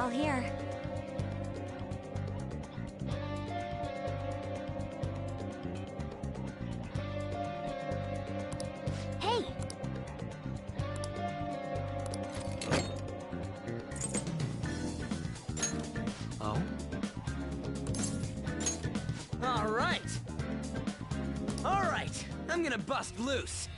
all here. Hey! Oh? Alright! I'm gonna bust loose!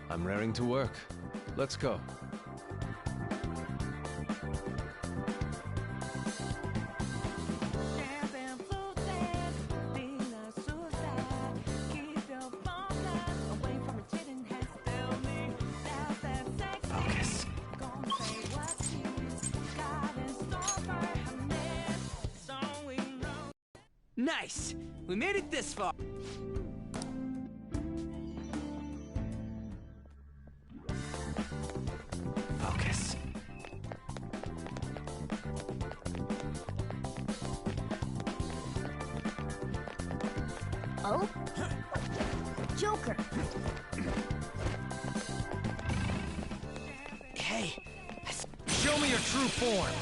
I'm raring to work. Let's go. Focus. Nice! We made it this far! Focus. Oh? Joker! Hey! Show me your true form!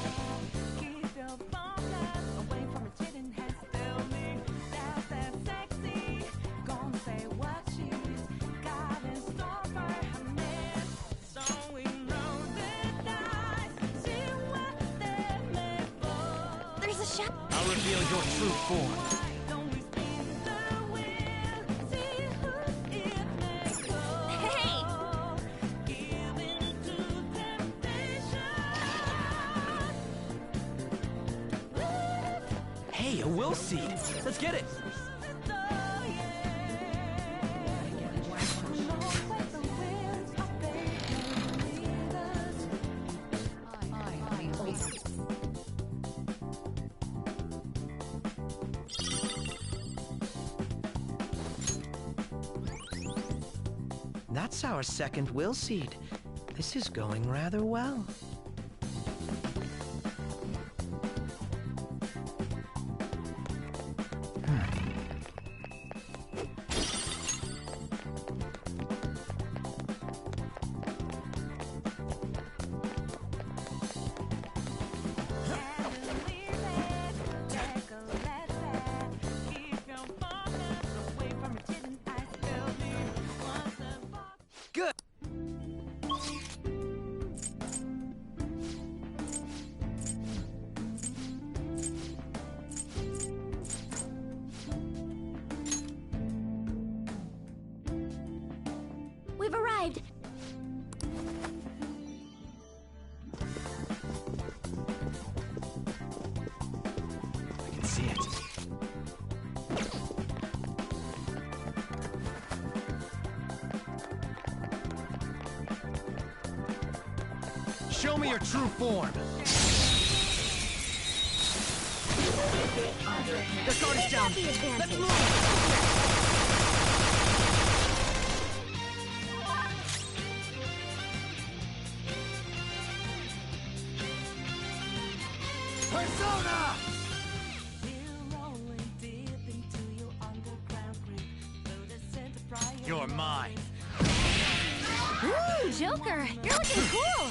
There's a shot. I'll reveal your true form. Hey! Hey, a will seed! Let's get it! That's our second will seed. This is going rather well. Good! We've arrived. I can see it. Show me your true form! Their guard is down! Got the advantage. Let's move! Persona! You're mine. Ooh, Joker! You're looking cool!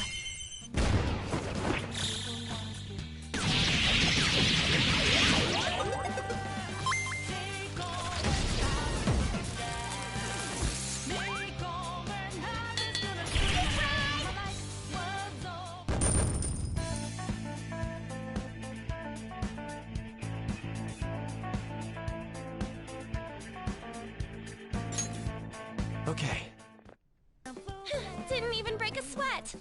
Okay. Didn't even break a sweat.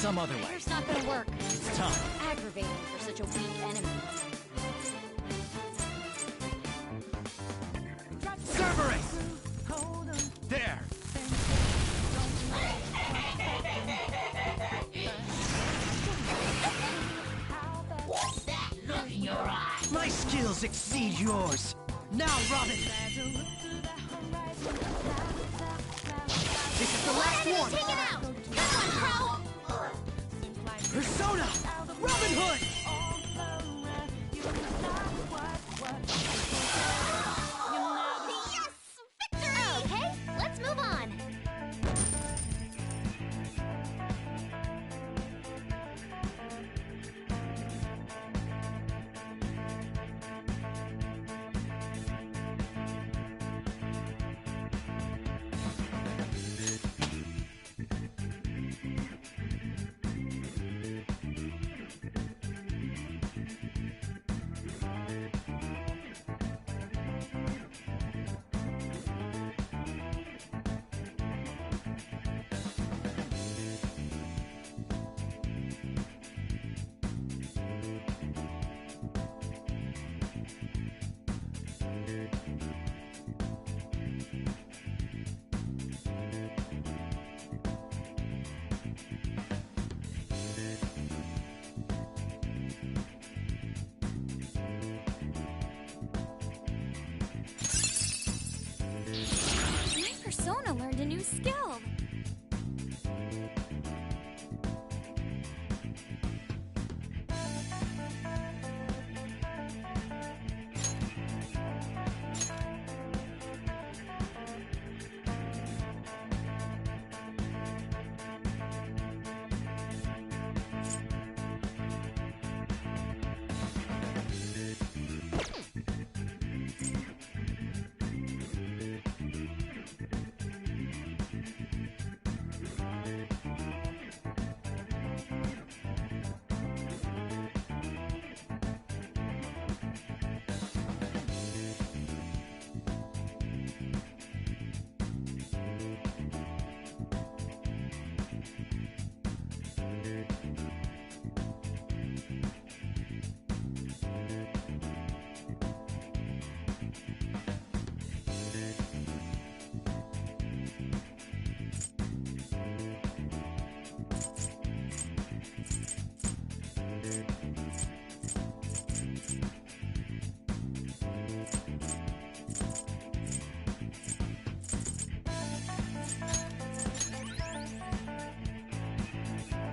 some other way. It's not gonna work. It's tough. Aggravating for such a weak enemy. Cerberus! There! My skills exceed yours. Now, Robin! This is the last one! Take it out! Good one, Crow! Persona! Robin Hood! Yes! Victory! Okay, let's move on. My persona learned a new skill.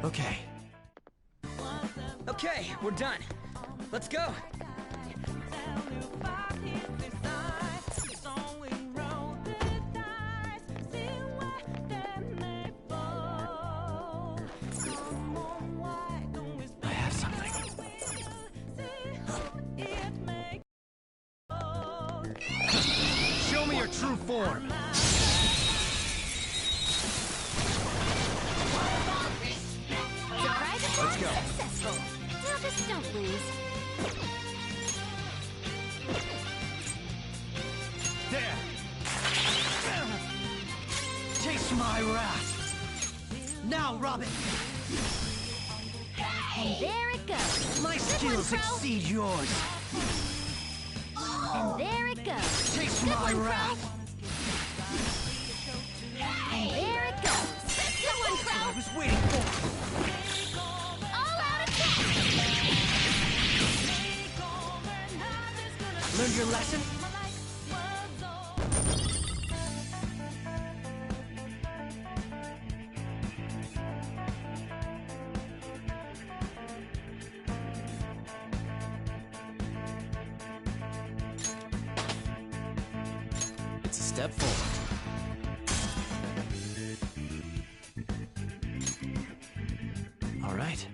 Okay. Okay, we're done. Let's go. I have something. Show me your true form. Surprise attack Let's go. successful. Now just don't lose. There! Taste my wrath! Now, Robin! And there it goes. My Good skills one, Crow. exceed yours! And there it goes. Taste Good my one, Crow. wrath! And there it goes. Good one, I Crow. was waiting for... All out attack. Learned your lesson? It's a step forward. All right.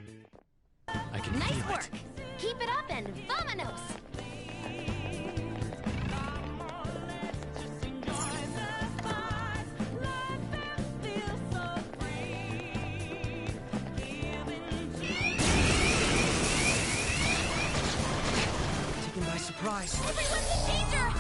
I can Nice feel work. it. Keep it up and vamonos. Taken by surprise. Everyone's in danger.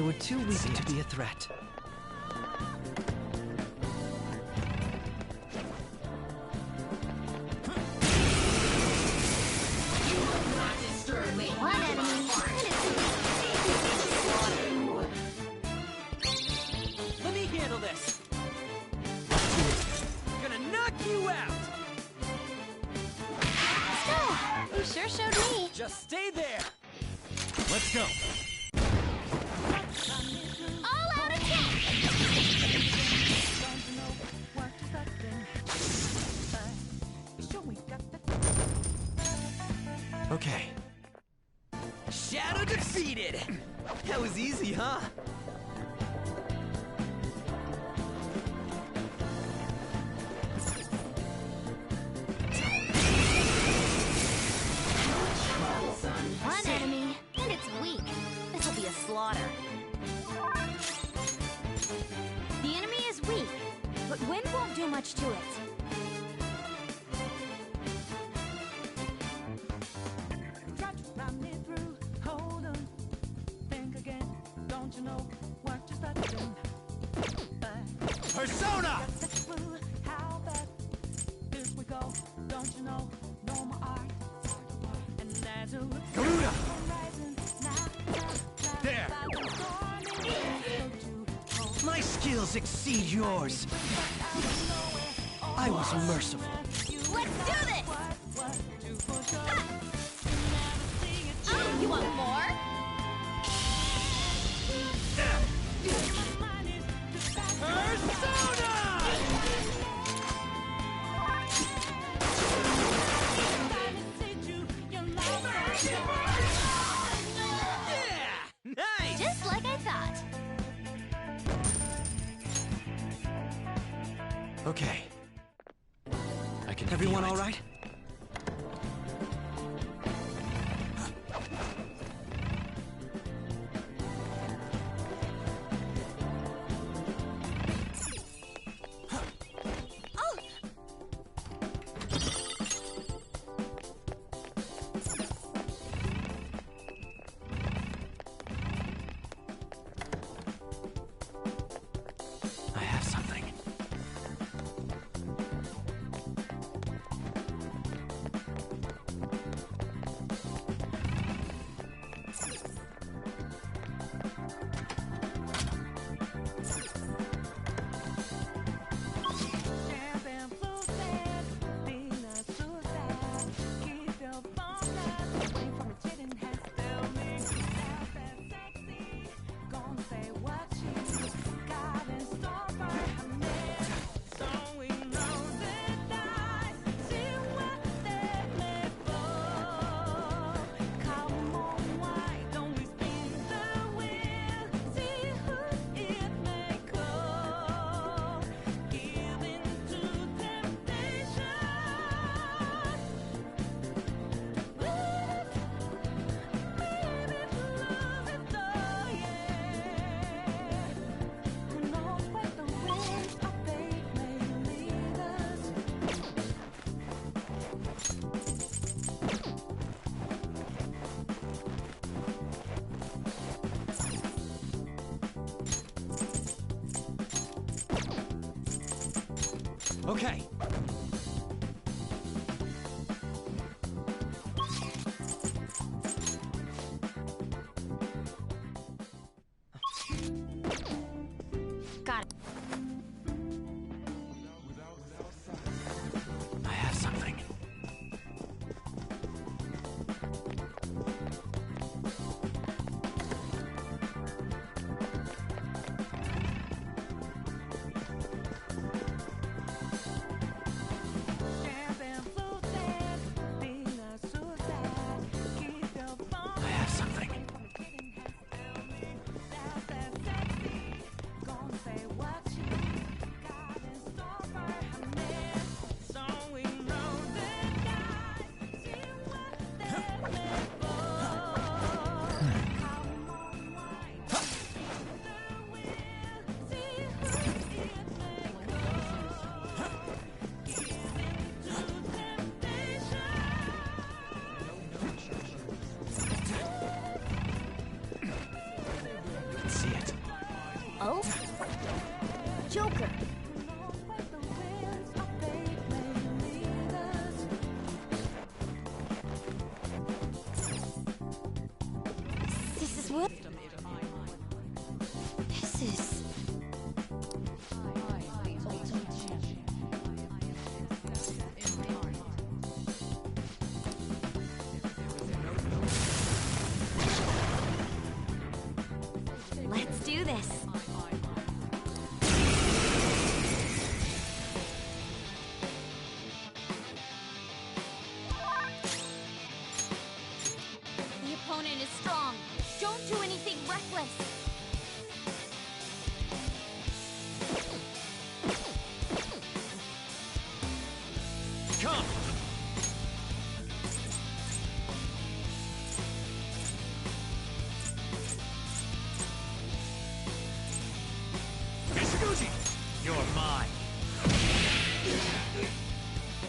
were too weak to be a threat. One enemy, and it's Let me handle this. Gonna knock you out. Still, you sure showed me. Just stay there. Let's go. All out attack! Okay. Shadow defeated! That was easy, huh? One enemy, and it's weak. This'll be a slaughter. The enemy is weak, but wind won't do much to it. Try to run me through. Hold on. Think again. Don't you know what you're studying? Persona! How bad? Here we go. Don't you know? No more art. And as you look Garuda! horizon, now, There! My skills exceed yours. I was merciful. Let's do this! Ha! Oh, you want more? Yeah! Nice! Just like I thought. Okay. I can Everyone feel all it. right? I have something. Champagne floated, being a suicide. Keep your phone down, away from the cheating hands. Tell me, how's that sexy? Gonna say what she's got in store for her. So we know that I see what they made for. Come on, why don't we spin the wheel? See who it may go. Give in to temptation. Maybe lose it though, yeah. Who knows where the winds of fate may lead us? Okay. Got it. I have something.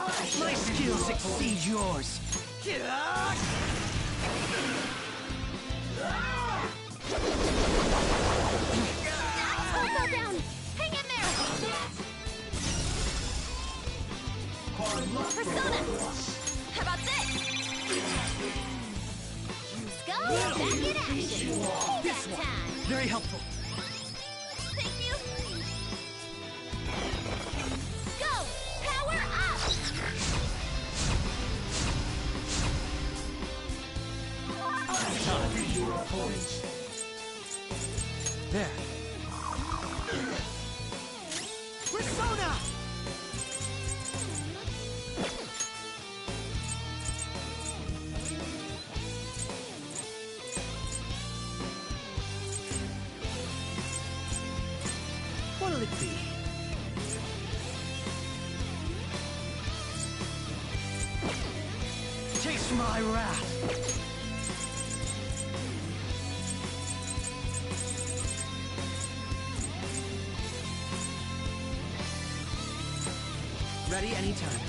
My skills exceed yours. Don't go down! Hang in there! Persona! How about this? Go back in action! This time! Very helpful. Thank you! Go! Power up! There. Persona! What'll it be? Taste my wrath! Ready anytime.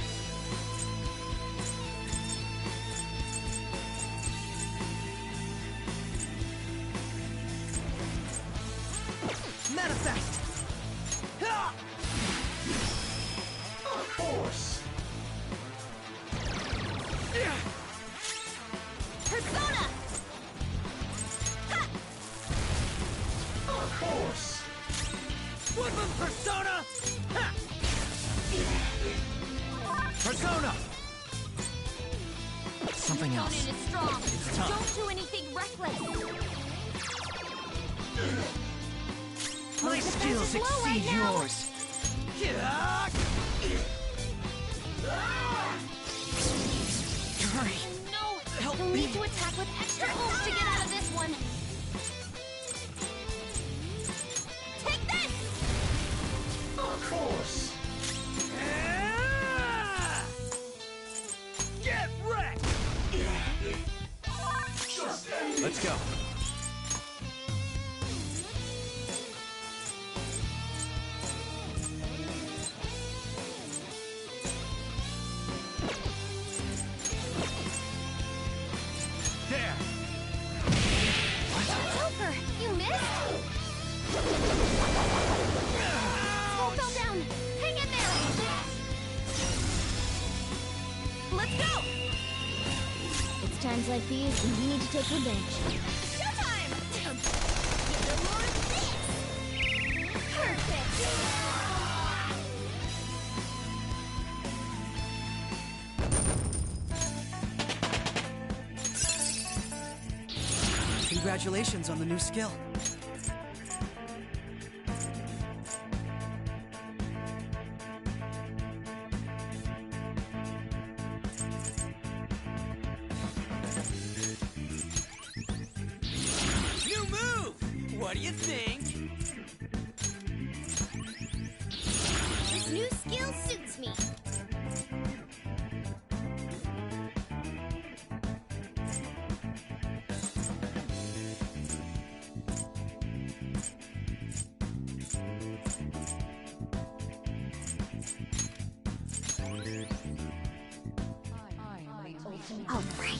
Manifest! Ha! Force! Persona! Ha! Force! Weapon Persona! Ha! Persona! Something else. Opponent is strong. tough. Don't do anything reckless. My Defense skills is low exceed right now. yours. Hurry! No! Help You'll me. need to attack with extra oomph to get out of this one. Take this! Of course! Get wrecked! Let's go. There! It's over! You missed! Skull fell down! Hang in there! Let's go! It's times like these when you need to take revenge. Showtime! Get a load of this! Perfect! Congratulations on the new skill. New move! What do you think? This new skill suits me. All right.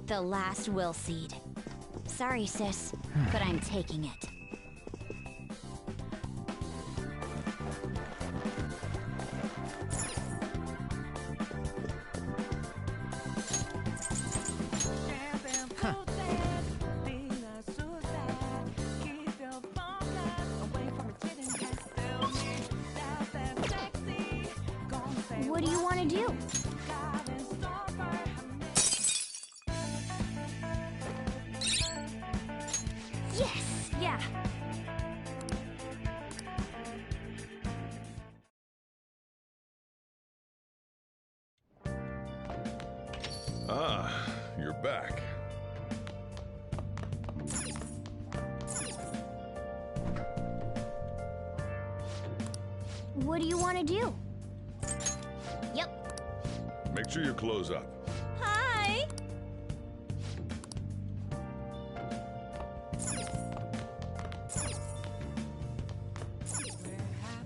The last will seed. Sorry, sis, but I'm taking it. What do you want to do? Ah, you're back. What do you want to do? Yep. Make sure you close up. Hi!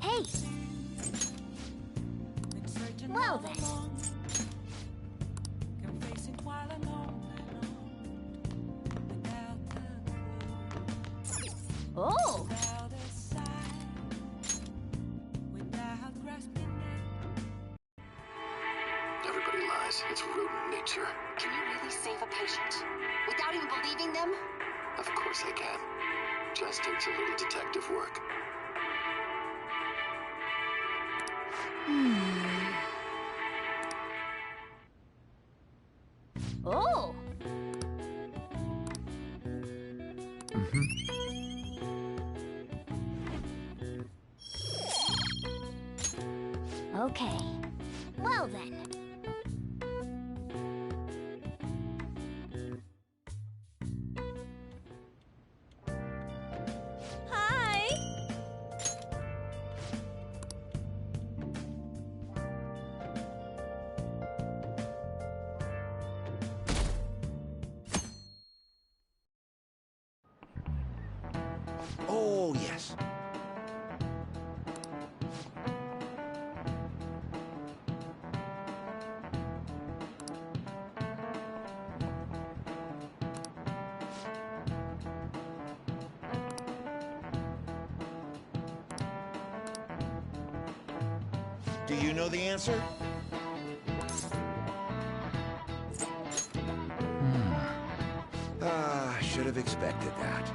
Hey! Well then. Oh! Everybody lies. It's rodent nature. Can you really save a patient? Without even believing them? Of course I can. Just takes a little detective work. Oh! Okay. Well then. Hi! Oh, yes. Do you know the answer? Ah, should have expected that.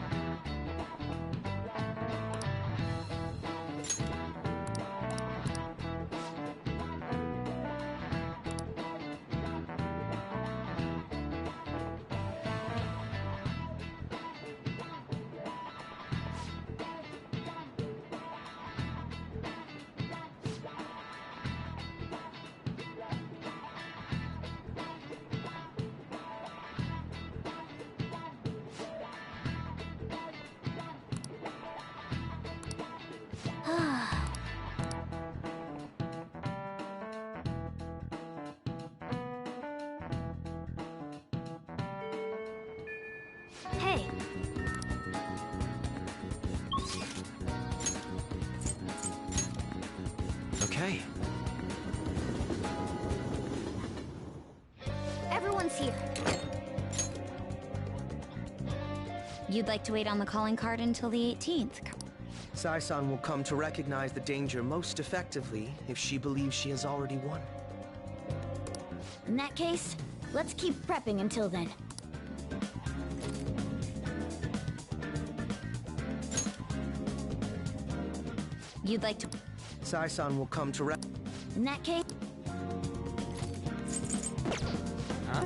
Hey! Okay. Everyone's here. You'd like to wait on the calling card until the 18th? Sai-san will come to recognize the danger most effectively if she believes she has already won. In that case, let's keep prepping until then. You'd like to... Sai-san will come to In that case... Huh?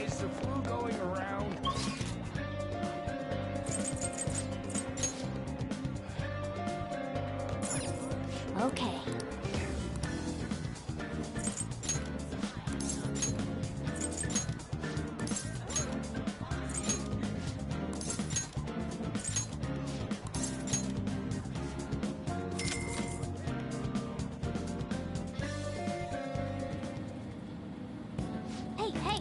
Is the flu going around? Okay. Hey, hey!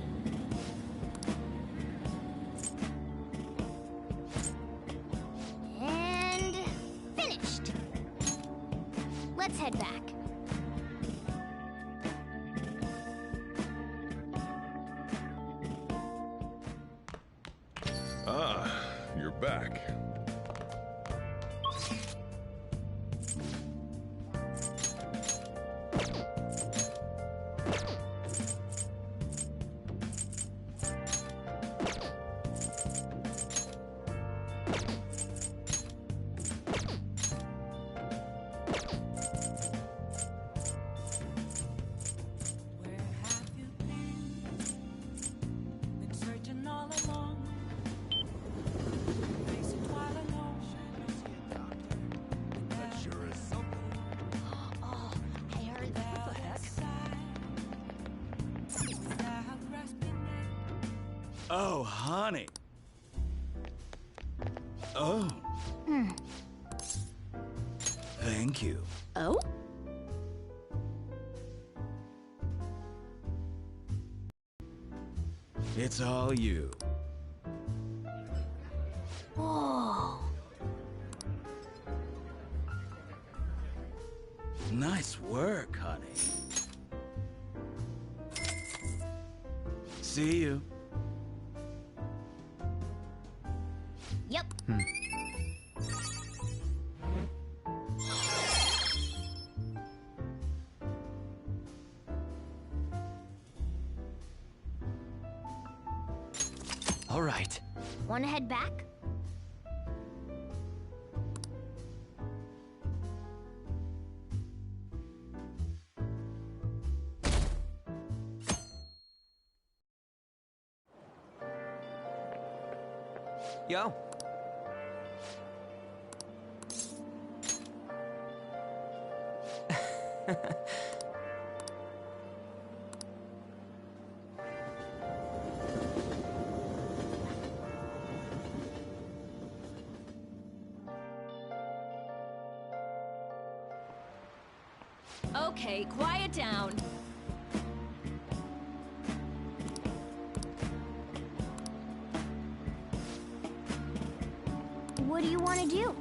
And... finished! Let's head back. Ah, you're back. Where have you been? Been searching all along. Facing twilight. Oh, honey. Oh. Thank you. Oh? It's all you. Whoa. Nice work, honey. See you. Yep. All right. Wanna head back? Yo. Okay, quiet down. What do you want to do?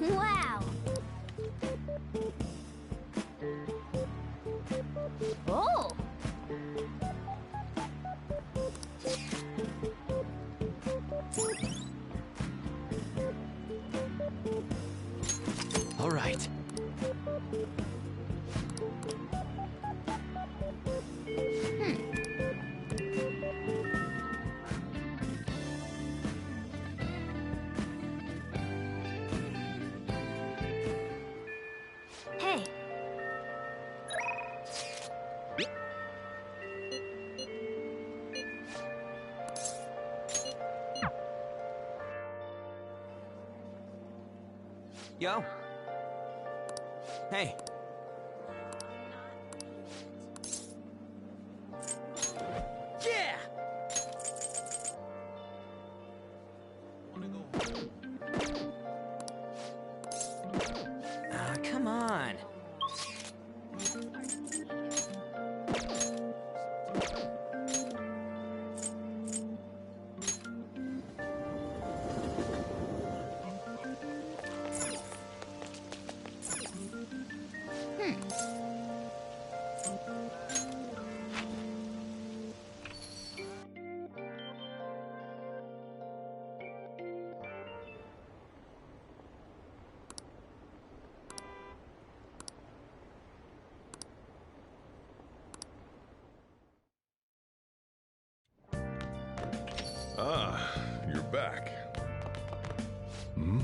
Wow! Oh! All right. Hey! Yo. Hey. Yeah! Ah, come on. Ah, you're back. Hmm?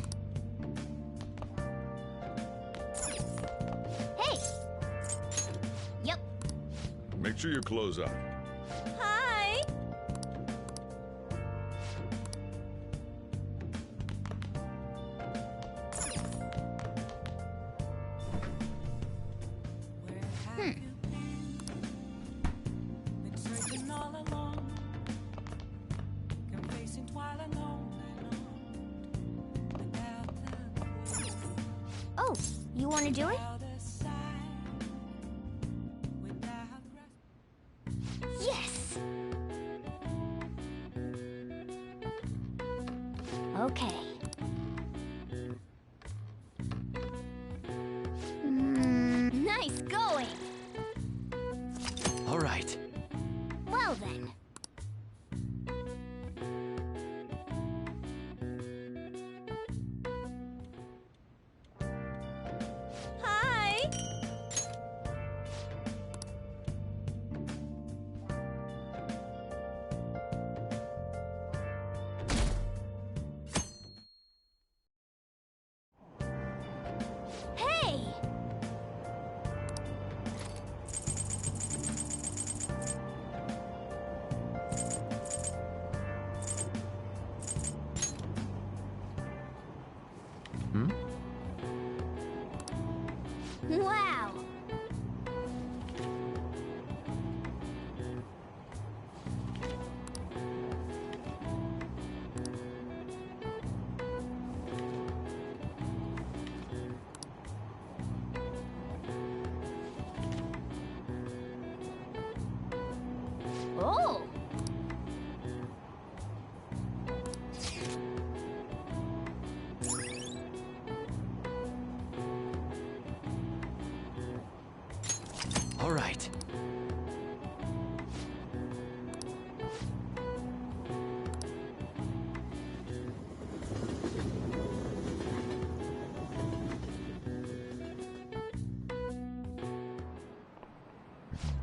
Hey! Yep. Make sure you close up. Hi! Where have you been? Been searching all along, confessing while alone without the Oh, you want to do it? without a sign, without rest. Yes! Okay. Nice going! All right. Well then. Hi!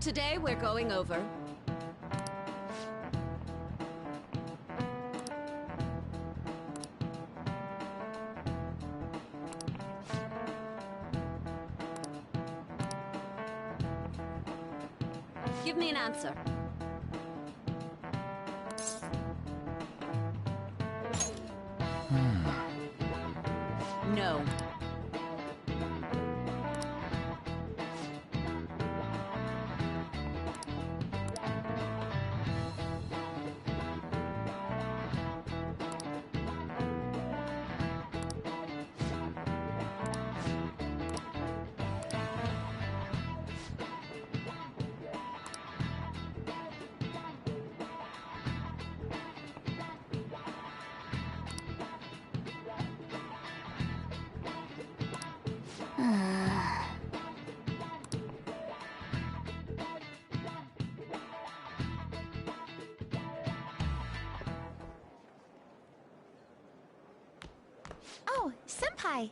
Today we're going over. Give me an answer. No. Oh, Senpai!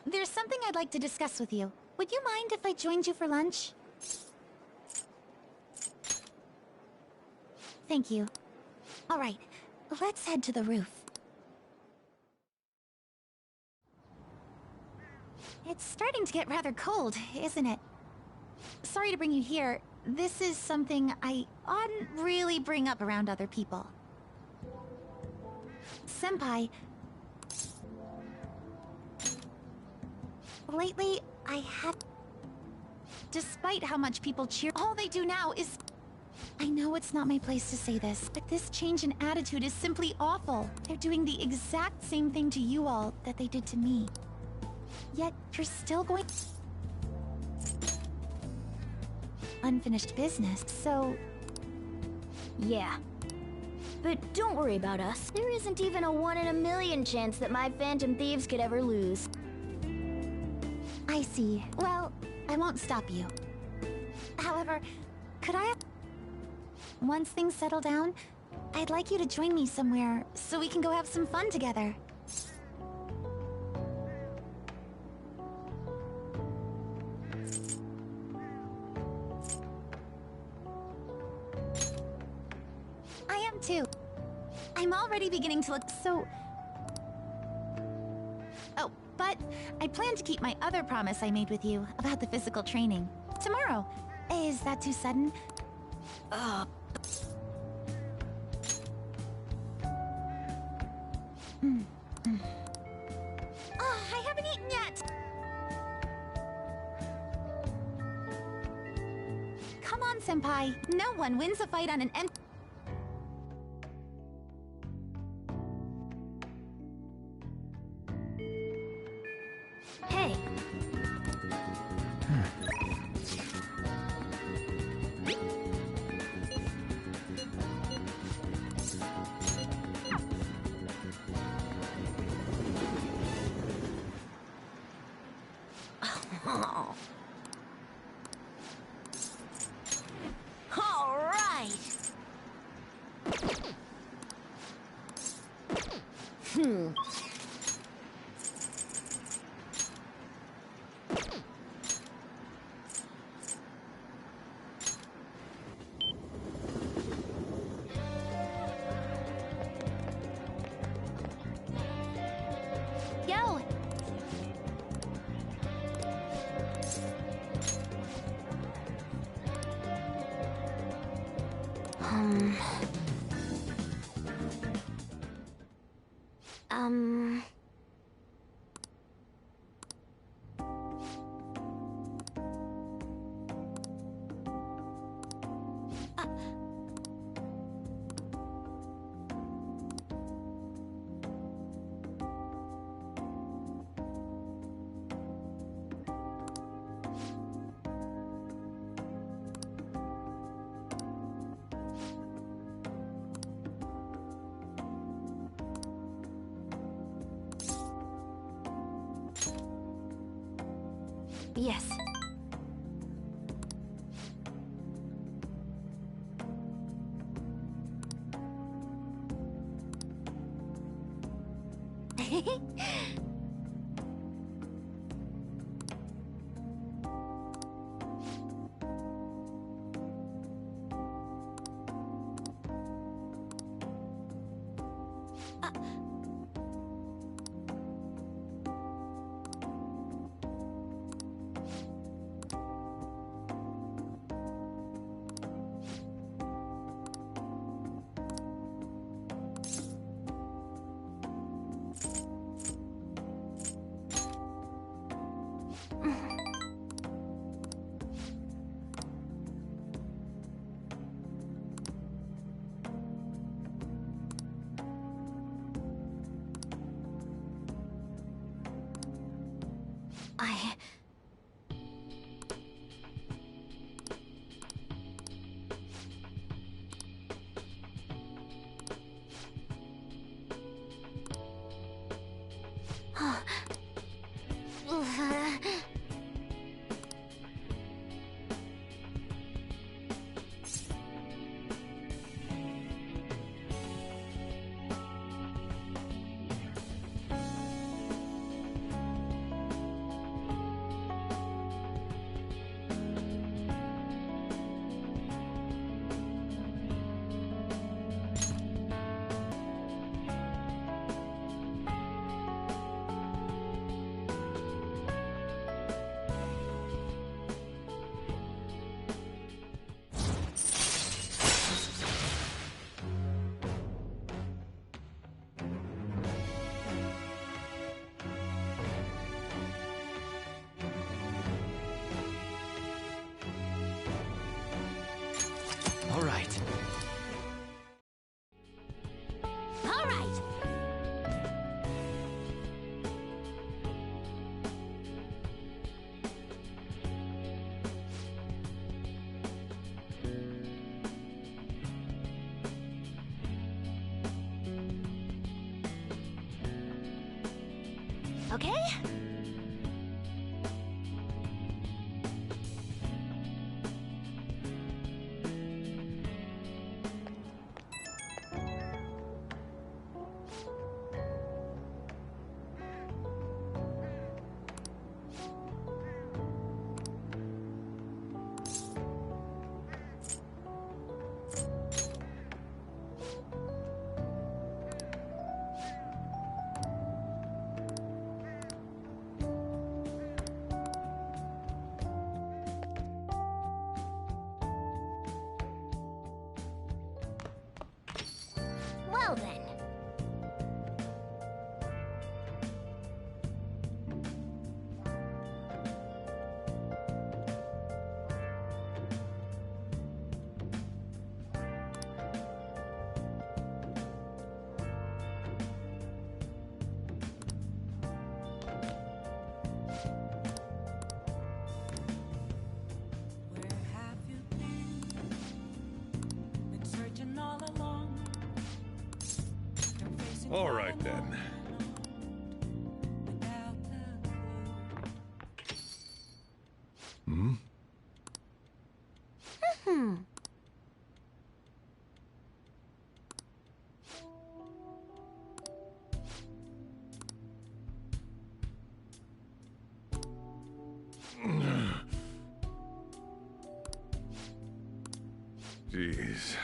There's something I'd like to discuss with you. Would you mind if I joined you for lunch? Thank you. Alright, let's head to the roof. It's starting to get rather cold, isn't it? Sorry to bring you here. This is something I oughtn't really bring up around other people. Senpai... Lately, I have... Despite how much people cheer, all they do now is... I know it's not my place to say this, but this change in attitude is simply awful. They're doing the exact same thing to you all that they did to me. Yet, you're still going... Unfinished business, so... Yeah. But don't worry about us. There isn't even a 1 in a million chance that my Phantom Thieves could ever lose. I see. Well, I won't stop you. However, could I... Once things settle down, I'd like you to join me somewhere so we can go have some fun together. I am too. I'm already beginning to look so... Oh, but I plan to keep my other promise I made with you about the physical training. Tomorrow. Is that too sudden? Oh, I haven't eaten yet! Come on, Senpai. No one wins a fight on an empty... Hey. All right! Yo! Um... Yes. I... All right. All right! Okay? Well then. Where have you been? Been searching all along. Been facing All right then. without a clue. Hmm? Jeez.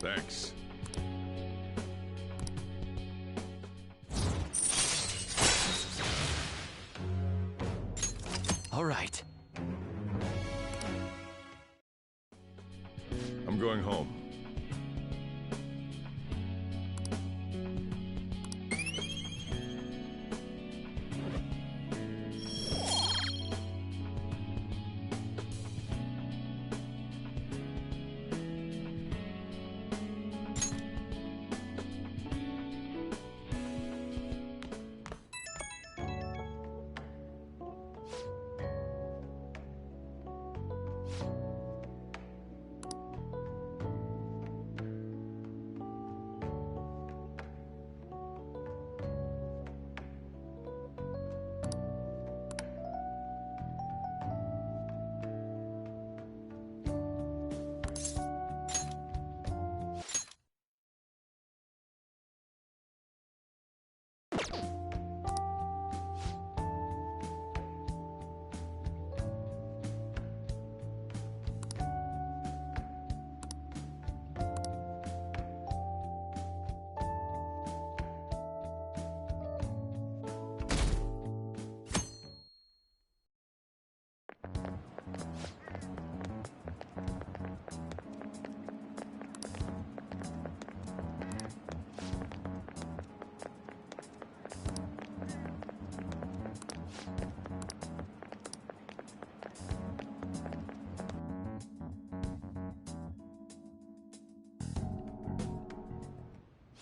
Thanks. All right. I'm going home.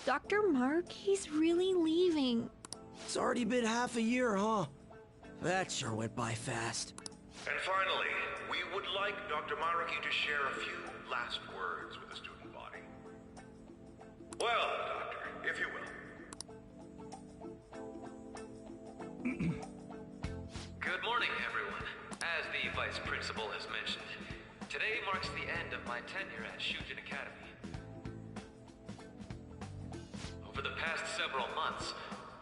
Dr. Mark, he's really leaving. It's already been half a year, huh? That sure went by fast. And finally, we would like Dr. Maraki to share a few last words with the student body. Well, Doctor, if you will. Good morning, everyone. As the Vice Principal has mentioned, today marks the end of my tenure at Shujin Academy. Over the past several months,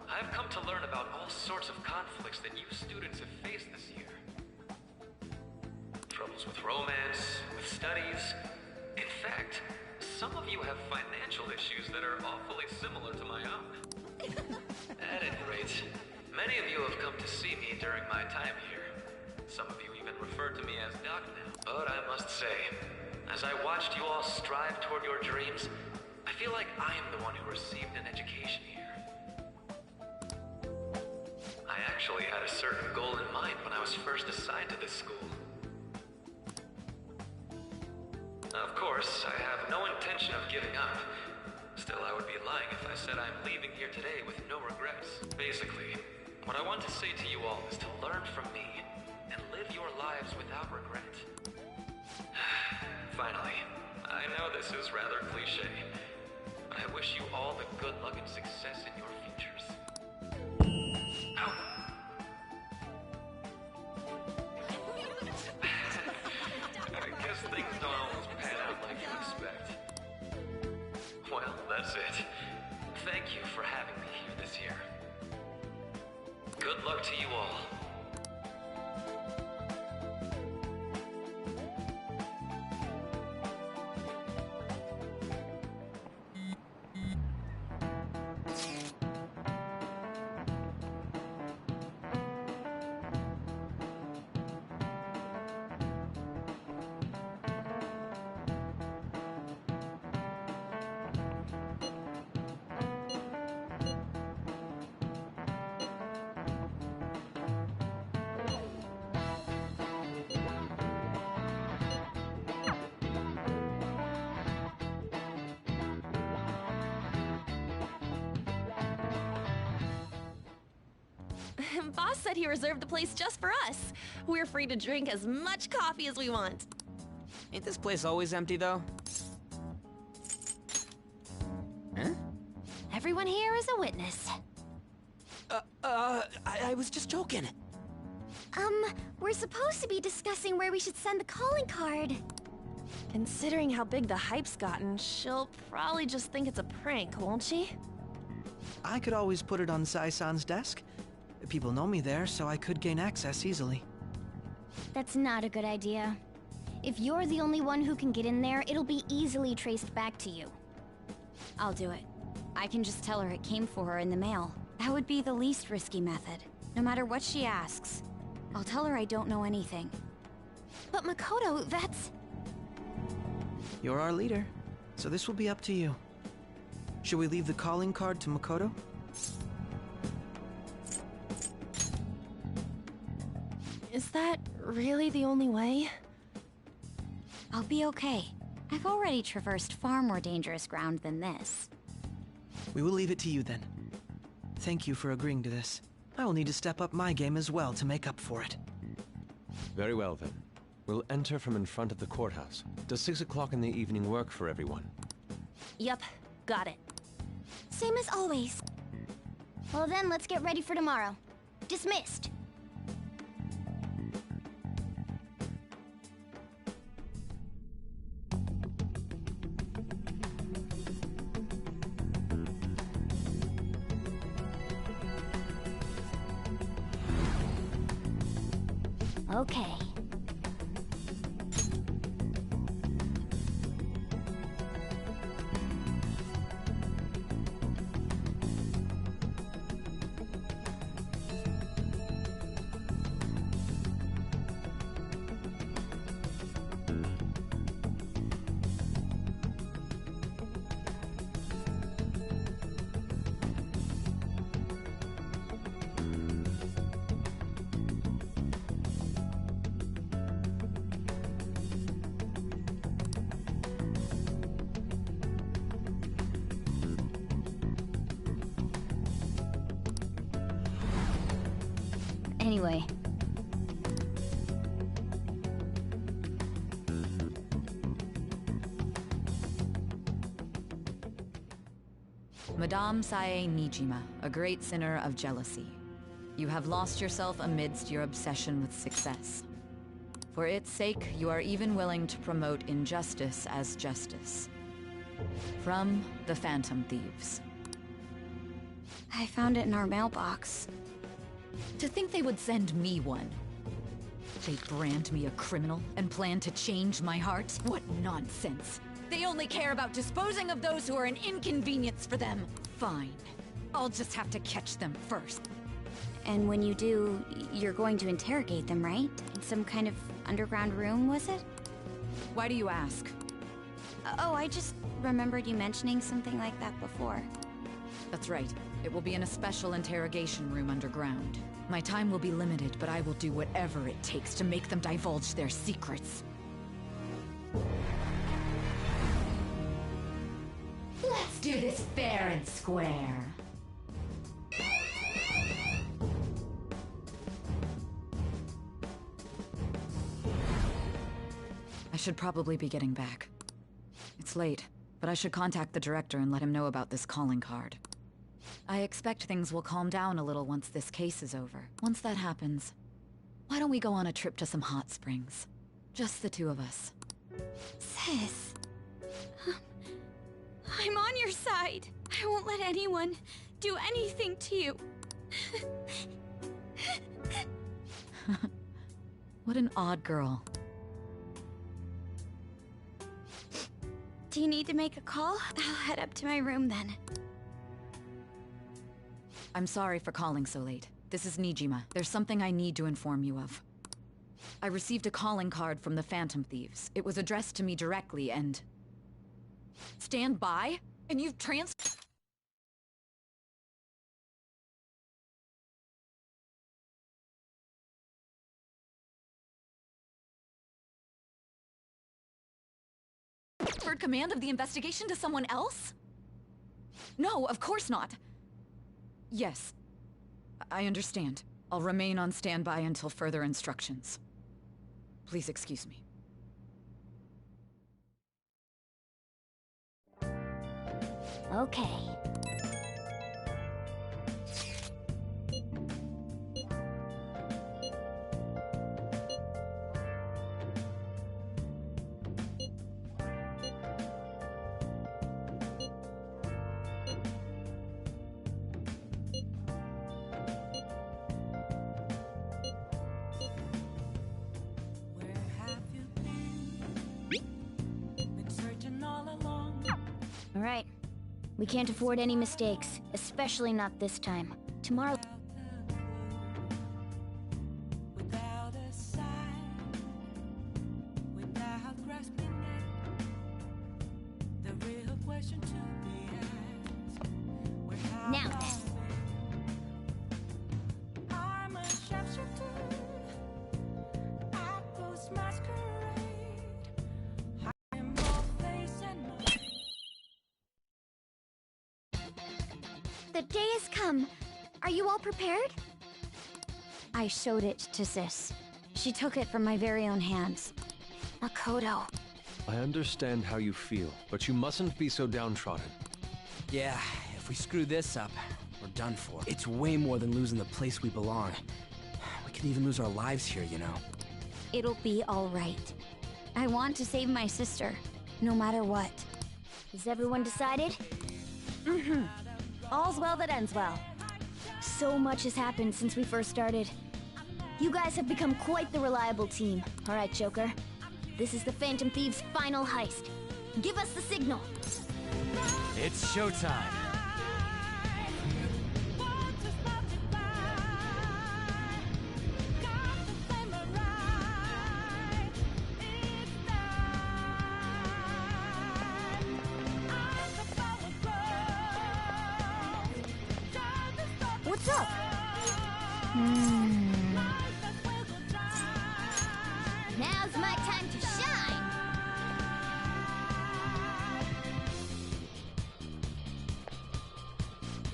I've come to learn about all sorts of conflicts that you students have faced this year. Troubles with romance, with studies. In fact, some of you have financial issues that are awfully similar to my own. At any rate, many of you have come to see me during my time here. Some of you even refer to me as Doc now. But I must say, as I watched you all strive toward your dreams, I feel like I am the one who received an education here. I actually had a certain goal in mind when I was first assigned to this school. Of course, I have no intention of giving up. Still, I would be lying if I said I'm leaving here today with no regrets. Basically, what I want to say to you all is to learn from me and live your lives without regret. Finally, I know this is rather cliche, but I wish you all the good luck and success in your futures. Ow. I guess things don't always pan out like you expect. Well, that's it. Thank you for having me here this year. Good luck to you all. Boss said he reserved the place just for us. We're free to drink as much coffee as we want. Ain't this place always empty, though? Huh? Everyone here is a witness. I was just joking. We're supposed to be discussing where we should send the calling card. Considering how big the hype's gotten, she'll probably just think it's a prank, won't she? I could always put it on Sai-san's desk. People know me there, so I could gain access easily. That's not a good idea. If you're the only one who can get in there, it'll be easily traced back to you. I'll do it. I can just tell her it came for her in the mail. That would be the least risky method. No matter what she asks, I'll tell her I don't know anything. But Makoto, that's... You're our leader, so this will be up to you. Should we leave the calling card to Makoto? Is that really the only way? I'll be okay. I've already traversed far more dangerous ground than this. We will leave it to you then. Thank you for agreeing to this. I will need to step up my game as well to make up for it. Very well then. We'll enter from in front of the courthouse. Does 6 o'clock in the evening work for everyone? Yep, got it. Same as always. Well then, let's get ready for tomorrow. Dismissed. Okay. Anyway. Madame Sae Nijima, a great sinner of jealousy. You have lost yourself amidst your obsession with success. For its sake, you are even willing to promote injustice as justice. From the Phantom Thieves. I found it in our mailbox. To think they would send me one. They brand me a criminal and plan to change my heart? What nonsense! They only care about disposing of those who are an inconvenience for them. Fine. I'll just have to catch them first. And when you do, you're going to interrogate them, right? In some kind of underground room, was it? Why do you ask? Oh, I just remembered you mentioning something like that before. That's right. It will be in a special interrogation room underground. My time will be limited, but I will do whatever it takes to make them divulge their secrets. Let's do this fair and square. I should probably be getting back. It's late, but I should contact the director and let him know about this calling card. I expect things will calm down a little once this case is over. Once that happens, why don't we go on a trip to some hot springs? Just the two of us. Sis. I'm on your side. I won't let anyone do anything to you. What an odd girl. Do you need to make a call? I'll head up to my room then. I'm sorry for calling so late. This is Nijima. There's something I need to inform you of. I received a calling card from the Phantom Thieves. It was addressed to me directly and... Stand by? And you've transferred command of the investigation to someone else? No, of course not. Yes, I understand. I'll remain on standby until further instructions. Please excuse me. Okay. All right. We can't afford any mistakes, especially not this time. Tomorrow... Without a sign, without grasping it, the real question to be asked. Now then. I'm a sharpshooter. I post masquerade. I am both face and mind. The day has come. Are you all prepared? I showed it to Sis. She took it from my very own hands. Makoto. I understand how you feel, but you mustn't be so downtrodden. Yeah, if we screw this up, we're done for. It's way more than losing the place we belong. We could even lose our lives here, you know. It'll be all right. I want to save my sister, no matter what. Is everyone decided? Mm-hmm. All's well that ends well. So much has happened since we first started. You guys have become quite the reliable team. All right, Joker. This is the Phantom Thieves' final heist. Give us the signal. It's showtime. What's up? Now's my time to shine!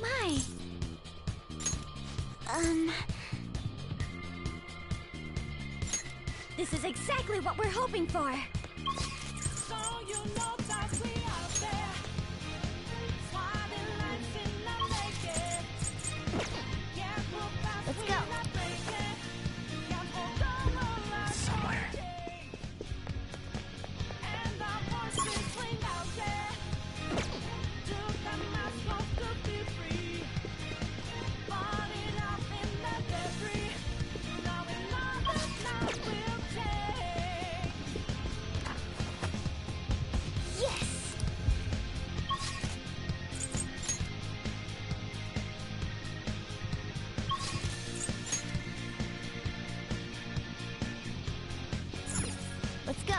My... This is exactly what we're hoping for! So you know that we are there. Swatting lights in the naked. Yeah, we'll pass. Let's go. Somewhere. And our voices swing out there. Took the mask off to be free. Bought it up in the debris. Now we know that now we'll take. Yes! Let's go!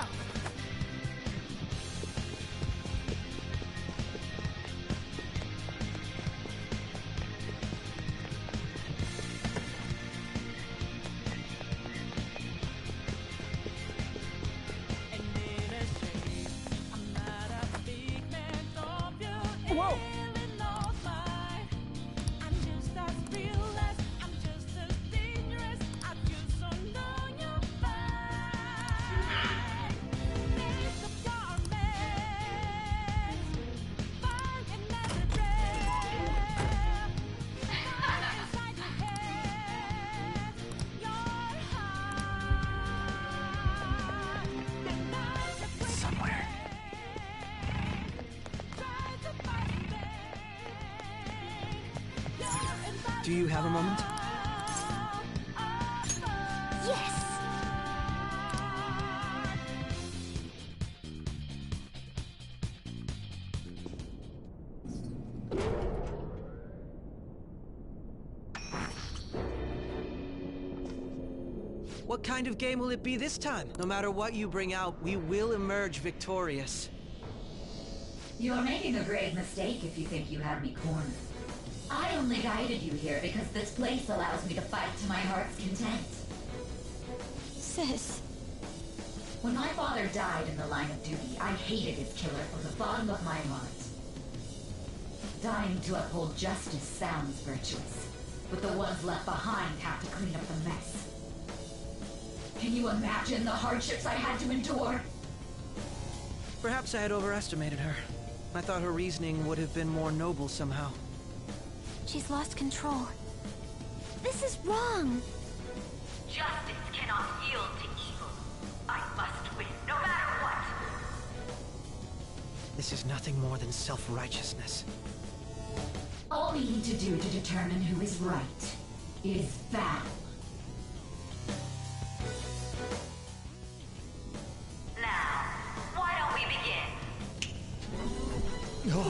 Whoa! Somewhere. Do you have a moment? Yes! What kind of game will it be this time? No matter what you bring out, we will emerge victorious. You're making a grave mistake if you think you have me cornered. I only guided you here because this place allows me to fight to my heart's content. Sis. When my father died in the line of duty, I hated his killer from the bottom of my heart. Dying to uphold justice sounds virtuous, but the ones left behind have to clean up the mess. Can you imagine the hardships I had to endure? Perhaps I had overestimated her. I thought her reasoning would have been more noble somehow. She's lost control. This is wrong. Justice cannot yield to evil. I must win, no matter what. This is nothing more than self-righteousness. All we need to do to determine who is right is battle. Now, why don't we begin?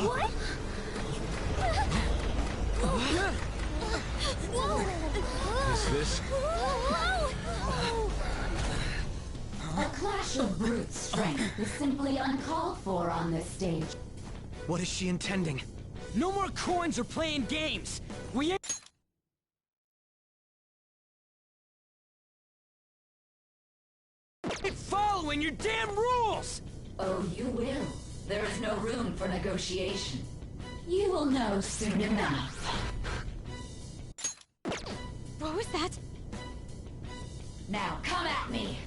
What? Is this? A clash of brute strength is simply uncalled for on this stage. What is she intending? No more coins or playing games! We ain't... following your damn rules! Oh, you will. There is no room for negotiation. You will know soon enough. What was that? Now come at me!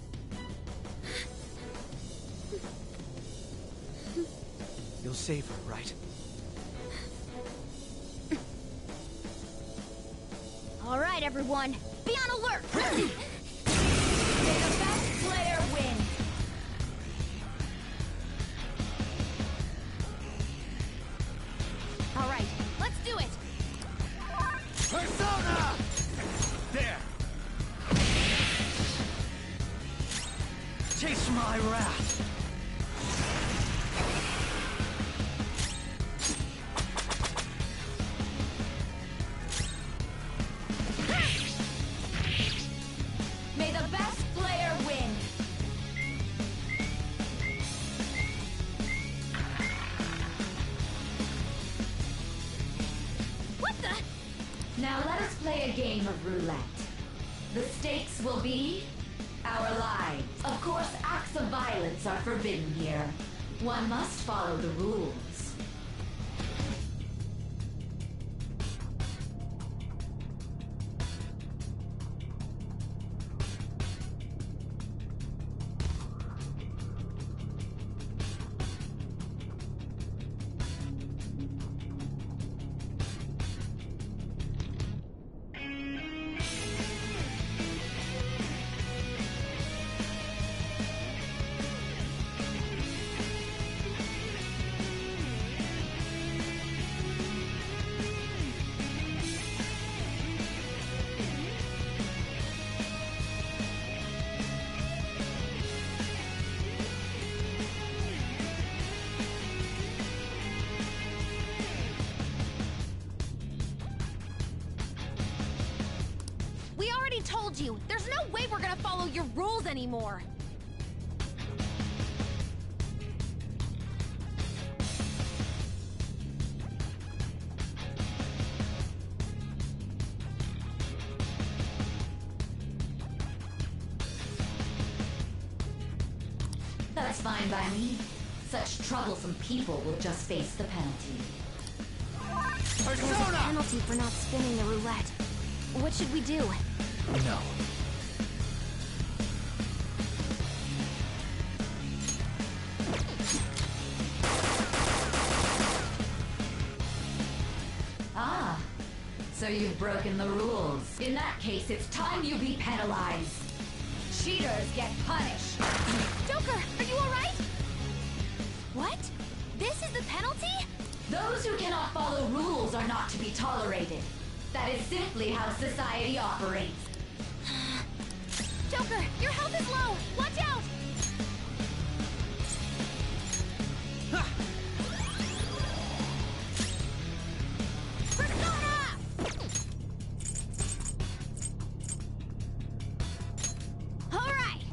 You'll save her, right? All right, everyone, be on alert! May the best player win! All right, let's do it! Persona! There! Taste my wrath! May the best player win! What the? Now let us play a game of roulette. The stakes will be our lives. Of course, acts of violence are forbidden here. One must follow the rules. We already told you, there's no way we're gonna follow your rules anymore. That's fine by me. Such troublesome people will just face the penalty. There's a penalty for not spinning the roulette. What should we do? No. Ah, so you've broken the rules. In that case, it's time you be penalized. Cheaters get punished. Joker, are you alright? What? This is the penalty? Those who cannot follow rules are not to be tolerated. That is simply how society operates. Joker, your health is low! Watch out! Persona! Alright!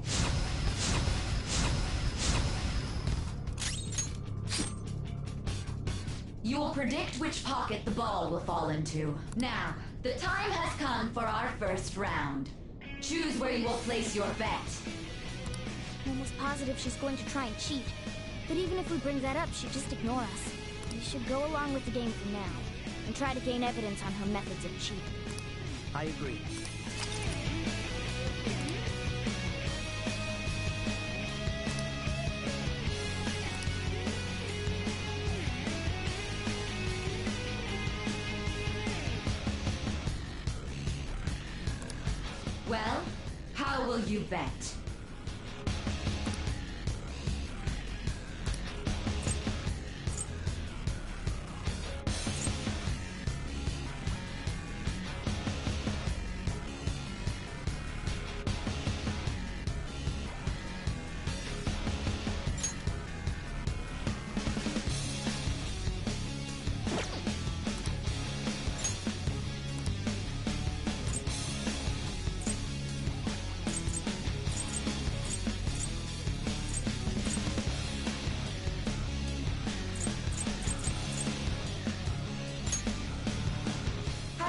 You will predict which pocket the ball will fall into. Now, the time has come for our first round. Choose where you will place your bet. I'm almost positive she's going to try and cheat. But even if we bring that up, she'd just ignore us. We should go along with the game for now, and try to gain evidence on her methods of cheating. I agree. Well, how will you bet?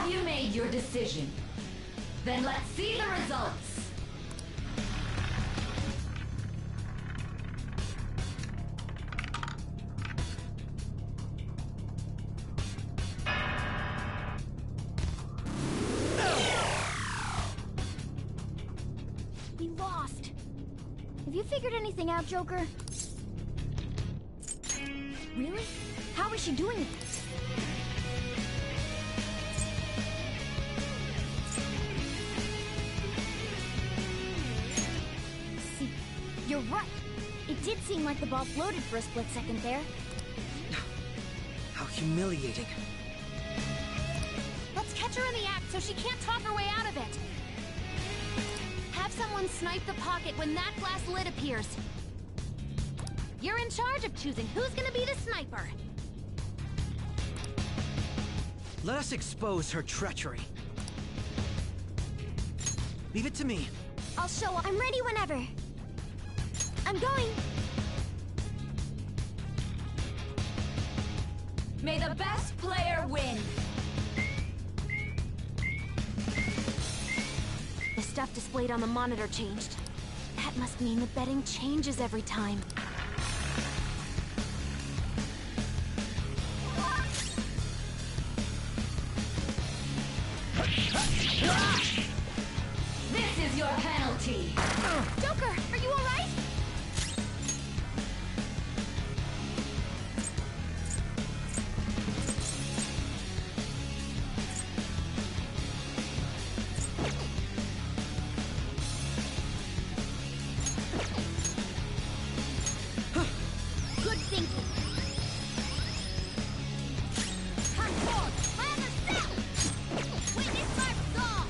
Have you made your decision? Then let's see the results. We lost. Have you figured anything out, Joker? Really? How is she doing it? See, you're right. It did seem like the ball floated for a split second there. How humiliating. Let's catch her in the act so she can't talk her way out of it. Have someone snipe the pocket when that glass lid appears. You're in charge of choosing who's gonna be the sniper. Let us expose her treachery. Leave it to me. I'll show up. I'm ready whenever. I'm going. May the best player win. The stuff displayed on the monitor changed. That must mean the betting changes every time. This is your penalty. Joker, are you all right? Good thinking. Come forward. I understand. Witness my resolve.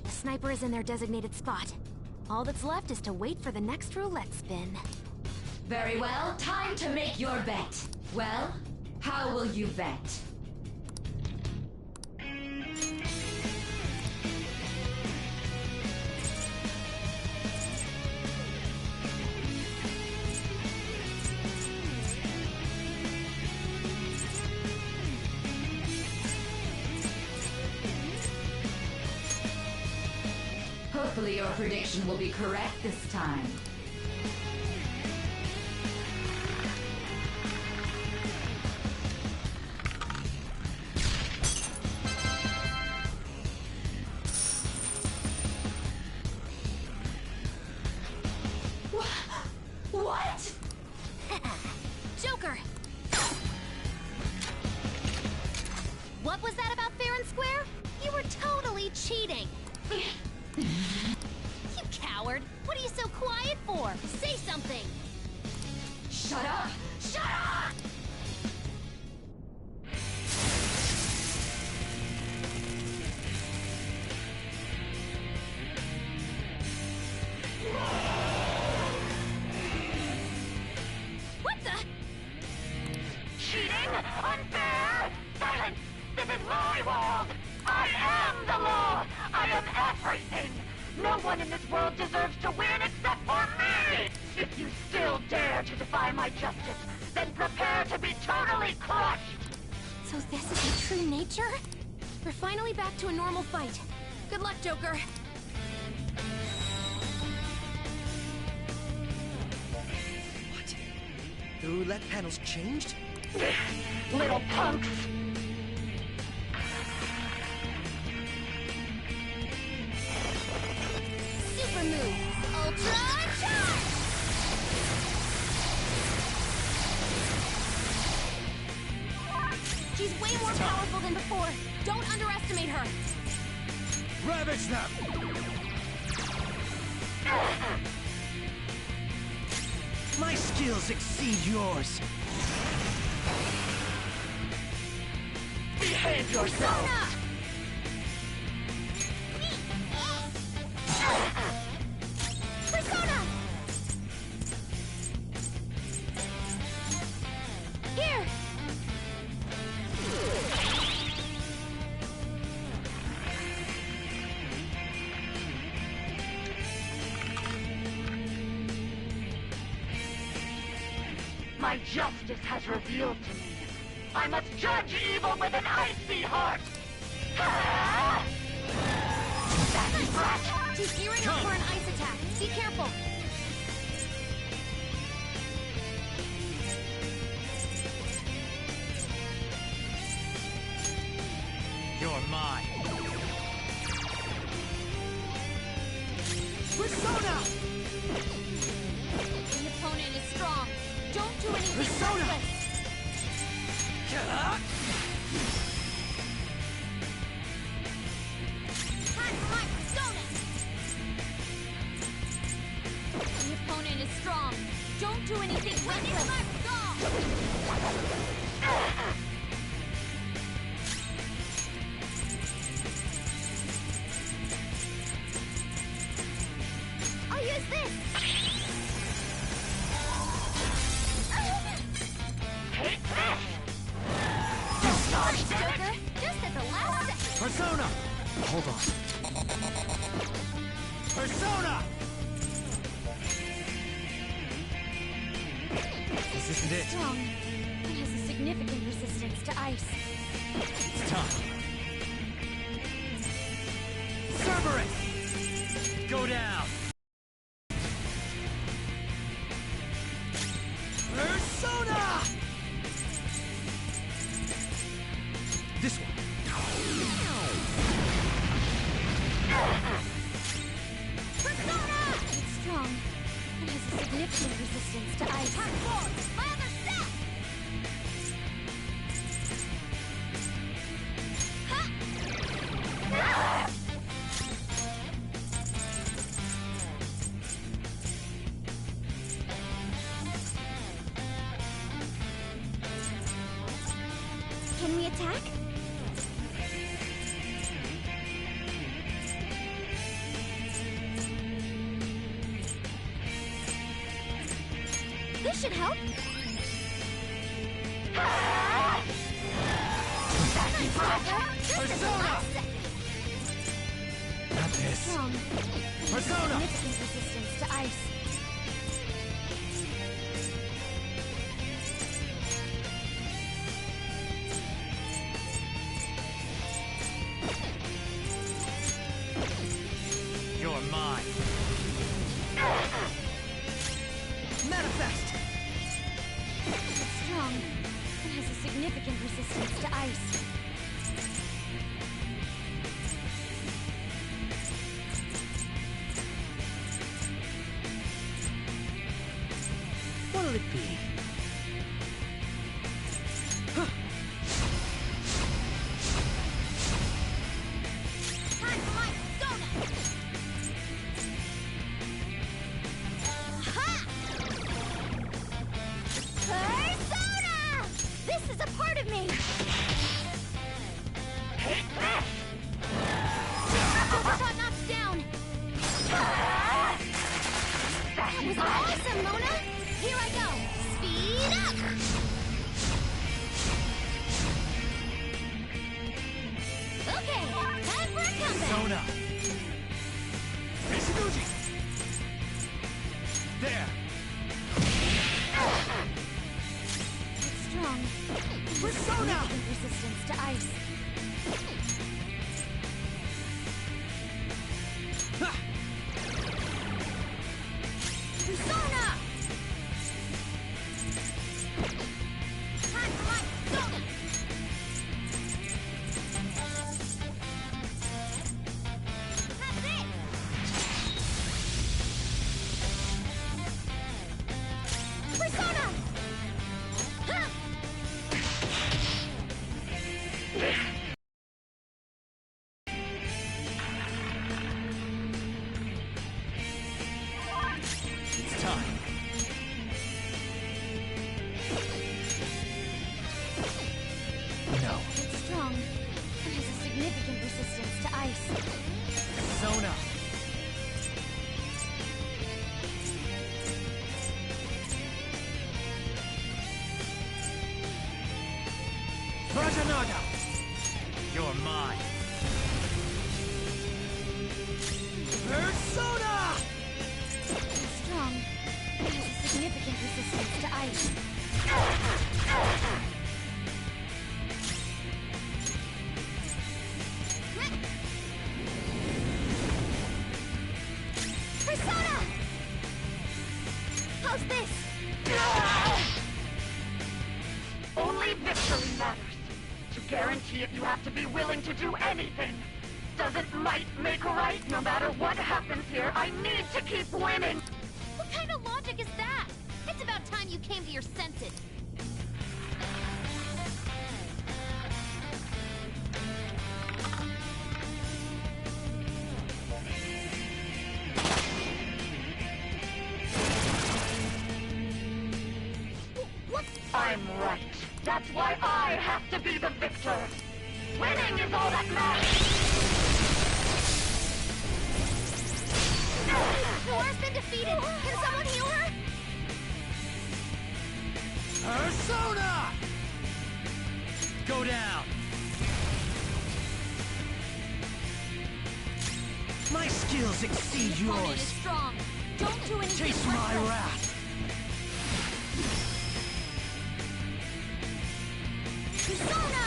The sniper is in their designated spot. All that's left is to wait for the next roulette spin. Very well, time to make your bet. Well, how will you bet? Hopefully your prediction will be correct this time. What? Joker! What was that about fair and square? You were totally cheating. You coward! What are you so quiet for? Say something! Shut up! Shut up! What the? Cheating? Unfair? Silence! This is my world! I am the law! I am everything! No one in this world deserves to win except for me! If you still dare to defy my justice, then prepare to be totally crushed! So this is your true nature? We're finally back to a normal fight. Good luck, Joker. What? The roulette panels changed? Little punks! Super move! Ultra charge! She's way more powerful than before. Don't underestimate her. Ravage them! My skills exceed yours. Behave yourself! Persona! Here! My justice has revealed to me. I must judge evil with an icy heart! That brat! She's gearing up for an ice attack. Be careful. You're mine. Persona! The opponent is strong. Don't do anything Persona! reckless. Time for my persona! The opponent is strong. Don't do anything reckless. My I'll use this! Take this! Dodge, Joker! Just at the last second! Persona! Hold on. Persona! This isn't it. Strong. It has a significant resistance to ice. It's time. Cerberus! Go down! Persona! This one. Persona! It's strong. It has a significant resistance to ice. Time forward! My other step! Ha! Can we attack? This should help. Persona! Not this. Strong. Persona! Significant resistance to ice. You're mine. Manifest! It's strong. It has a significant resistance to ice. What'll it be? Time for my persona! Aha! Persona! This is a part of me! Take this! Overshot knocked down! That was awesome, Mona! Here I go! Speed up! Okay, time for a comeback! Persona! Mitsuguchi! There! It's strong. Persona! Significant resistance to ice. Persona! Time for my persona! That's it! Persona! Ha! It's time. No. It's strong. It has a significant resistance to ice. Persona! Rajanaga! You're mine. Persona! It's strong. It has a significant resistance to ice. Persona! How's this? Only victory matters. To guarantee it, you have to be willing to do anything. Doesn't might make right? No matter what happens here, I need to keep winning. What kind of logic is that? It's about time you came to your senses. What? I'm right. That's why I have to be the victor. Winning is all that matters. Nora's been defeated. Can someone heal her? Persona! Go down. My skills exceed This opponent yours. is strong. Don't do anything Chase my reckless. wrath. Persona!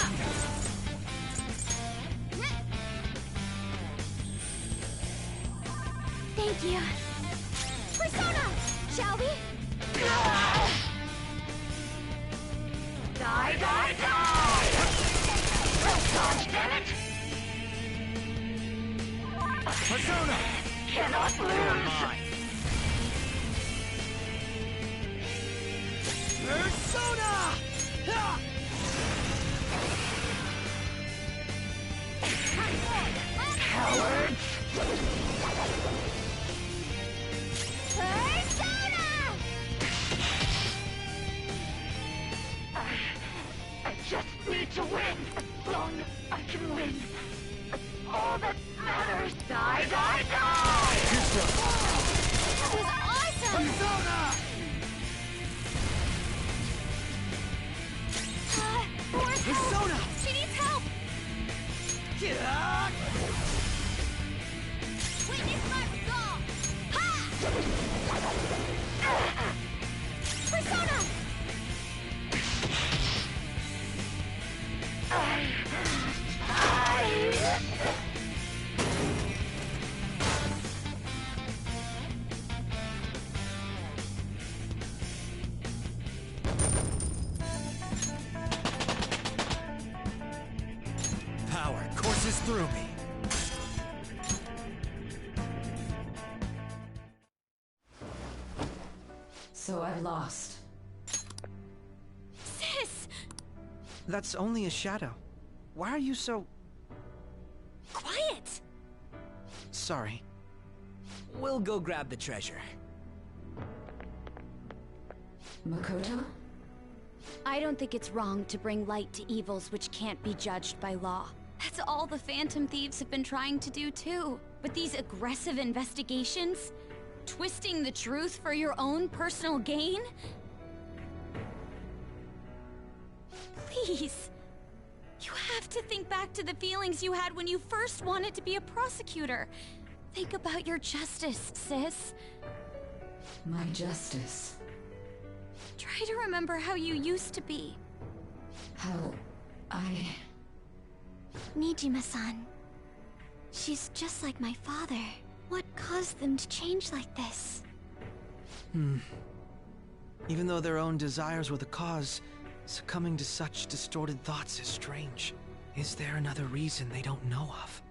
Thank you. Persona! Shall we? Die, die, die! Oh, God damn it! Persona! Cannot lose! Persona! Ha! Cowards! Persona! I just need to win. As long as I can win. That's all that matters. Die, die, die! That was awesome! Persona! Nora's help! Persona! She needs help! Yeah! Witness my resolve! Ha! Persona! Power courses through me. So I've lost. Sis! That's only a shadow. Why are you so... Quiet! Sorry. We'll go grab the treasure. Makoto? I don't think it's wrong to bring light to evils which can't be judged by law. That's all the Phantom Thieves have been trying to do too. But these aggressive investigations? Twisting the truth for your own personal gain? Please. You have to think back to the feelings you had when you first wanted to be a prosecutor. Think about your justice, sis. My justice. Try to remember how you used to be. How I... Nijima-san. She's just like my father. What caused them to change like this? Even though their own desires were the cause, succumbing to such distorted thoughts is strange. Is there another reason they don't know of?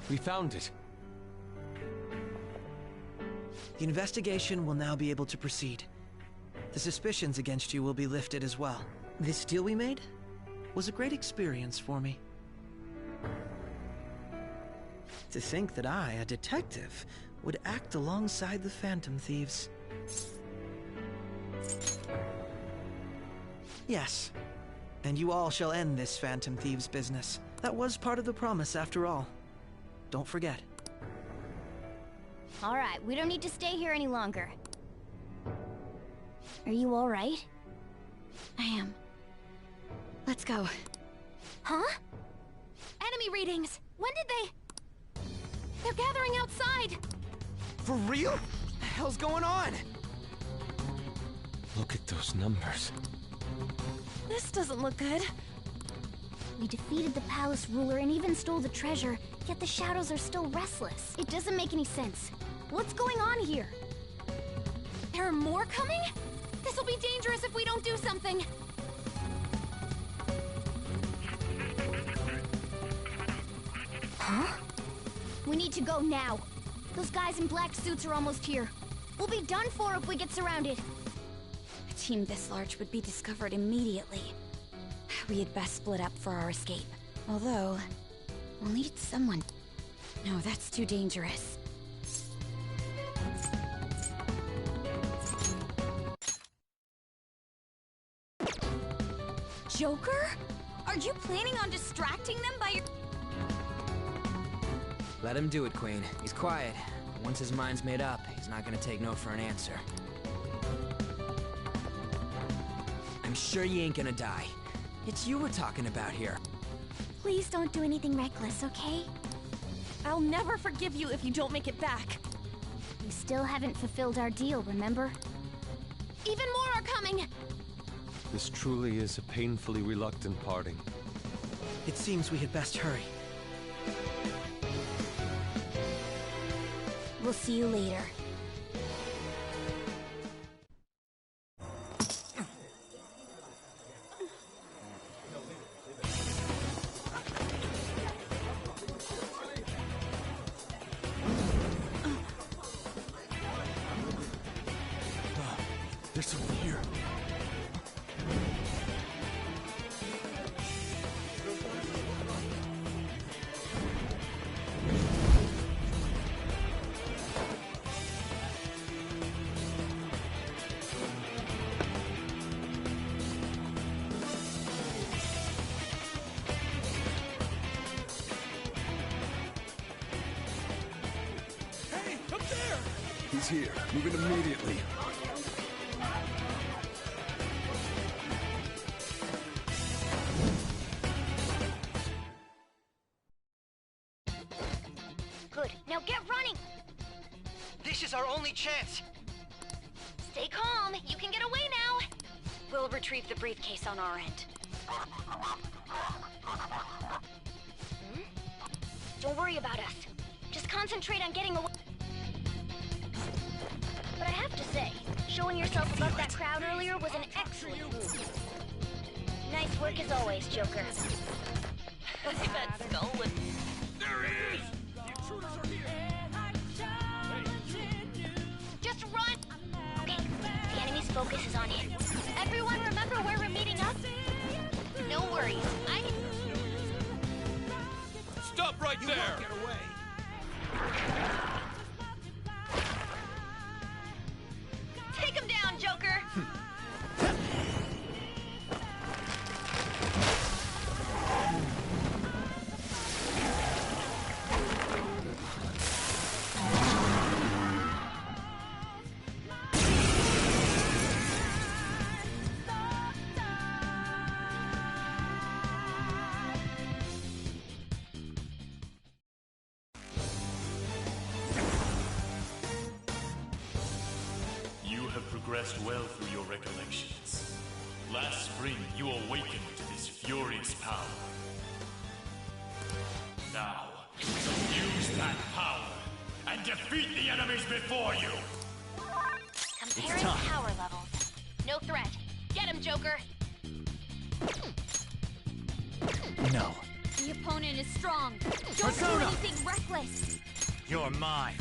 We found it. The investigation will now be able to proceed. The suspicions against you will be lifted as well. This deal we made was a great experience for me. To think that I, a detective, would act alongside the Phantom Thieves. Yes, and you all shall end this Phantom Thieves business. That was part of the promise after all. Don't forget. All right, we don't need to stay here any longer. Are you all right? I am. Let's go. Huh? Enemy readings! When did they... They're gathering outside! For real? What the hell's going on? Look at those numbers. This doesn't look good. We defeated the palace ruler and even stole the treasure, yet the shadows are still restless. It doesn't make any sense. What's going on here? There are more coming? This'll be dangerous if we don't do something. Huh? We need to go now. Those guys in black suits are almost here. We'll be done for if we get surrounded. A team this large would be discovered immediately. We had best split up for our escape. Although, we'll need someone. No, that's too dangerous. Joker? Are you planning on distracting them by your... Let him do it, Queen. He's quiet. Once his mind's made up, he's not gonna take no for an answer. I'm sure you ain't gonna die. It's you we're talking about here. Please don't do anything reckless, okay? I'll never forgive you if you don't make it back. We still haven't fulfilled our deal, remember? Even more are coming! This truly is a painfully reluctant parting. It seems we had best hurry. We'll see you later. There's someone here. Hey, up there! He's here. Moving immediately. Good. Now get running! This is our only chance! Stay calm. You can get away now. We'll retrieve the briefcase on our end. Don't worry about us. Just concentrate on getting away. But I have to say, showing yourself above that crowd earlier was an excellent move. Nice work as always, Joker. That skull would... There he is! The intruders are here! Just run! Okay, the enemy's focus is on him. Everyone remember where we're meeting up? No worries, I can... Stop right there! Get away! Take him down, Joker! progressed well through your recollections. Last spring, you awakened to this furious power. Now, use that power and defeat the enemies before you! Comparing power levels. No threat. Get him, Joker! No. The opponent is strong. Don't Persona! do anything reckless. You're mine.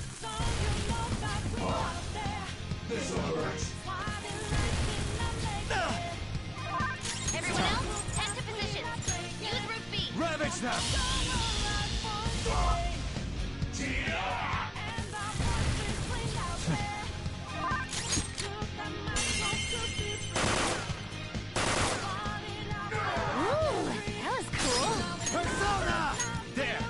This'll hurt. Everyone else, head to positions. Use Route B. Ravage them! Ooh, that was cool. Persona! There!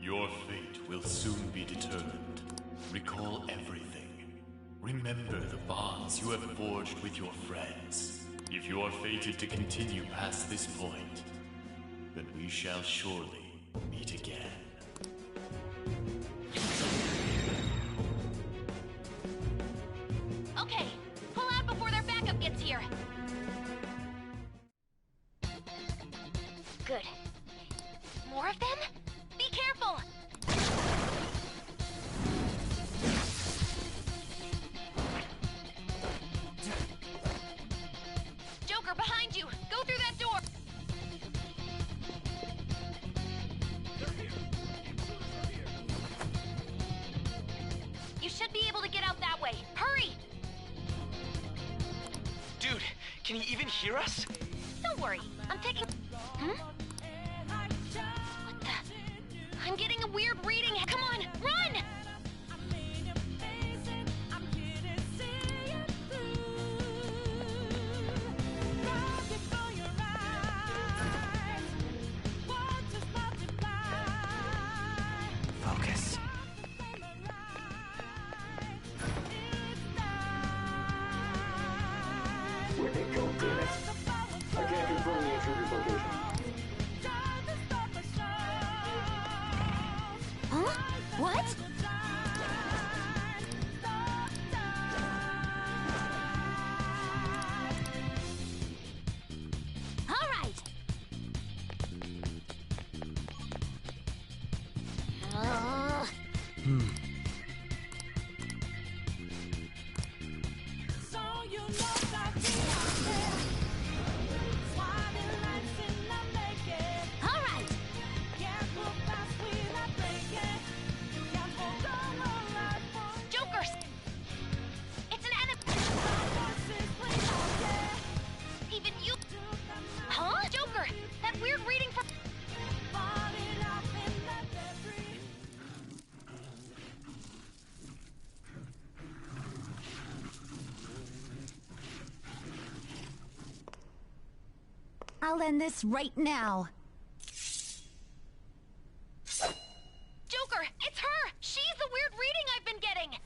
Your fate will soon be determined. Recall everything. Remember the bonds you have forged with your friends. If you are fated to continue past this point, then we shall surely meet again. Okay, pull out before their backup gets here. Good. More of them? Be careful! Joker, behind you! Go through that door! You should be able to get out that way. Hurry! Dude, can he even hear us? Don't worry, I'm taking... Hmm? What the... I'm getting a weird reading. Come on, run! Focus. Where they go, damn it. I can't confirm the intruder's location. Huh? What? All right. All right. Joker! It's an enemy! Even you... Huh? Joker! That weird reading from... I'll end this right now. Joker! It's her! She's the weird reading I've been getting!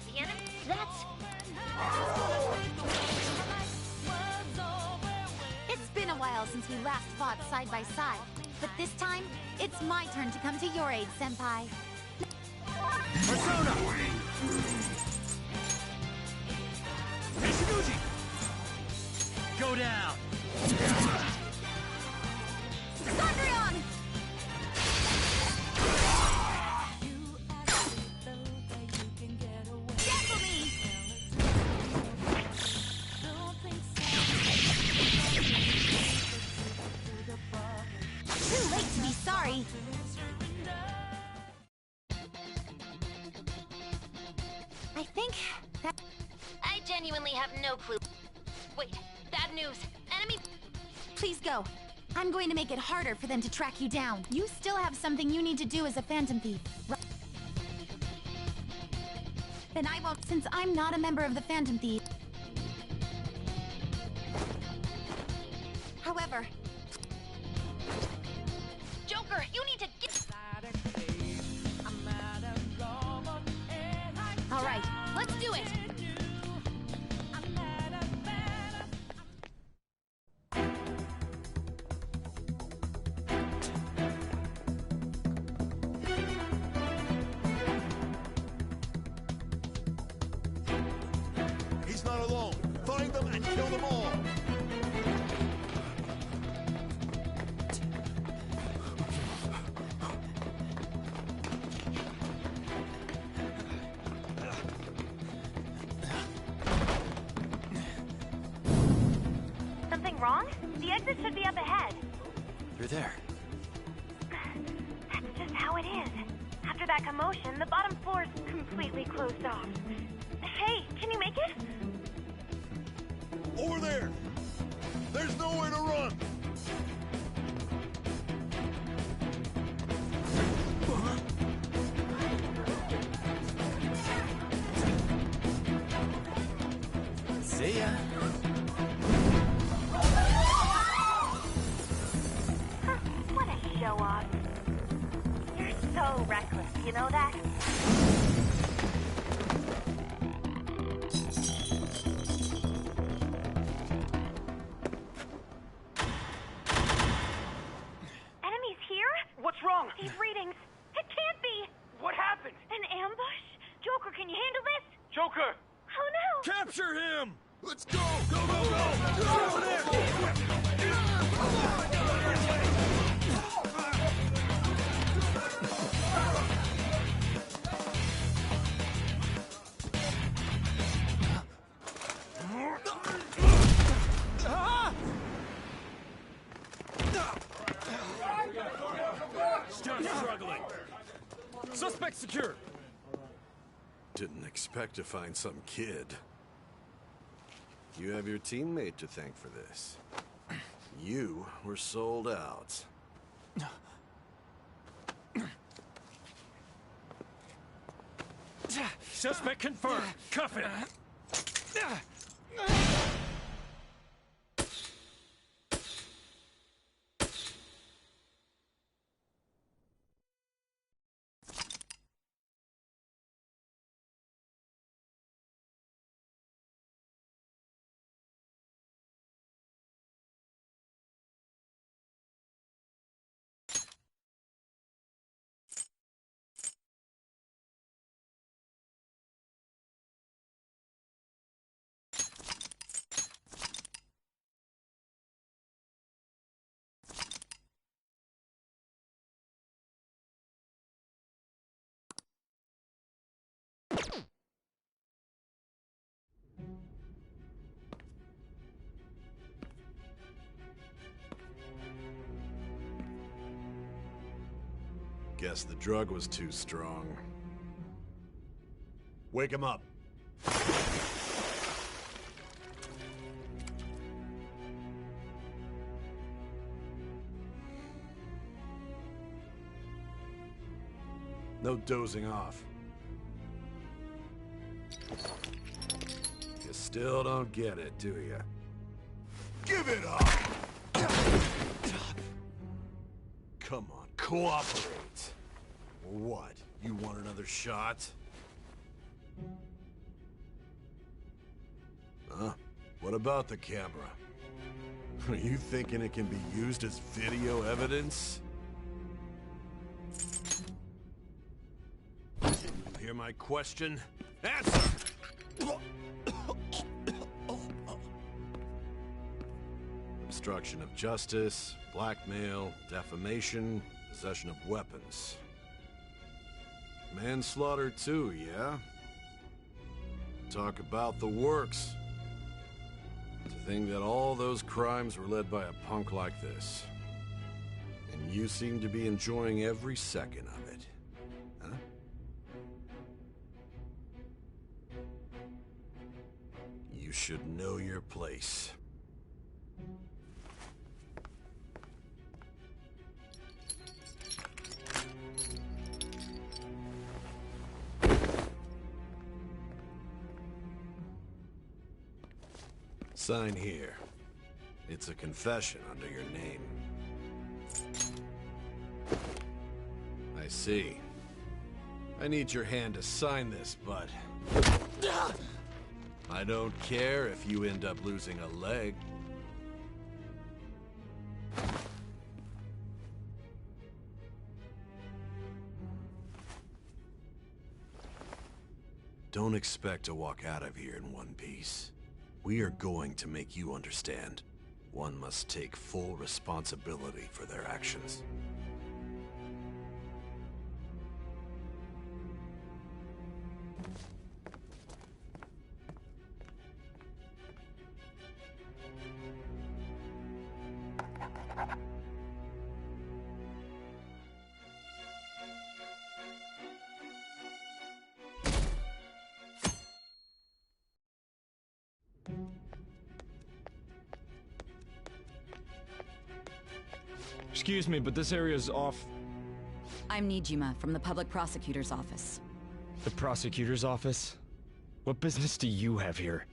The enemy... That's... It's been a while since we last fought side by side, but this time, it's my turn to come to your aid, Senpai. Persona! Ishiguchi! Go down! Zagreon! Cancel me! Too late to be sorry. I think that... I genuinely have no clue. Wait, bad news. Enemy... Please go. I'm going to make it harder for them to track you down. You still have something you need to do as a Phantom Thief. Then I won't, since I'm not a member of the Phantom Thief. However... Joker, you need to get... All right, let's do it! He's not alone. Find them and kill them all. Something wrong? The exit should be up ahead. You're there. That's just how it is. After that commotion, the bottom floor's completely closed off. Hey, can you make it? Over there! There's nowhere to run! See ya. What a show off. You're so reckless, you know that? Enemies here? What's wrong? These readings. It can't be. What happened? An ambush? Joker, can you handle this? Joker! Oh no! Capture him! Let's go! Go, go, go! Go over there! Still struggling. Suspect secure. Didn't expect to find some kid. You have your teammate to thank for this. You were sold out. Suspect confirmed. Cuff it. Guess the drug was too strong. Wake him up. No dozing off. You still don't get it, do you? Give it up! Come on, cooperate. What? You want another shot? Huh? What about the camera? Are you thinking it can be used as video evidence? You hear my question? Answer! Obstruction of justice, blackmail, defamation, possession of weapons. Manslaughter too, yeah? Talk about the works. To think that all those crimes were led by a punk like this. And you seem to be enjoying every second of it. Huh? You should know your place. Sign here. It's a confession under your name. I see. I need your hand to sign this, but... I don't care if you end up losing a leg. Don't expect to walk out of here in one piece. We are going to make you understand. One must take full responsibility for their actions. Excuse me, but this area's off... I'm Nijima from the Public Prosecutor's Office. The Prosecutor's Office? What business do you have here?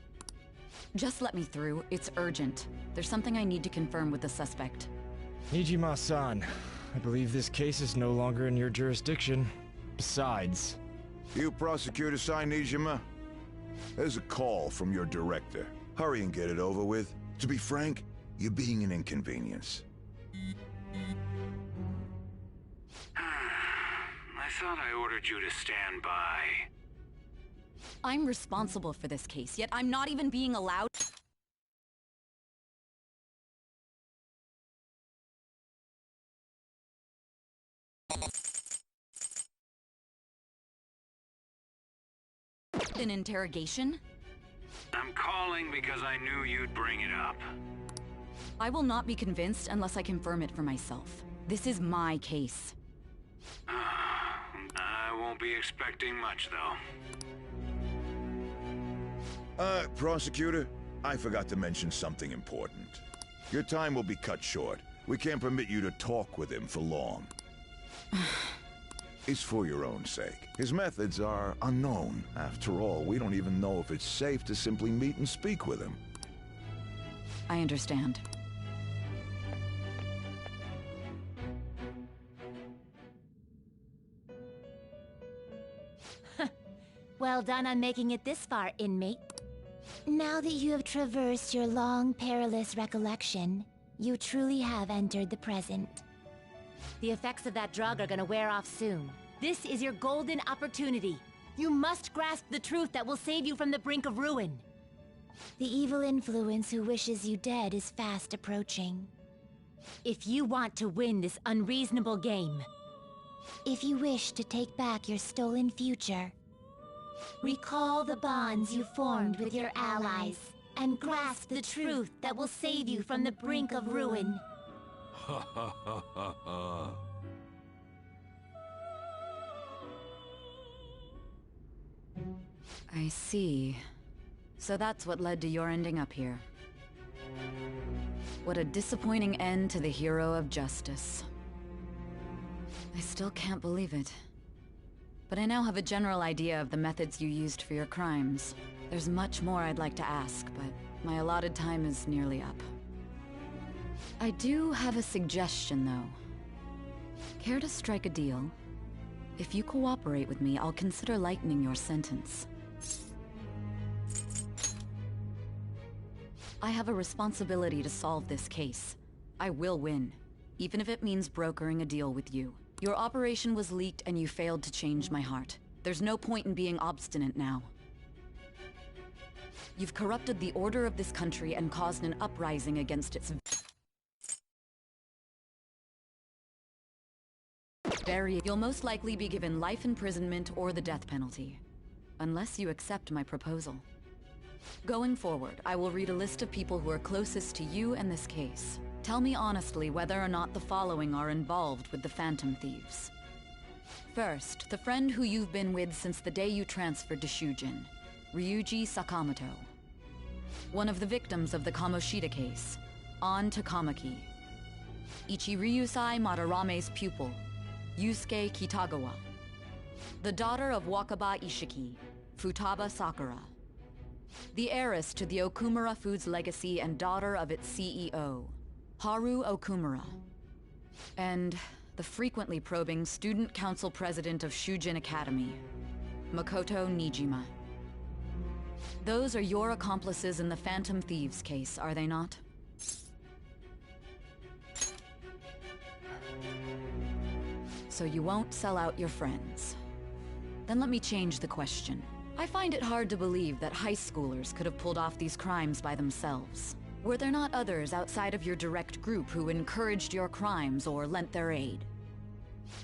Just let me through. It's urgent. There's something I need to confirm with the suspect. Nijima-san, I believe this case is no longer in your jurisdiction. Besides... You Prosecutor-san, Nijima? There's a call from your director. Hurry and get it over with. To be frank, you're being an inconvenience. I thought I ordered you to stand by. I'm responsible for this case, yet I'm not even being allowed... An interrogation? I'm calling because I knew you'd bring it up. I will not be convinced unless I confirm it for myself. This is my case. I won't be expecting much, though. Prosecutor, I forgot to mention something important. Your time will be cut short. We can't permit you to talk with him for long. It's for your own sake. His methods are unknown. After all, we don't even know if it's safe to simply meet and speak with him. I understand. Well done on making it this far, inmate. Now that you have traversed your long, perilous recollection, you truly have entered the present. The effects of that drug are gonna wear off soon. This is your golden opportunity. You must grasp the truth that will save you from the brink of ruin. The evil influence who wishes you dead is fast approaching. If you want to win this unreasonable game, if you wish to take back your stolen future, recall the bonds you formed with your allies, and grasp the truth that will save you from the brink of ruin. Ha ha ha ha ha. I see. So that's what led to your ending up here. What a disappointing end to the hero of justice. I still can't believe it. But I now have a general idea of the methods you used for your crimes. There's much more I'd like to ask, but my allotted time is nearly up. I do have a suggestion, though. Care to strike a deal? If you cooperate with me, I'll consider lightening your sentence. I have a responsibility to solve this case. I will win, even if it means brokering a deal with you. Your operation was leaked and you failed to change my heart. There's no point in being obstinate now. You've corrupted the order of this country and caused an uprising against its You'll most likely be given life imprisonment or the death penalty, unless you accept my proposal. Going forward, I will read a list of people who are closest to you and this case. Tell me honestly whether or not the following are involved with the Phantom Thieves. First, the friend who you've been with since the day you transferred to Shujin, Ryuji Sakamoto. One of the victims of the Kamoshida case, An Takamaki. Ichiryusai Madarame's pupil, Yusuke Kitagawa. The daughter of Wakaba Ishiki, Futaba Sakura. The heiress to the Okumura Foods legacy and daughter of its CEO, Haru Okumura. And the frequently probing student council president of Shujin Academy, Makoto Nijima. Those are your accomplices in the Phantom Thieves case, are they not? So you won't sell out your friends. Then let me change the question. I find it hard to believe that high schoolers could have pulled off these crimes by themselves. Were there not others outside of your direct group who encouraged your crimes or lent their aid?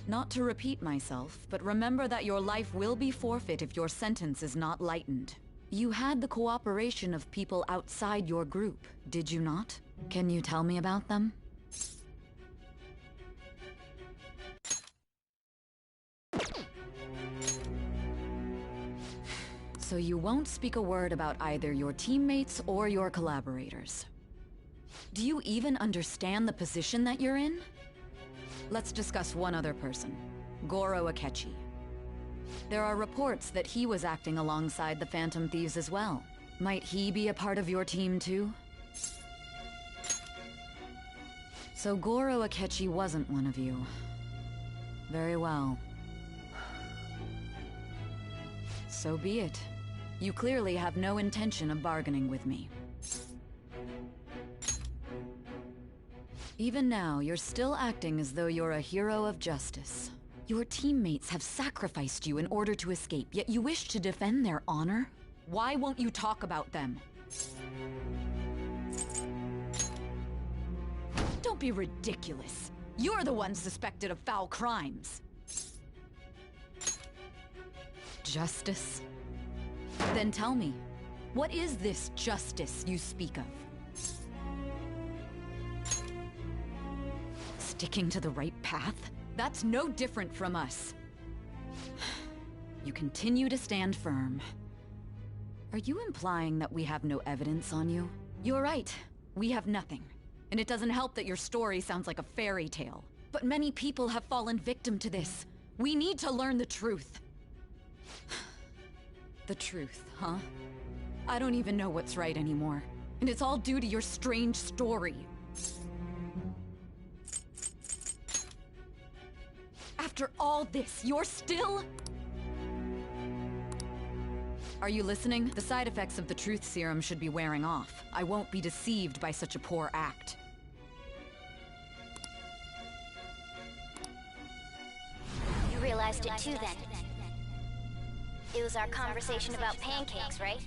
Not to repeat myself, but remember that your life will be forfeit if your sentence is not lightened. You had the cooperation of people outside your group, did you not? Can you tell me about them? So you won't speak a word about either your teammates or your collaborators. Do you even understand the position that you're in? Let's discuss one other person. Goro Akechi. There are reports that he was acting alongside the Phantom Thieves as well. Might he be a part of your team too? So Goro Akechi wasn't one of you. Very well. So be it. You clearly have no intention of bargaining with me. Even now, you're still acting as though you're a hero of justice. Your teammates have sacrificed you in order to escape, yet you wish to defend their honor? Why won't you talk about them? Don't be ridiculous. You're the one suspected of foul crimes. Justice? Then tell me, what is this justice you speak of? Sticking to the right path? That's no different from us. You continue to stand firm. Are you implying that we have no evidence on you? You're right. We have nothing. And it doesn't help that your story sounds like a fairy tale. But many people have fallen victim to this. We need to learn the truth. The truth, huh? I don't even know what's right anymore. And it's all due to your strange story. After all this, you're still... Are you listening? The side effects of the truth serum should be wearing off. I won't be deceived by such a poor act. You realized it too then. It was our conversation about pancakes, right?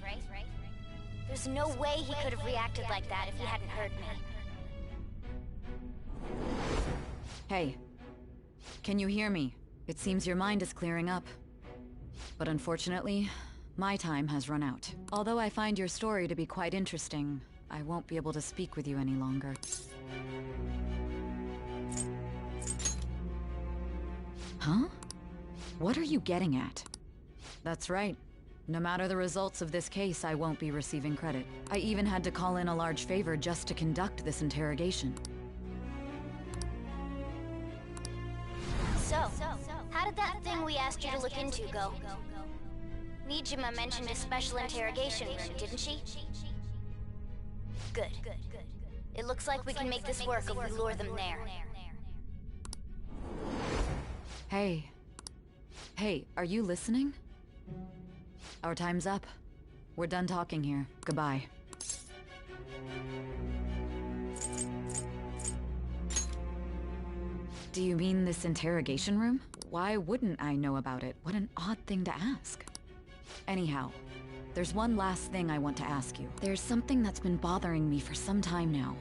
There's no way he could have reacted like that if he hadn't heard me. Hey. Can you hear me? It seems your mind is clearing up. But unfortunately, my time has run out. Although I find your story to be quite interesting, I won't be able to speak with you any longer. Huh? What are you getting at? That's right. No matter the results of this case, I won't be receiving credit. I even had to call in a large favor just to conduct this interrogation. So, how did that thing we asked you to look into go? Nijima mentioned a special interrogation room, didn't she? Good. It looks like we can make this work if we lure them there. Hey. Hey, are you listening? Our time's up. We're done talking here. Goodbye. Do you mean this interrogation room? Why wouldn't I know about it? What an odd thing to ask. Anyhow, there's one last thing I want to ask you. There's something that's been bothering me for some time now.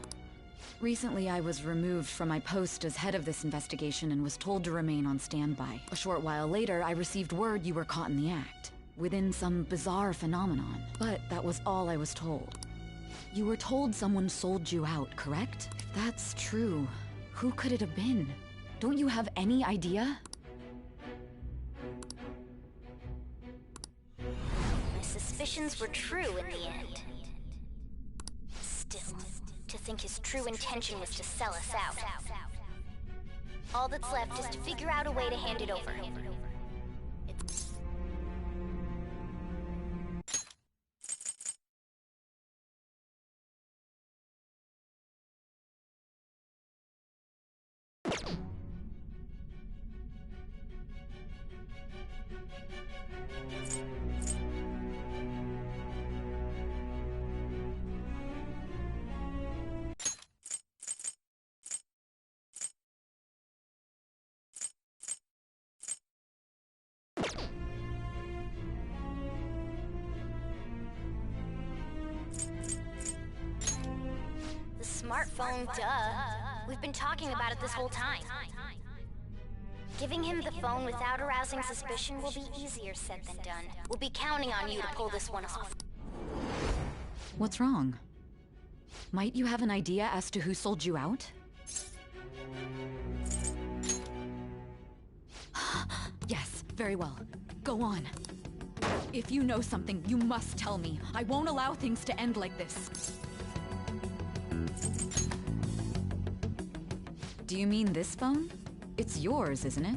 Recently, I was removed from my post as head of this investigation and was told to remain on standby. A short while later, I received word you were caught in the act, within some bizarre phenomenon. But that was all I was told. You were told someone sold you out, correct? If that's true, who could it have been? Don't you have any idea? My suspicions were true in the end. Still, to think his true intention was to sell us out. All that's left is to figure out a way to hand it over. Smartphone, duh. We've been talking about it this whole time. Giving him the phone without arousing suspicion will be easier said than done. We'll be counting on you to pull this one off. What's wrong? Might you have an idea as to who sold you out? Yes, very well. Go on. If you know something, you must tell me. I won't allow things to end like this. Do you mean this phone? It's yours, isn't it?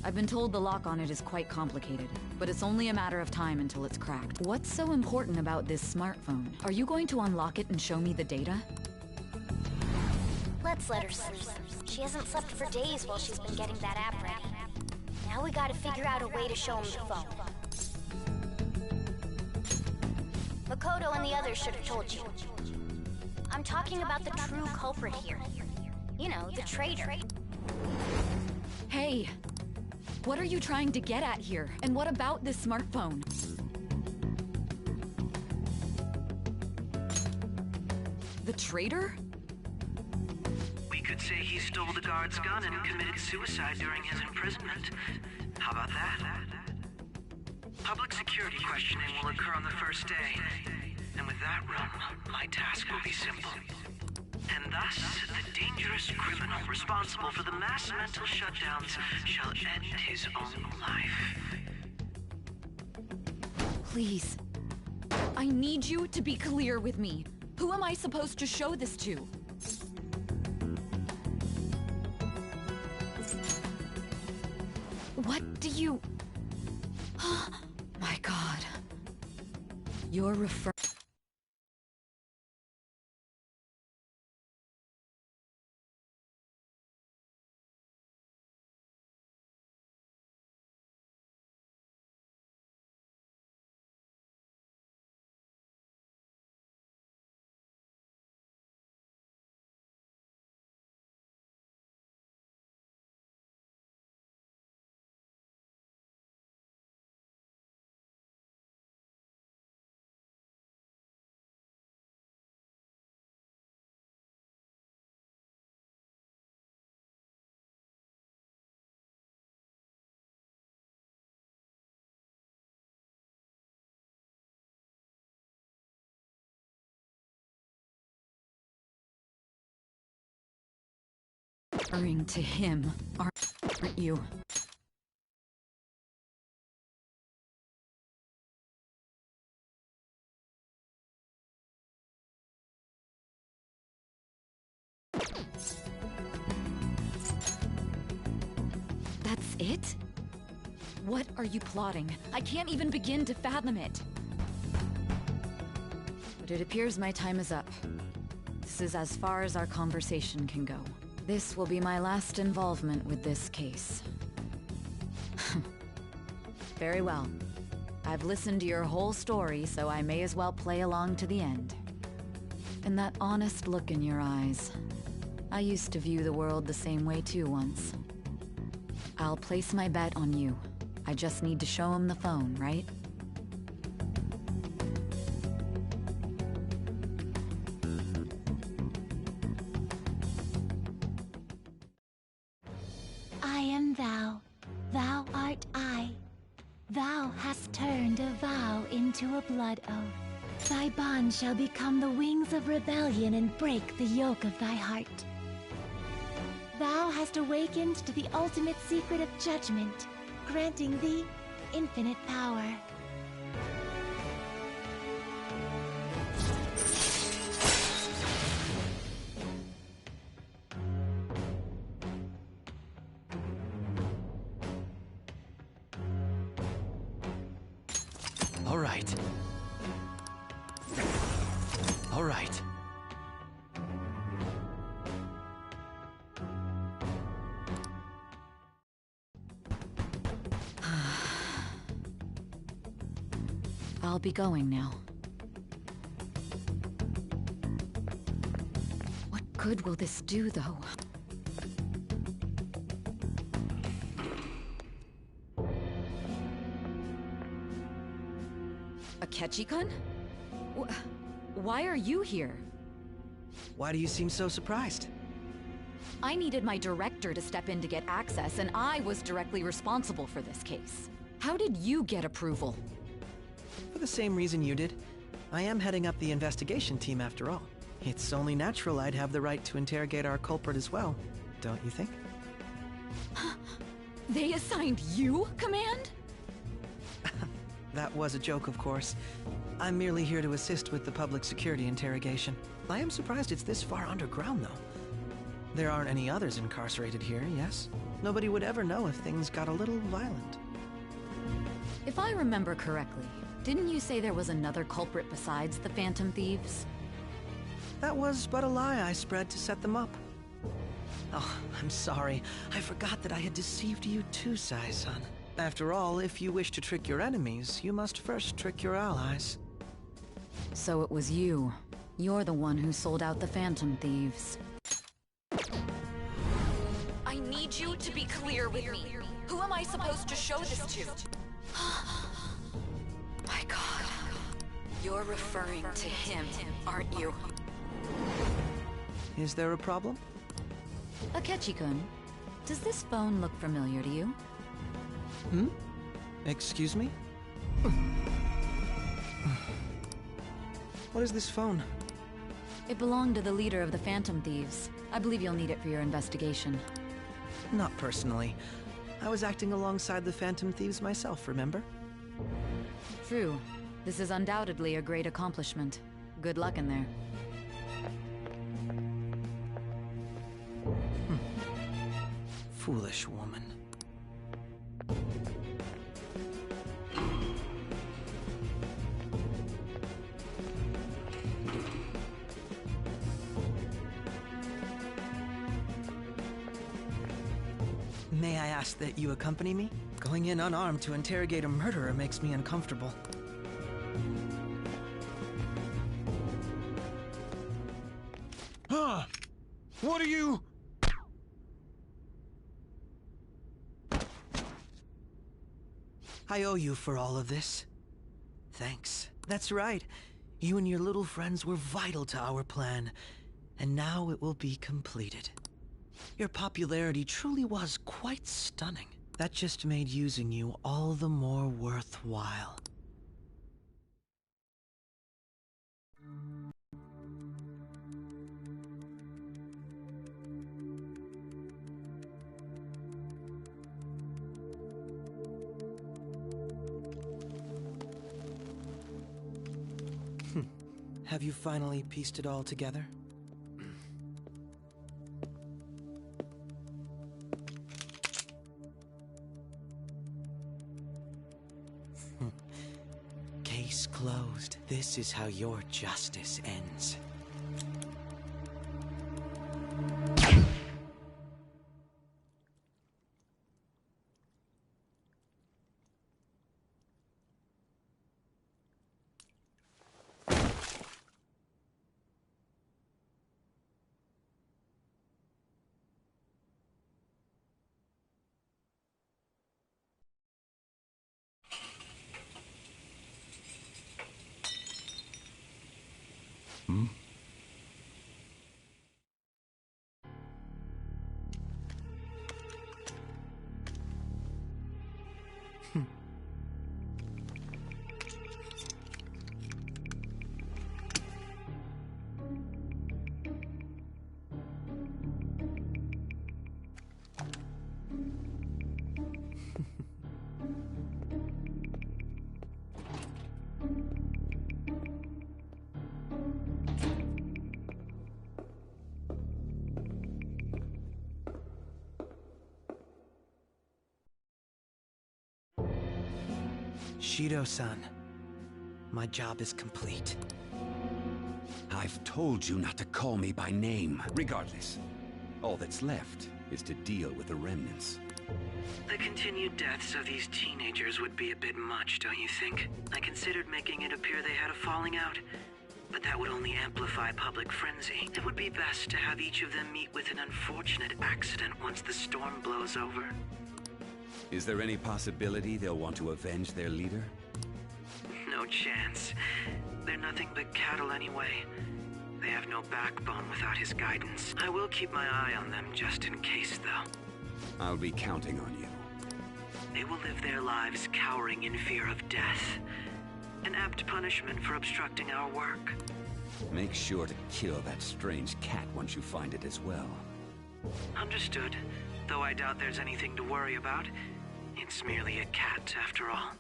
I've been told the lock on it is quite complicated, but it's only a matter of time until it's cracked. What's so important about this smartphone? Are you going to unlock it and show me the data? Let's let her sleep. She hasn't slept for days while she's been getting that app ready. Now we gotta figure out a way to show him the phone. Makoto and the others should have told you. I'm talking about the true culprit here. You know, the traitor. Hey! What are you trying to get at here? And what about this smartphone? The traitor? We could say he stole the guard's gun and committed suicide during his imprisonment. How about that? Public security questioning will occur on the first day. And with that run, my task will be simple. And thus, the dangerous criminal responsible for the mass mental shutdowns shall end his own life. Please. I need you to be clear with me. Who am I supposed to show this to? What do you... My God. You're referring... to him, aren't you? That's it? What are you plotting? I can't even begin to fathom it. But it appears my time is up. This is as far as our conversation can go. This will be my last involvement with this case. Very well. I've listened to your whole story, so I may as well play along to the end. And that honest look in your eyes. I used to view the world the same way too once. I'll place my bet on you. I just need to show him the phone, right? I am thou, thou art I. Thou hast turned a vow into a blood oath. Thy bond shall become the wings of rebellion and break the yoke of thy heart. Thou hast awakened to the ultimate secret of judgment, granting thee infinite power. All right. All right. I'll be going now. What good will this do, though? Akechi-kun? Why are you here? Why do you seem so surprised? I needed my director to step in to get access, and I was directly responsible for this case. How did you get approval? For the same reason you did. I am heading up the investigation team after all. It's only natural I'd have the right to interrogate our culprit as well, don't you think? They assigned you command? That was a joke, of course. I'm merely here to assist with the public security interrogation. I am surprised it's this far underground, though. There aren't any others incarcerated here, yes? Nobody would ever know if things got a little violent. If I remember correctly, didn't you say there was another culprit besides the Phantom Thieves? That was but a lie I spread to set them up. Oh, I'm sorry. I forgot that I had deceived you too, Sai-san. After all, if you wish to trick your enemies, you must first trick your allies. So it was you. You're the one who sold out the Phantom Thieves. I need you to be clear with me. Who am I supposed to show this to? My God. You're referring to him, aren't you? Is there a problem? Akechi-kun, does this phone look familiar to you? Hmm? Excuse me? What is this phone? It belonged to the leader of the Phantom Thieves. I believe you'll need it for your investigation. Not personally. I was acting alongside the Phantom Thieves myself, remember? True. This is undoubtedly a great accomplishment. Good luck in there. Foolish woman. May I ask that you accompany me? Going in unarmed to interrogate a murderer makes me uncomfortable. Huh? What are you... I owe you for all of this. Thanks. That's right. You and your little friends were vital to our plan, and now it will be completed. Your popularity truly was quite stunning. That just made using you all the more worthwhile. Have you finally pieced it all together? Case closed. This is how your justice ends. Hmm? Shido-san, my job is complete. I've told you not to call me by name. Regardless, all that's left is to deal with the remnants. The continued deaths of these teenagers would be a bit much, don't you think? I considered making it appear they had a falling out, but that would only amplify public frenzy. It would be best to have each of them meet with an unfortunate accident once the storm blows over. Is there any possibility they'll want to avenge their leader? No chance. They're nothing but cattle anyway. They have no backbone without his guidance. I will keep my eye on them just in case, though. I'll be counting on you. They will live their lives cowering in fear of death. An apt punishment for obstructing our work. Make sure to kill that strange cat once you find it as well. Understood. Though I doubt there's anything to worry about. It's merely a cat, after all.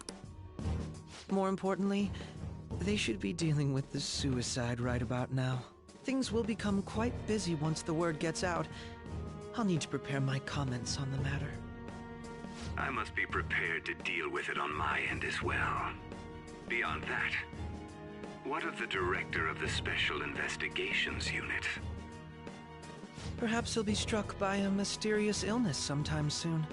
More importantly, they should be dealing with the suicide right about now. Things will become quite busy once the word gets out, I'll need to prepare my comments on the matter. I must be prepared to deal with it on my end as well. Beyond that, what of the director of the Special Investigations Unit? Perhaps he'll be struck by a mysterious illness sometime soon.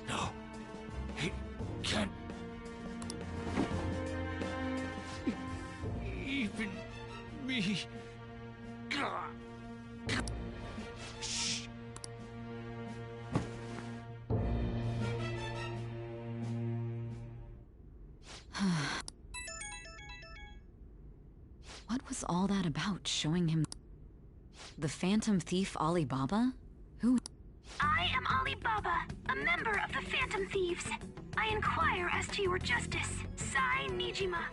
No, he can't even me. Shh. What was all that about, showing him the Phantom Thief Alibaba? Who? I am Alibaba, a member of the Phantom Thieves. I inquire as to your justice, Sai Nijima.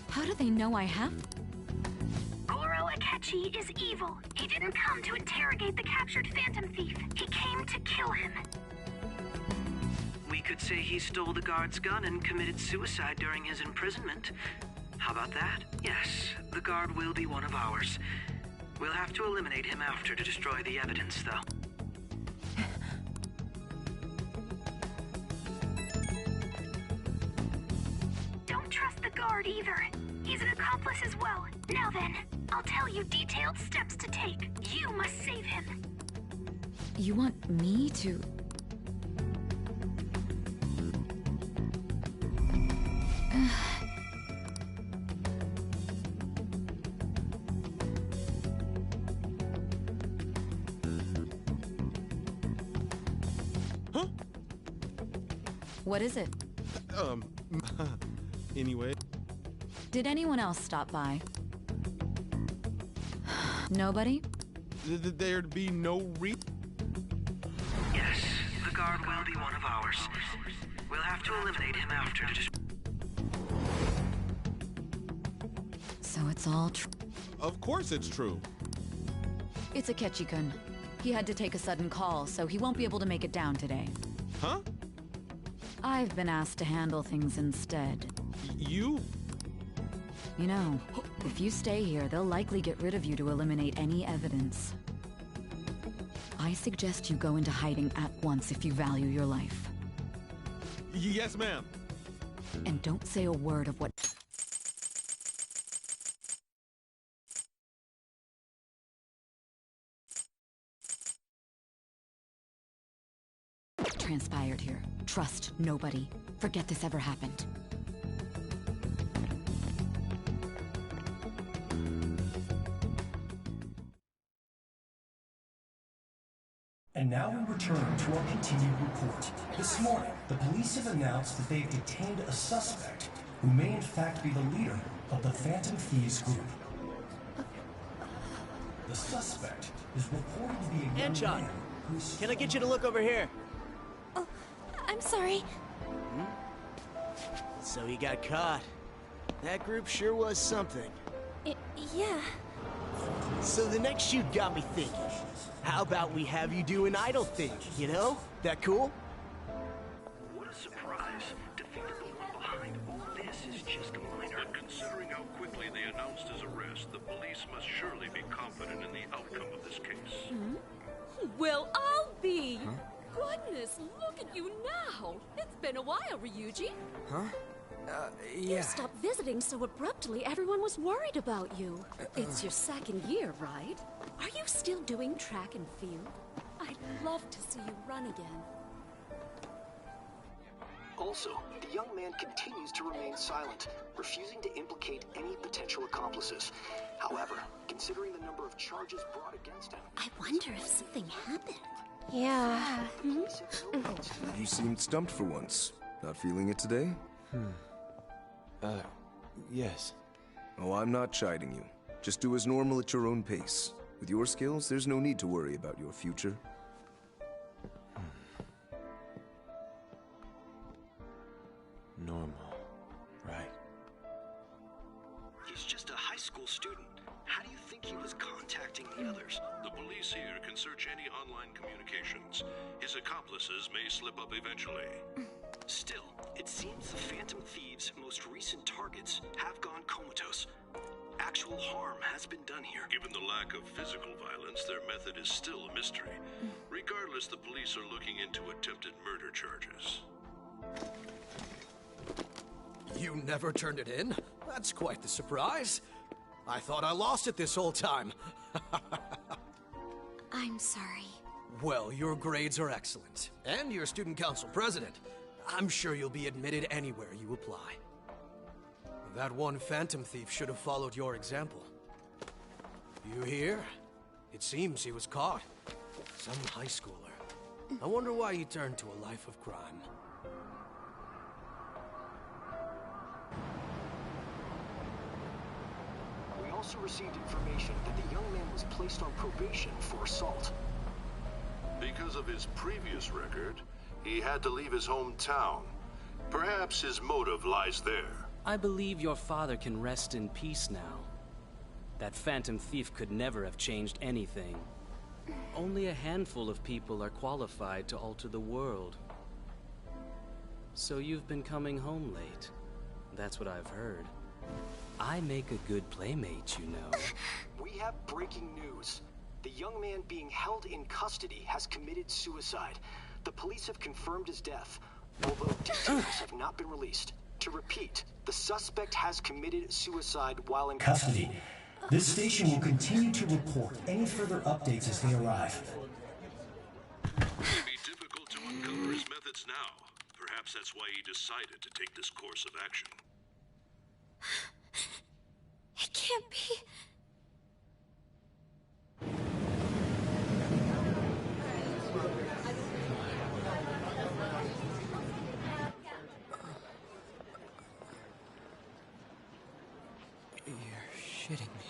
How do they know I have? Goro Akechi is evil. He didn't come to interrogate the captured Phantom Thief. He came to kill him. We could say he stole the guard's gun and committed suicide during his imprisonment. How about that? Yes, the guard will be one of ours. We'll have to eliminate him after to destroy the evidence, though. Don't trust the guard either. He's an accomplice as well. Now then, I'll tell you detailed steps to take. You must save him. You want me to... Huh? What is it? Anyway. Did anyone else stop by? Nobody? There'd be no Yes, the guard will be one of ours. We'll have to eliminate him after to So it's all true. Of course it's true. It's Akechi-kun. He had to take a sudden call, so he won't be able to make it down today. Huh? I've been asked to handle things instead. You? You know, if you stay here, they'll likely get rid of you to eliminate any evidence. I suggest you go into hiding at once if you value your life. Yes, ma'am. And don't say a word of what... transpired here. Trust nobody. Forget this ever happened. And now we return to our continued report. This morning, the police have announced that they've detained a suspect who may in fact be the leader of the Phantom Thieves group. The suspect is reported to be a young Anchon, man who's... can I get you to look over here? Oh, I'm sorry. So he got caught. That group sure was something. Yeah. So the next shoot got me thinking. How about we have you do an idol thing, you know? That cool? What a surprise to think that the one behind all this is just a minor. But considering how quickly they announced his arrest, the police must surely be confident in the outcome of this case. Well, I'll be. Goodness, look at you now. It's been a while, Ryuji. Huh? You Yeah. stopped visiting so abruptly, everyone was worried about you. It's your second year, right? Are you still doing track and field? I'd love to see you run again. Also, the young man continues to remain silent, refusing to implicate any potential accomplices. However, considering the number of charges brought against him... I wonder if something happened. Yeah. You seemed stumped for once. Not feeling it today? Yes. Oh, I'm not chiding you. Just do as normal at your own pace. With your skills, there's no need to worry about your future. Normal. Right. He's just a high school student. How do you think he was contacting the others? The police here can search any online communications. His accomplices may slip up eventually. Still, it seems the Phantom Thieves' most recent targets have gone comatose. Actual harm has been done here. Given the lack of physical violence, their method is still a mystery. Regardless, the police are looking into attempted murder charges. You never turned it in? That's quite the surprise. I thought I lost it this whole time. I'm sorry. Well, your grades are excellent. And you're student council president. I'm sure you'll be admitted anywhere you apply. That one Phantom Thief should have followed your example. You hear? It seems he was caught. Some high schooler. I wonder why he turned to a life of crime. We also received information that the young man was placed on probation for assault. Because of his previous record, he had to leave his hometown. Perhaps his motive lies there. I believe your father can rest in peace now. That Phantom Thief could never have changed anything. Only a handful of people are qualified to alter the world. So you've been coming home late. That's what I've heard. I make a good playmate, you know. We have breaking news. The young man being held in custody has committed suicide. The police have confirmed his death, although details have not been released. To repeat, the suspect has committed suicide while in custody. This station will continue to report any further updates as they arrive. It may be difficult to uncover his methods now. Perhaps that's why he decided to take this course of action. It can't be. You're shitting me.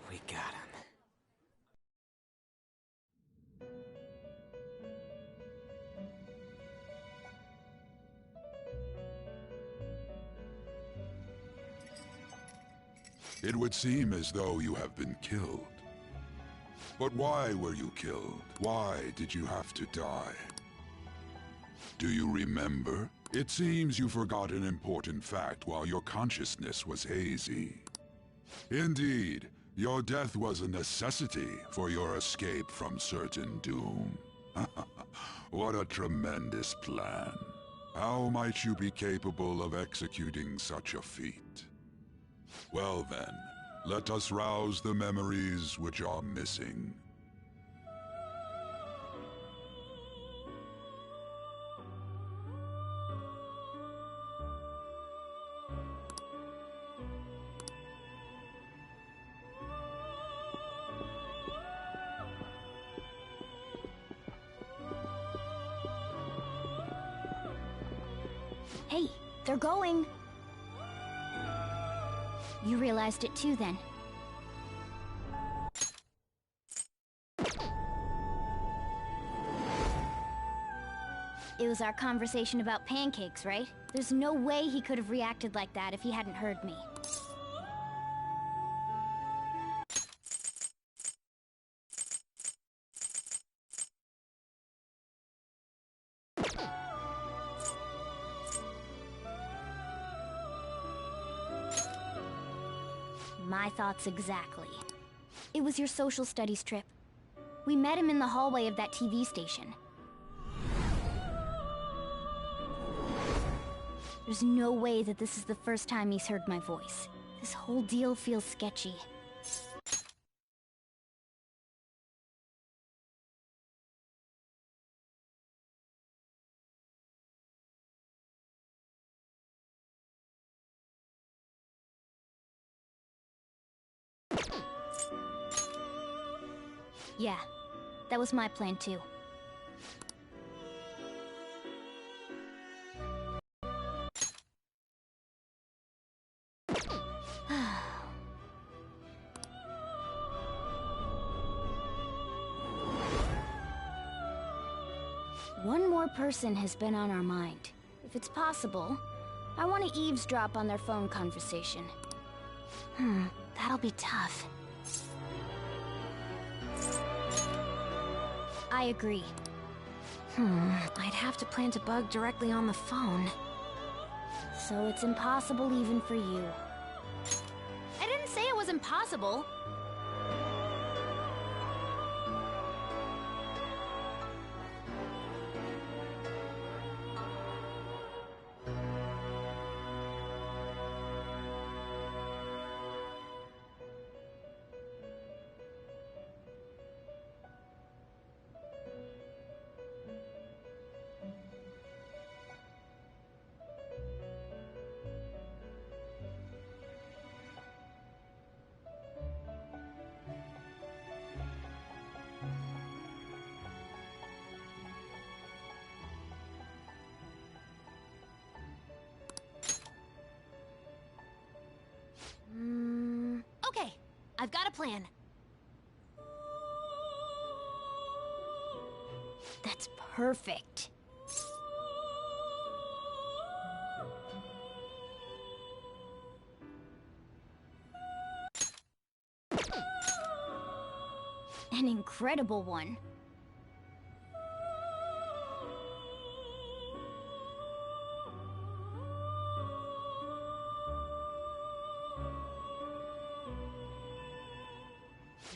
We got him. It would seem as though you have been killed. But why were you killed? Why did you have to die? Do you remember? It seems you forgot an important fact while your consciousness was hazy. Indeed, your death was a necessity for your escape from certain doom. What a tremendous plan. How might you be capable of executing such a feat? Well then, let us rouse the memories which are missing. Hey, they're going. You realized it too, then? It was our conversation about pancakes, right? There's no way he could have reacted like that if he hadn't heard me. My thoughts exactly. It was your social studies trip. We met him in the hallway of that TV station. There's no way that this is the first time he's heard my voice. This whole deal feels sketchy. Yeah, that was my plan too. One more person has been on our mind. If it's possible, I want to eavesdrop on their phone conversation. That'll be tough. I agree. I'd have to plant a bug directly on the phone. So it's impossible even for you. I didn't say it was impossible. Okay, I've got a plan. That's perfect. An incredible one.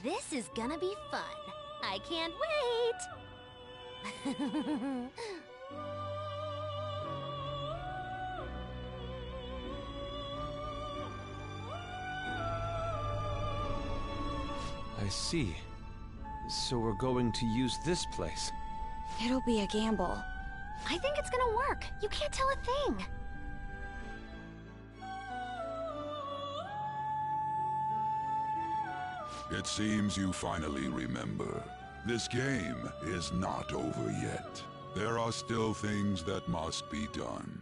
This is gonna be fun. I can't wait! I see. So we're going to use this place. It'll be a gamble. I think it's gonna work. You can't tell a thing. It seems you finally remember. This game is not over yet. There are still things that must be done.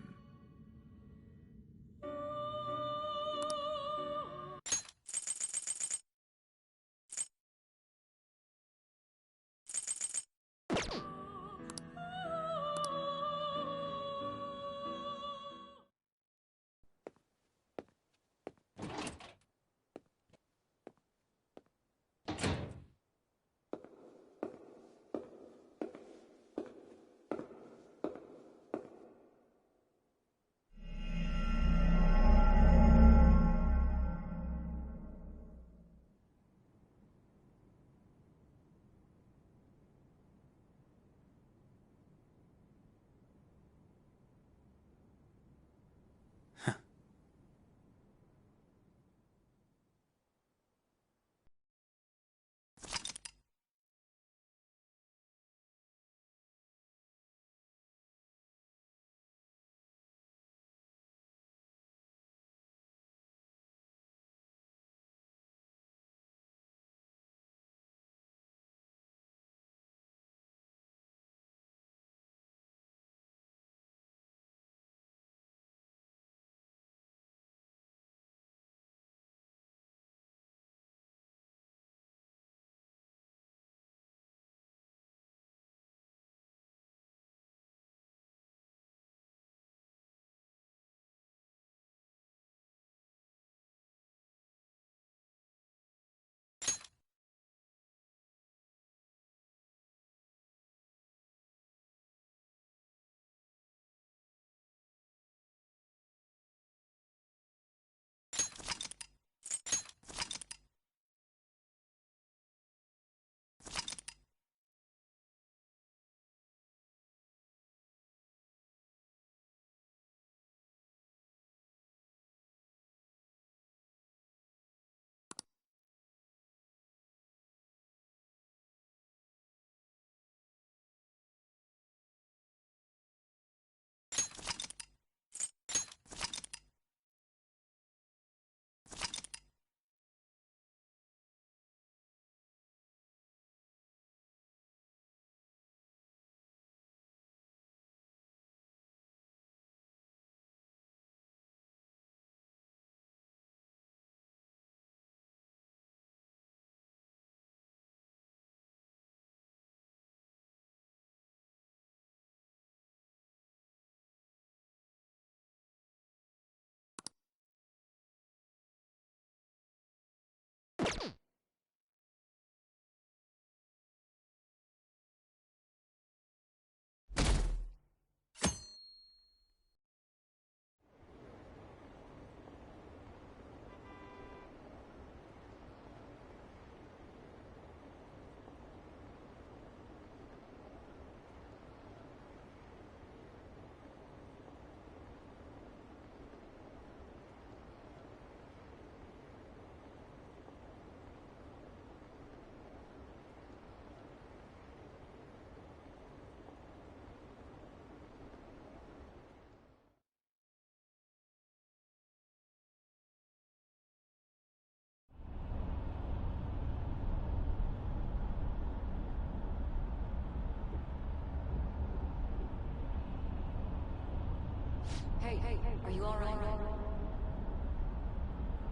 Hey, are you alright?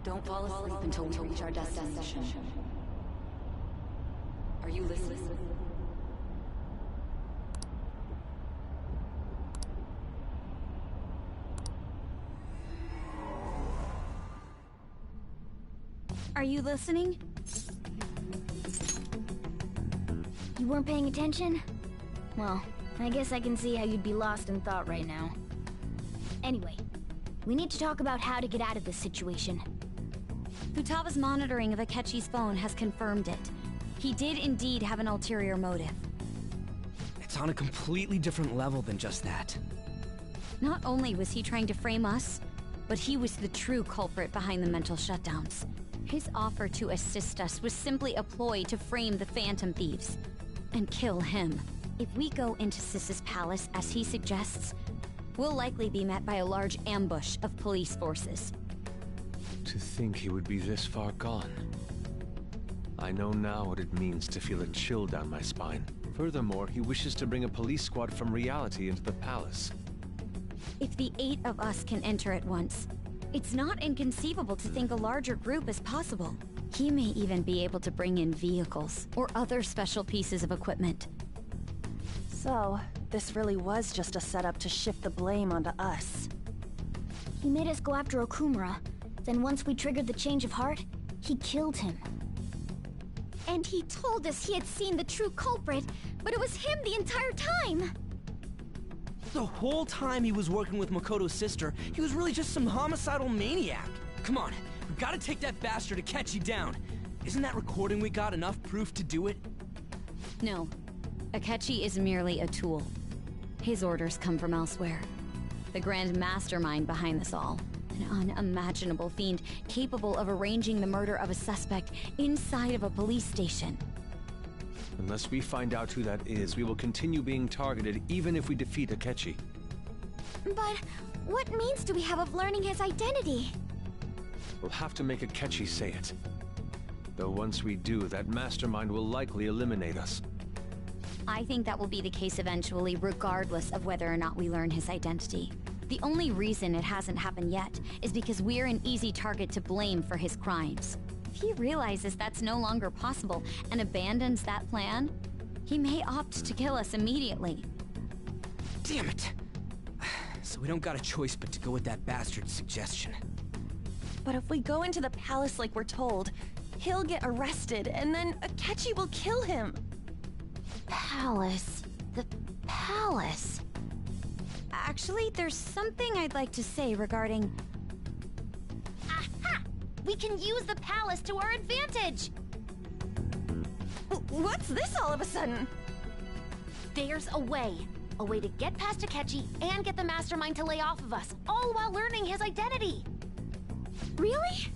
Don't fall asleep until we reach our destination. Are you listening? Are you listening? You weren't paying attention? Well, I guess I can see how you'd be lost in thought right now. Anyway, we need to talk about how to get out of this situation. Futaba's monitoring of Akechi's phone has confirmed it. He did indeed have an ulterior motive. It's on a completely different level than just that. Not only was he trying to frame us, but he was the true culprit behind the mental shutdowns. His offer to assist us was simply a ploy to frame the Phantom Thieves and kill him. If we go into Sis's palace as he suggests, we'll likely be met by a large ambush of police forces. To think he would be this far gone. I know now what it means to feel a chill down my spine. Furthermore, he wishes to bring a police squad from reality into the palace. If the 8 of us can enter at once, it's not inconceivable to think a larger group is possible. He may even be able to bring in vehicles or other special pieces of equipment. So, this really was just a setup to shift the blame onto us. He made us go after Okumura. Then once we triggered the change of heart, he killed him. And he told us he had seen the true culprit, but it was him the entire time! The whole time he was working with Makoto's sister, he was really just some homicidal maniac. Come on, we gotta take that bastard Akechi down. Isn't that recording we got enough proof to do it? No. Akechi is merely a tool. His orders come from elsewhere. The grand mastermind behind this all. An unimaginable fiend capable of arranging the murder of a suspect inside of a police station. Unless we find out who that is, we will continue being targeted even if we defeat Akechi. But what means do we have of learning his identity? We'll have to make Akechi say it. Though once we do, that mastermind will likely eliminate us. I think that will be the case eventually, regardless of whether or not we learn his identity. The only reason it hasn't happened yet is because we're an easy target to blame for his crimes. If he realizes that's no longer possible and abandons that plan, he may opt to kill us immediately. Damn it! So we don't got a choice but to go with that bastard's suggestion. But if we go into the palace like we're told, he'll get arrested and then Akechi will kill him. Palace. The palace. Actually, there's something I'd like to say regarding... Aha! We can use the palace to our advantage! What's this all of a sudden? There's a way. A way to get past Akechi and get the mastermind to lay off of us, all while learning his identity. Really?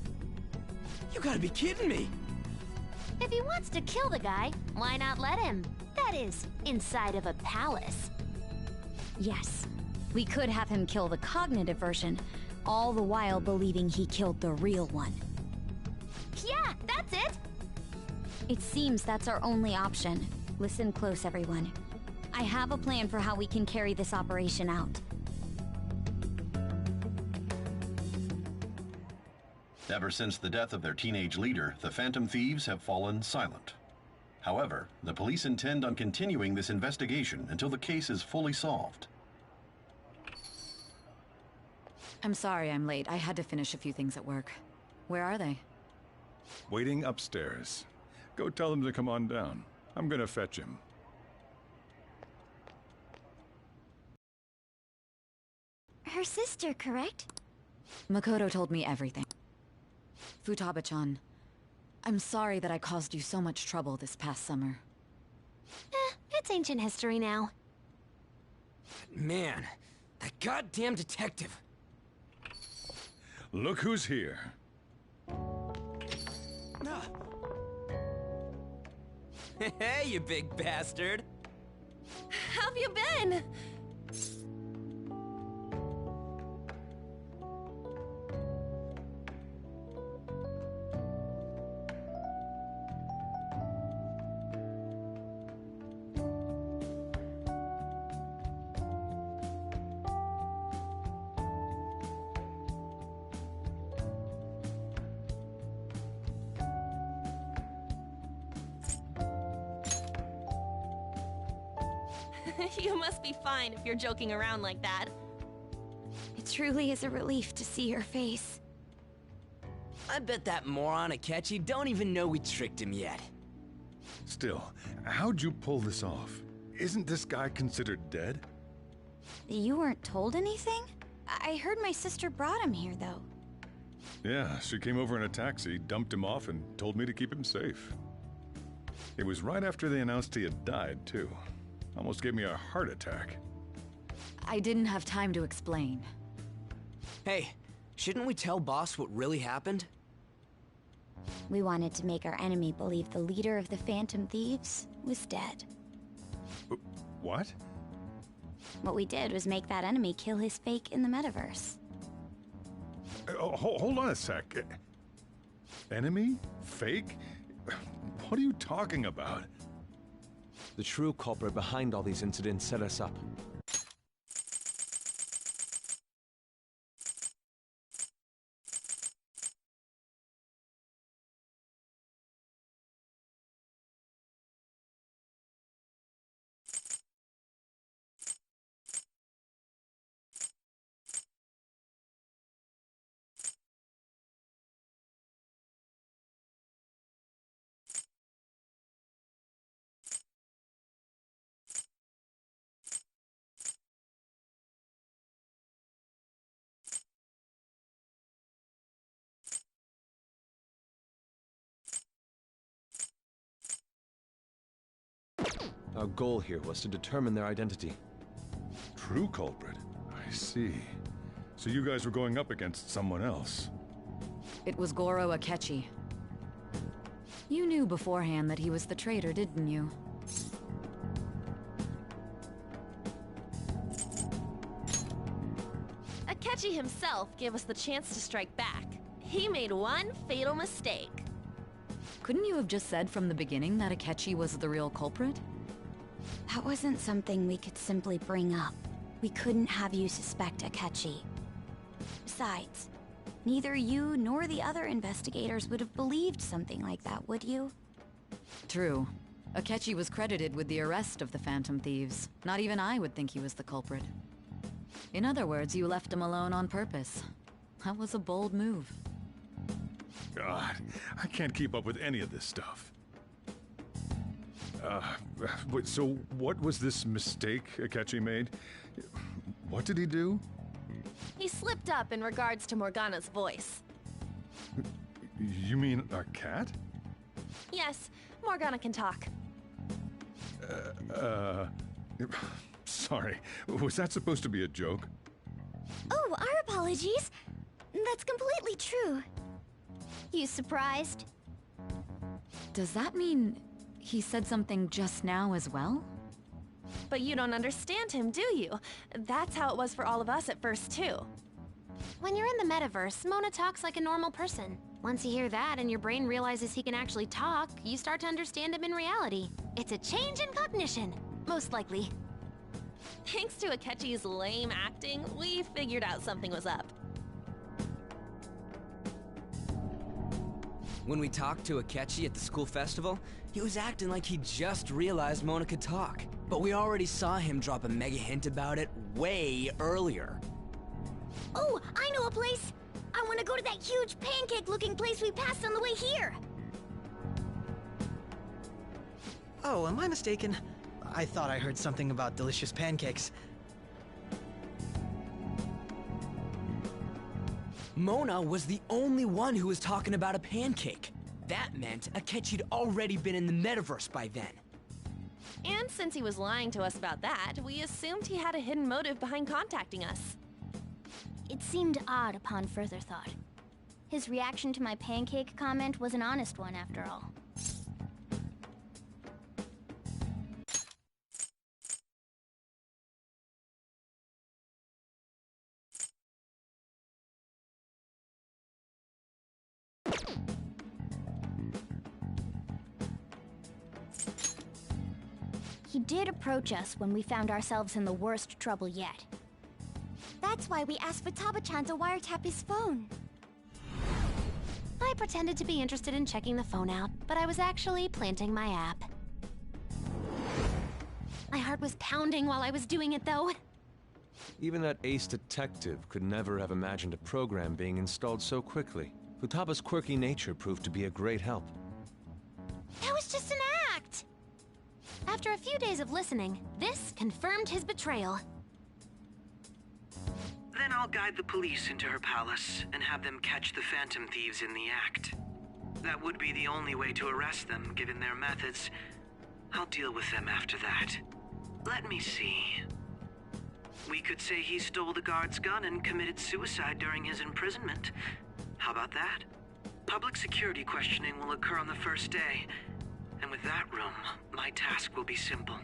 You gotta be kidding me! If he wants to kill the guy, why not let him? That is, inside of a palace. Yes. We could have him kill the cognitive version, all the while believing he killed the real one. Yeah, that's it! It seems that's our only option. Listen close, everyone. I have a plan for how we can carry this operation out. Ever since the death of their teenage leader, the Phantom Thieves have fallen silent. However, the police intend on continuing this investigation until the case is fully solved. I'm sorry I'm late. I had to finish a few things at work. Where are they? Waiting upstairs. Go tell them to come on down. I'm gonna fetch him. Her sister, correct? Makoto told me everything. Futaba-chan, I'm sorry that I caused you so much trouble this past summer. It's ancient history now. Man, that goddamn detective. Look who's here. Hey, you big bastard. How have you been? You must be fine if you're joking around like that. It truly is a relief to see your face. I bet that moron Akechi don't even know we tricked him yet. Still, how'd you pull this off? Isn't this guy considered dead? You weren't told anything? I heard my sister brought him here, though. Yeah, she came over in a taxi, dumped him off, and told me to keep him safe. It was right after they announced he had died, too. Almost gave me a heart attack. I didn't have time to explain. Hey, shouldn't we tell Boss what really happened? We wanted to make our enemy believe the leader of the Phantom Thieves was dead. What? What we did was make that enemy kill his fake in the metaverse. Hold on a sec. Enemy? Fake? What are you talking about? The true culprit behind all these incidents set us up. Our goal here was to determine their identity. True culprit? I see. So you guys were going up against someone else. It was Goro Akechi. You knew beforehand that he was the traitor, didn't you? Akechi himself gave us the chance to strike back. He made one fatal mistake. Couldn't you have just said from the beginning that Akechi was the real culprit? That wasn't something we could simply bring up. We couldn't have you suspect Akechi. Besides, neither you nor the other investigators would have believed something like that, would you? True. Akechi was credited with the arrest of the Phantom Thieves. Not even I would think he was the culprit. In other words, you left him alone on purpose. That was a bold move. God, I can't keep up with any of this stuff. So what was this mistake Akechi made? What did he do? He slipped up in regards to Morgana's voice. You mean our cat? Yes, Morgana can talk. Sorry, was that supposed to be a joke? Oh, our apologies. That's completely true. You surprised? Does that mean he said something just now as well? But you don't understand him, do you? That's how it was for all of us at first, too. When you're in the metaverse, Mona talks like a normal person. Once you hear that and your brain realizes he can actually talk, you start to understand him in reality. It's a change in cognition, most likely. Thanks to Akechi's lame acting, we figured out something was up. When we talked to Akechi at the school festival, he was acting like he just realized Mona could talk. But we already saw him drop a mega hint about it way earlier. Oh, I know a place! I want to go to that huge pancake-looking place we passed on the way here! Oh, am I mistaken? I thought I heard something about delicious pancakes. Mona was the only one who was talking about a pancake. That meant Akechi'd already been in the metaverse by then. And since he was lying to us about that, we assumed he had a hidden motive behind contacting us. It seemed odd upon further thought. His reaction to my pancake comment was an honest one, after all. He did approach us when we found ourselves in the worst trouble yet. That's why we asked Futaba-chan to wiretap his phone. I pretended to be interested in checking the phone out, but I was actually planting my app. My heart was pounding while I was doing it, though. Even that ace detective could never have imagined a program being installed so quickly. Futaba's quirky nature proved to be a great help. That was just an act! After a few days of listening, this confirmed his betrayal. Then I'll guide the police into her palace and have them catch the Phantom Thieves in the act. That would be the only way to arrest them, given their methods. I'll deal with them after that. Let me see. We could say he stole the guard's gun and committed suicide during his imprisonment. How about that? Public security questioning will occur on the first day. And with that room, my task will be simple.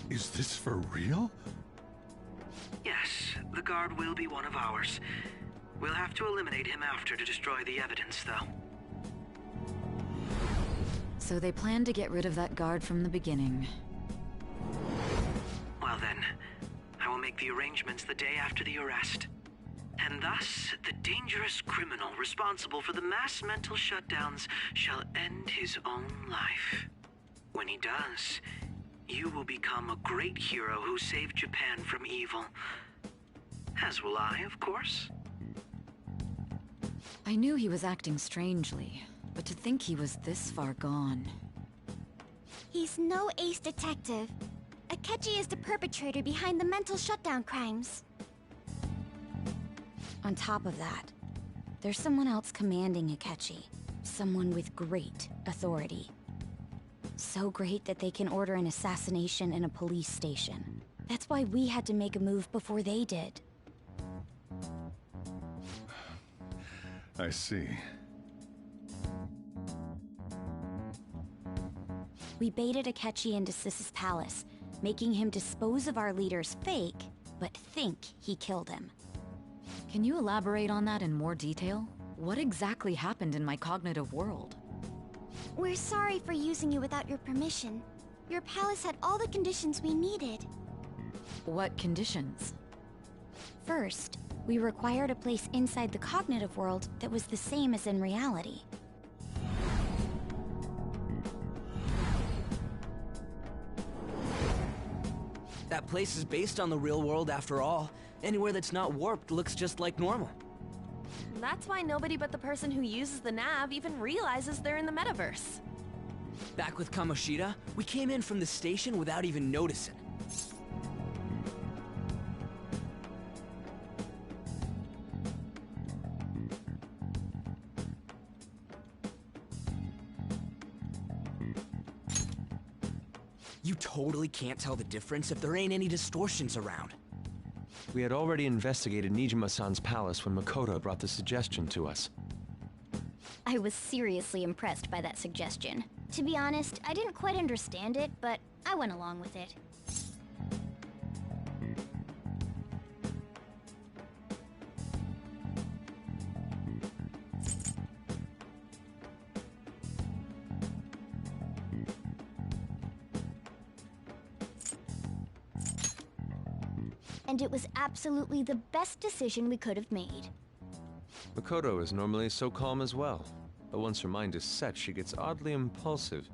Is this for real? Yes, the guard will be one of ours. We'll have to eliminate him after to destroy the evidence, though. So they planned to get rid of that guard from the beginning. Well then, I will make the arrangements the day after the arrest. And thus, the dangerous criminal responsible for the mass mental shutdowns shall end his own life. When he does, you will become a great hero who saved Japan from evil. As will I, of course. I knew he was acting strangely, but to think he was this far gone. He's no ace detective. Akechi is the perpetrator behind the mental shutdown crimes. On top of that, there's someone else commanding Akechi. Someone with great authority. So great that they can order an assassination in a police station. That's why we had to make a move before they did. I see. We baited Akechi into Sis's palace, making him dispose of our leader's fake, but think he killed him. Can you elaborate on that in more detail? What exactly happened in my cognitive world? We're sorry for using you without your permission. Your palace had all the conditions we needed. What conditions? First, we required a place inside the cognitive world that was the same as in reality. That place is based on the real world after all. Anywhere that's not warped looks just like normal. That's why nobody but the person who uses the nav even realizes they're in the metaverse. Back with Kamoshida, we came in from the station without even noticing. You totally can't tell the difference if there ain't any distortions around. We had already investigated Nijima-san's palace when Makoto brought the suggestion to us. I was seriously impressed by that suggestion. To be honest, I didn't quite understand it, but I went along with it. And it was absolutely the best decision we could have made. Makoto is normally so calm as well, but once her mind is set, she gets oddly impulsive.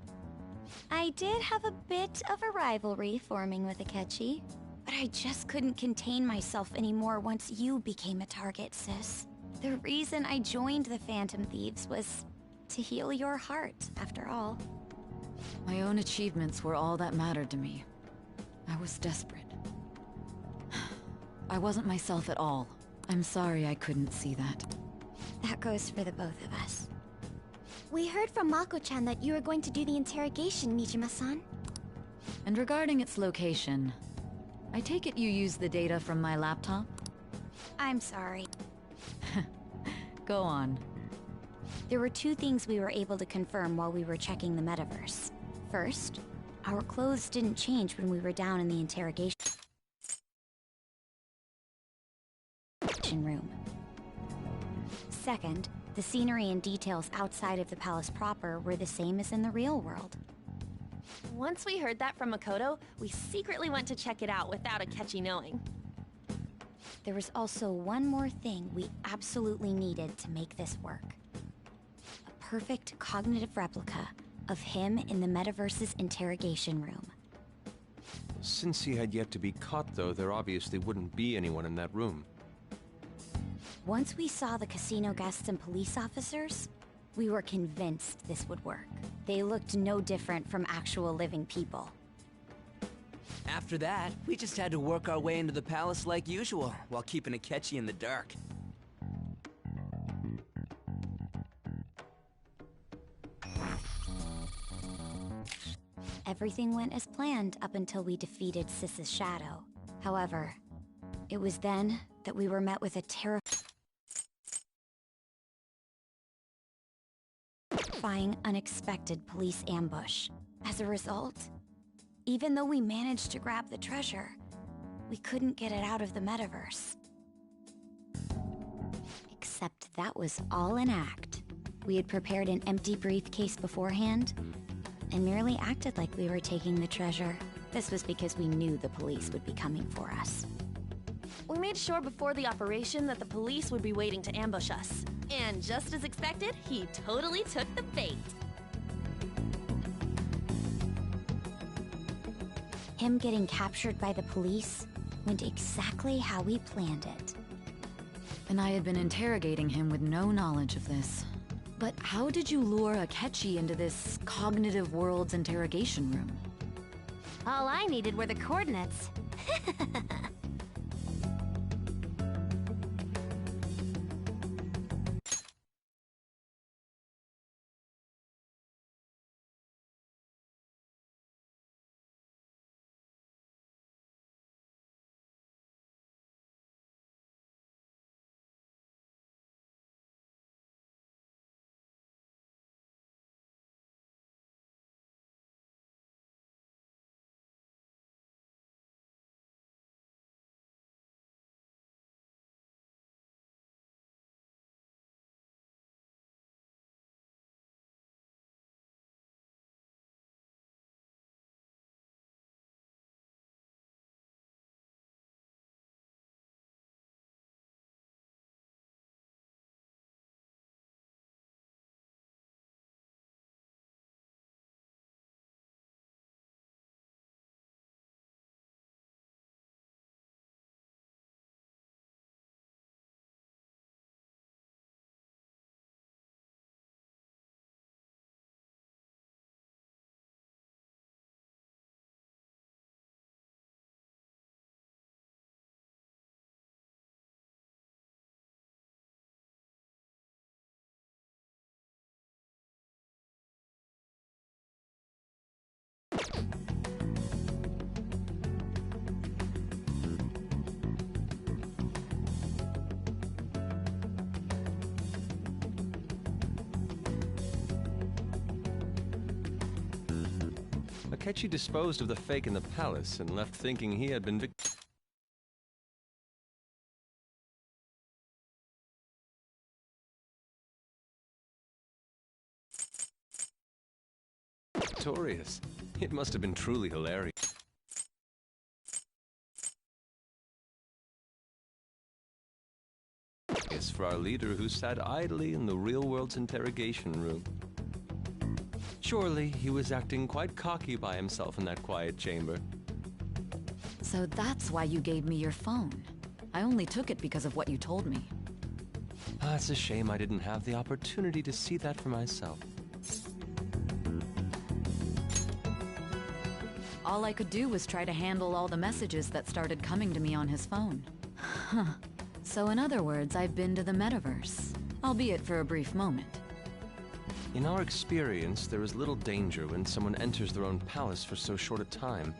I did have a bit of a rivalry forming with Akechi, but I just couldn't contain myself anymore once you became a target, sis. The reason I joined the Phantom Thieves was to heal your heart, after all. My own achievements were all that mattered to me. I was desperate. I wasn't myself at all. I'm sorry I couldn't see that. That goes for the both of us. We heard from Mako-chan that you were going to do the interrogation, Nijima-san. And regarding its location, I take it you used the data from my laptop? I'm sorry. Go on. There were two things we were able to confirm while we were checking the metaverse. First, our clothes didn't change when we were down in the interrogation room. Second, the scenery and details outside of the palace proper were the same as in the real world. Once we heard that from Makoto, we secretly went to check it out without Akechi knowing. There was also one more thing we absolutely needed to make this work. A perfect cognitive replica of him in the metaverse's interrogation room. Since he had yet to be caught, though, there obviously wouldn't be anyone in that room. Once we saw the casino guests and police officers, we were convinced this would work. They looked no different from actual living people. After that, we just had to work our way into the palace like usual, while keeping Akechi in the dark. Everything went as planned up until we defeated Sis's shadow. However, it was then that we were met with a terrifying, unexpected police ambush. As a result, even though we managed to grab the treasure, we couldn't get it out of the metaverse. Except that was all an act. We had prepared an empty briefcase beforehand, and merely acted like we were taking the treasure. This was because we knew the police would be coming for us. We made sure before the operation that the police would be waiting to ambush us. And just as expected, he totally took the bait. Him getting captured by the police went exactly how we planned it. And I had been interrogating him with no knowledge of this. But how did you lure Akechi into this cognitive world's interrogation room? All I needed were the coordinates. Akechi disposed of the fake in the palace and left thinking he had been victorious. It must have been truly hilarious. For our leader who sat idly in the real world's interrogation room. Surely he was acting quite cocky by himself in that quiet chamber. So that's why you gave me your phone. I only took it because of what you told me. It's a shame I didn't have the opportunity to see that for myself. All I could do was try to handle all the messages that started coming to me on his phone. Huh. So in other words, I've been to the metaverse, albeit for a brief moment. In our experience, there is little danger when someone enters their own palace for so short a time.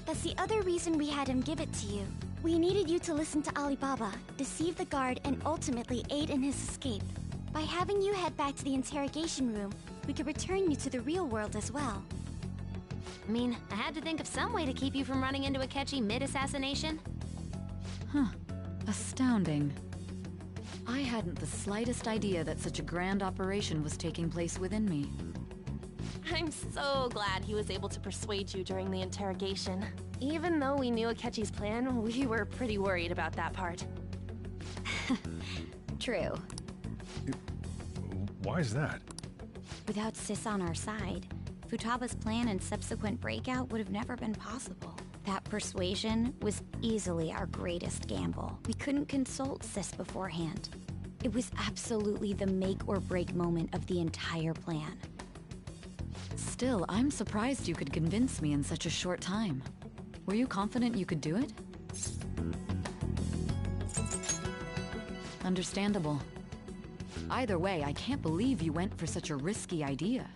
That's the other reason we had him give it to you. We needed you to listen to Alibaba, deceive the guard, and ultimately aid in his escape. By having you head back to the interrogation room, we could return you to the real world as well. I mean, I had to think of some way to keep you from running into Akechi mid-assassination. Huh. Astounding. I hadn't the slightest idea that such a grand operation was taking place within me. I'm so glad he was able to persuade you during the interrogation. Even though we knew Akechi's plan, we were pretty worried about that part. True. Why is that? Without Sis on our side, Futaba's plan and subsequent breakout would have never been possible. That persuasion was easily our greatest gamble. We couldn't consult Sis beforehand. It was absolutely the make or break moment of the entire plan. Still, I'm surprised you could convince me in such a short time. Were you confident you could do it? Understandable. Either way, I can't believe you went for such a risky idea.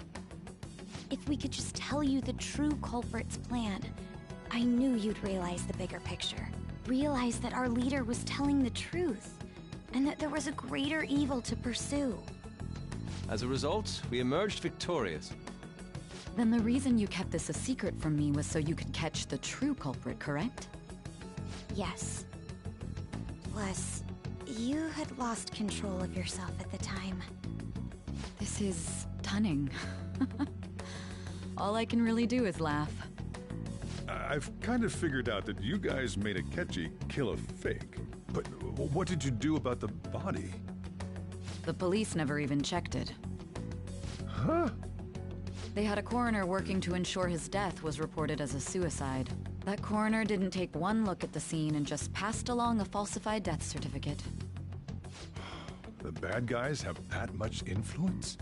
If we could just tell you the true culprit's plan, I knew you'd realize the bigger picture. Realize that our leader was telling the truth, and that there was a greater evil to pursue. As a result, we emerged victorious. Then the reason you kept this a secret from me was so you could catch the true culprit, correct? Yes. Plus, you had lost control of yourself at the time. This is stunning. All I can really do is laugh. I've kind of figured out that you guys made Akechi kill a fake. But what did you do about the body? The police never even checked it. Huh? They had a coroner working to ensure his death was reported as a suicide. That coroner didn't take one look at the scene and just passed along a falsified death certificate. The bad guys have that much influence?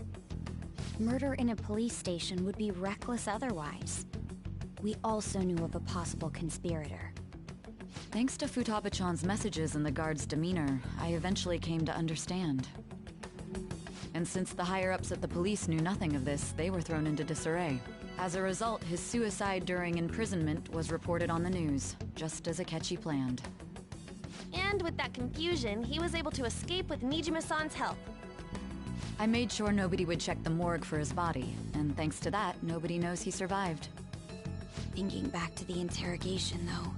Murder in a police station would be reckless otherwise. We also knew of a possible conspirator. Thanks to Futaba-chan's messages and the guard's demeanor, I eventually came to understand. And since the higher-ups at the police knew nothing of this, they were thrown into disarray. As a result, his suicide during imprisonment was reported on the news, just as Akechi planned. And with that confusion, he was able to escape with Nijima-san's help. I made sure nobody would check the morgue for his body, and thanks to that, nobody knows he survived. Thinking back to the interrogation, though,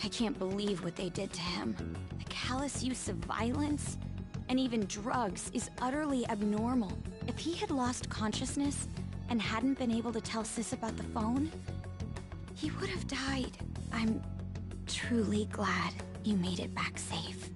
I can't believe what they did to him. The callous use of violence, and even drugs, is utterly abnormal. If he had lost consciousness and hadn't been able to tell Sis about the phone, he would have died. I'm truly glad you made it back safe.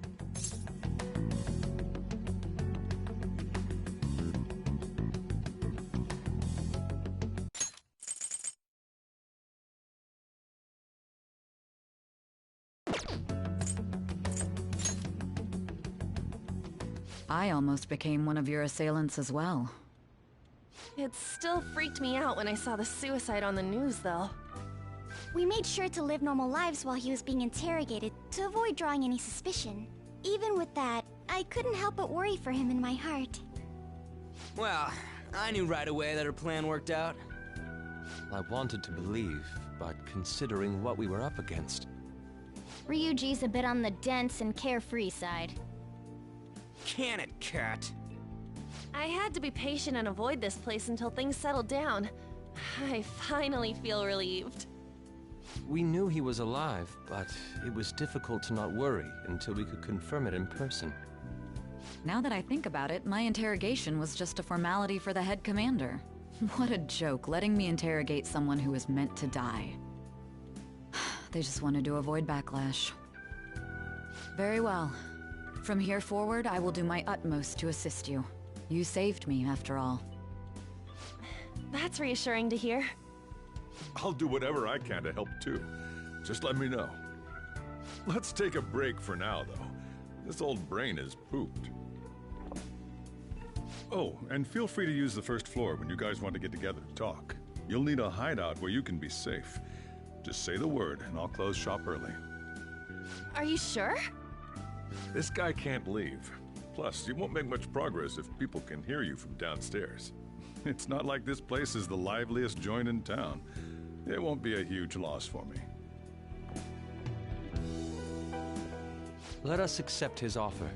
I almost became one of your assailants as well. It still freaked me out when I saw the suicide on the news, though. We made sure to live normal lives while he was being interrogated to avoid drawing any suspicion. Even with that, I couldn't help but worry for him in my heart. Well, I knew right away that her plan worked out. I wanted to believe, but considering what we were up against... Ryuji's a bit on the dense and carefree side. Can it, Cat? I had to be patient and avoid this place until things settled down. I finally feel relieved. We knew he was alive, but it was difficult to not worry until we could confirm it in person. Now that I think about it, my interrogation was just a formality for the head commander. What a joke, letting me interrogate someone who was meant to die. They just wanted to avoid backlash. Very well. From here forward, I will do my utmost to assist you. You saved me, after all. That's reassuring to hear. I'll do whatever I can to help too. Just let me know. Let's take a break for now, though. This old brain is pooped. Oh, and feel free to use the first floor when you guys want to get together to talk. You'll need a hideout where you can be safe. Just say the word, and I'll close shop early. Are you sure? This guy can't leave. Plus, you won't make much progress if people can hear you from downstairs. It's not like this place is the liveliest joint in town. It won't be a huge loss for me. Let us accept his offer.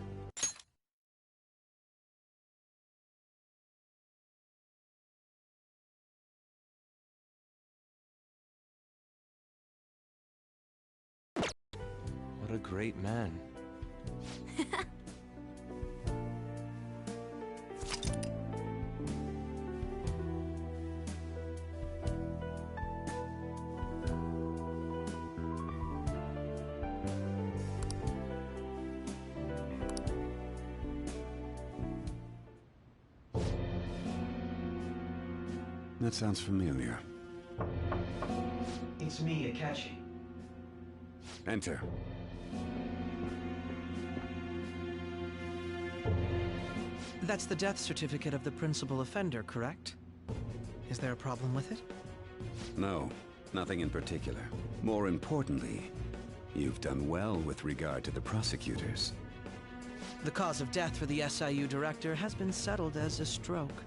What a great man. That sounds familiar. It's me, Akechi. Enter. That's the death certificate of the principal offender, correct? Is there a problem with it? No, nothing in particular. More importantly, you've done well with regard to the prosecutors. The cause of death for the SIU director has been settled as a stroke.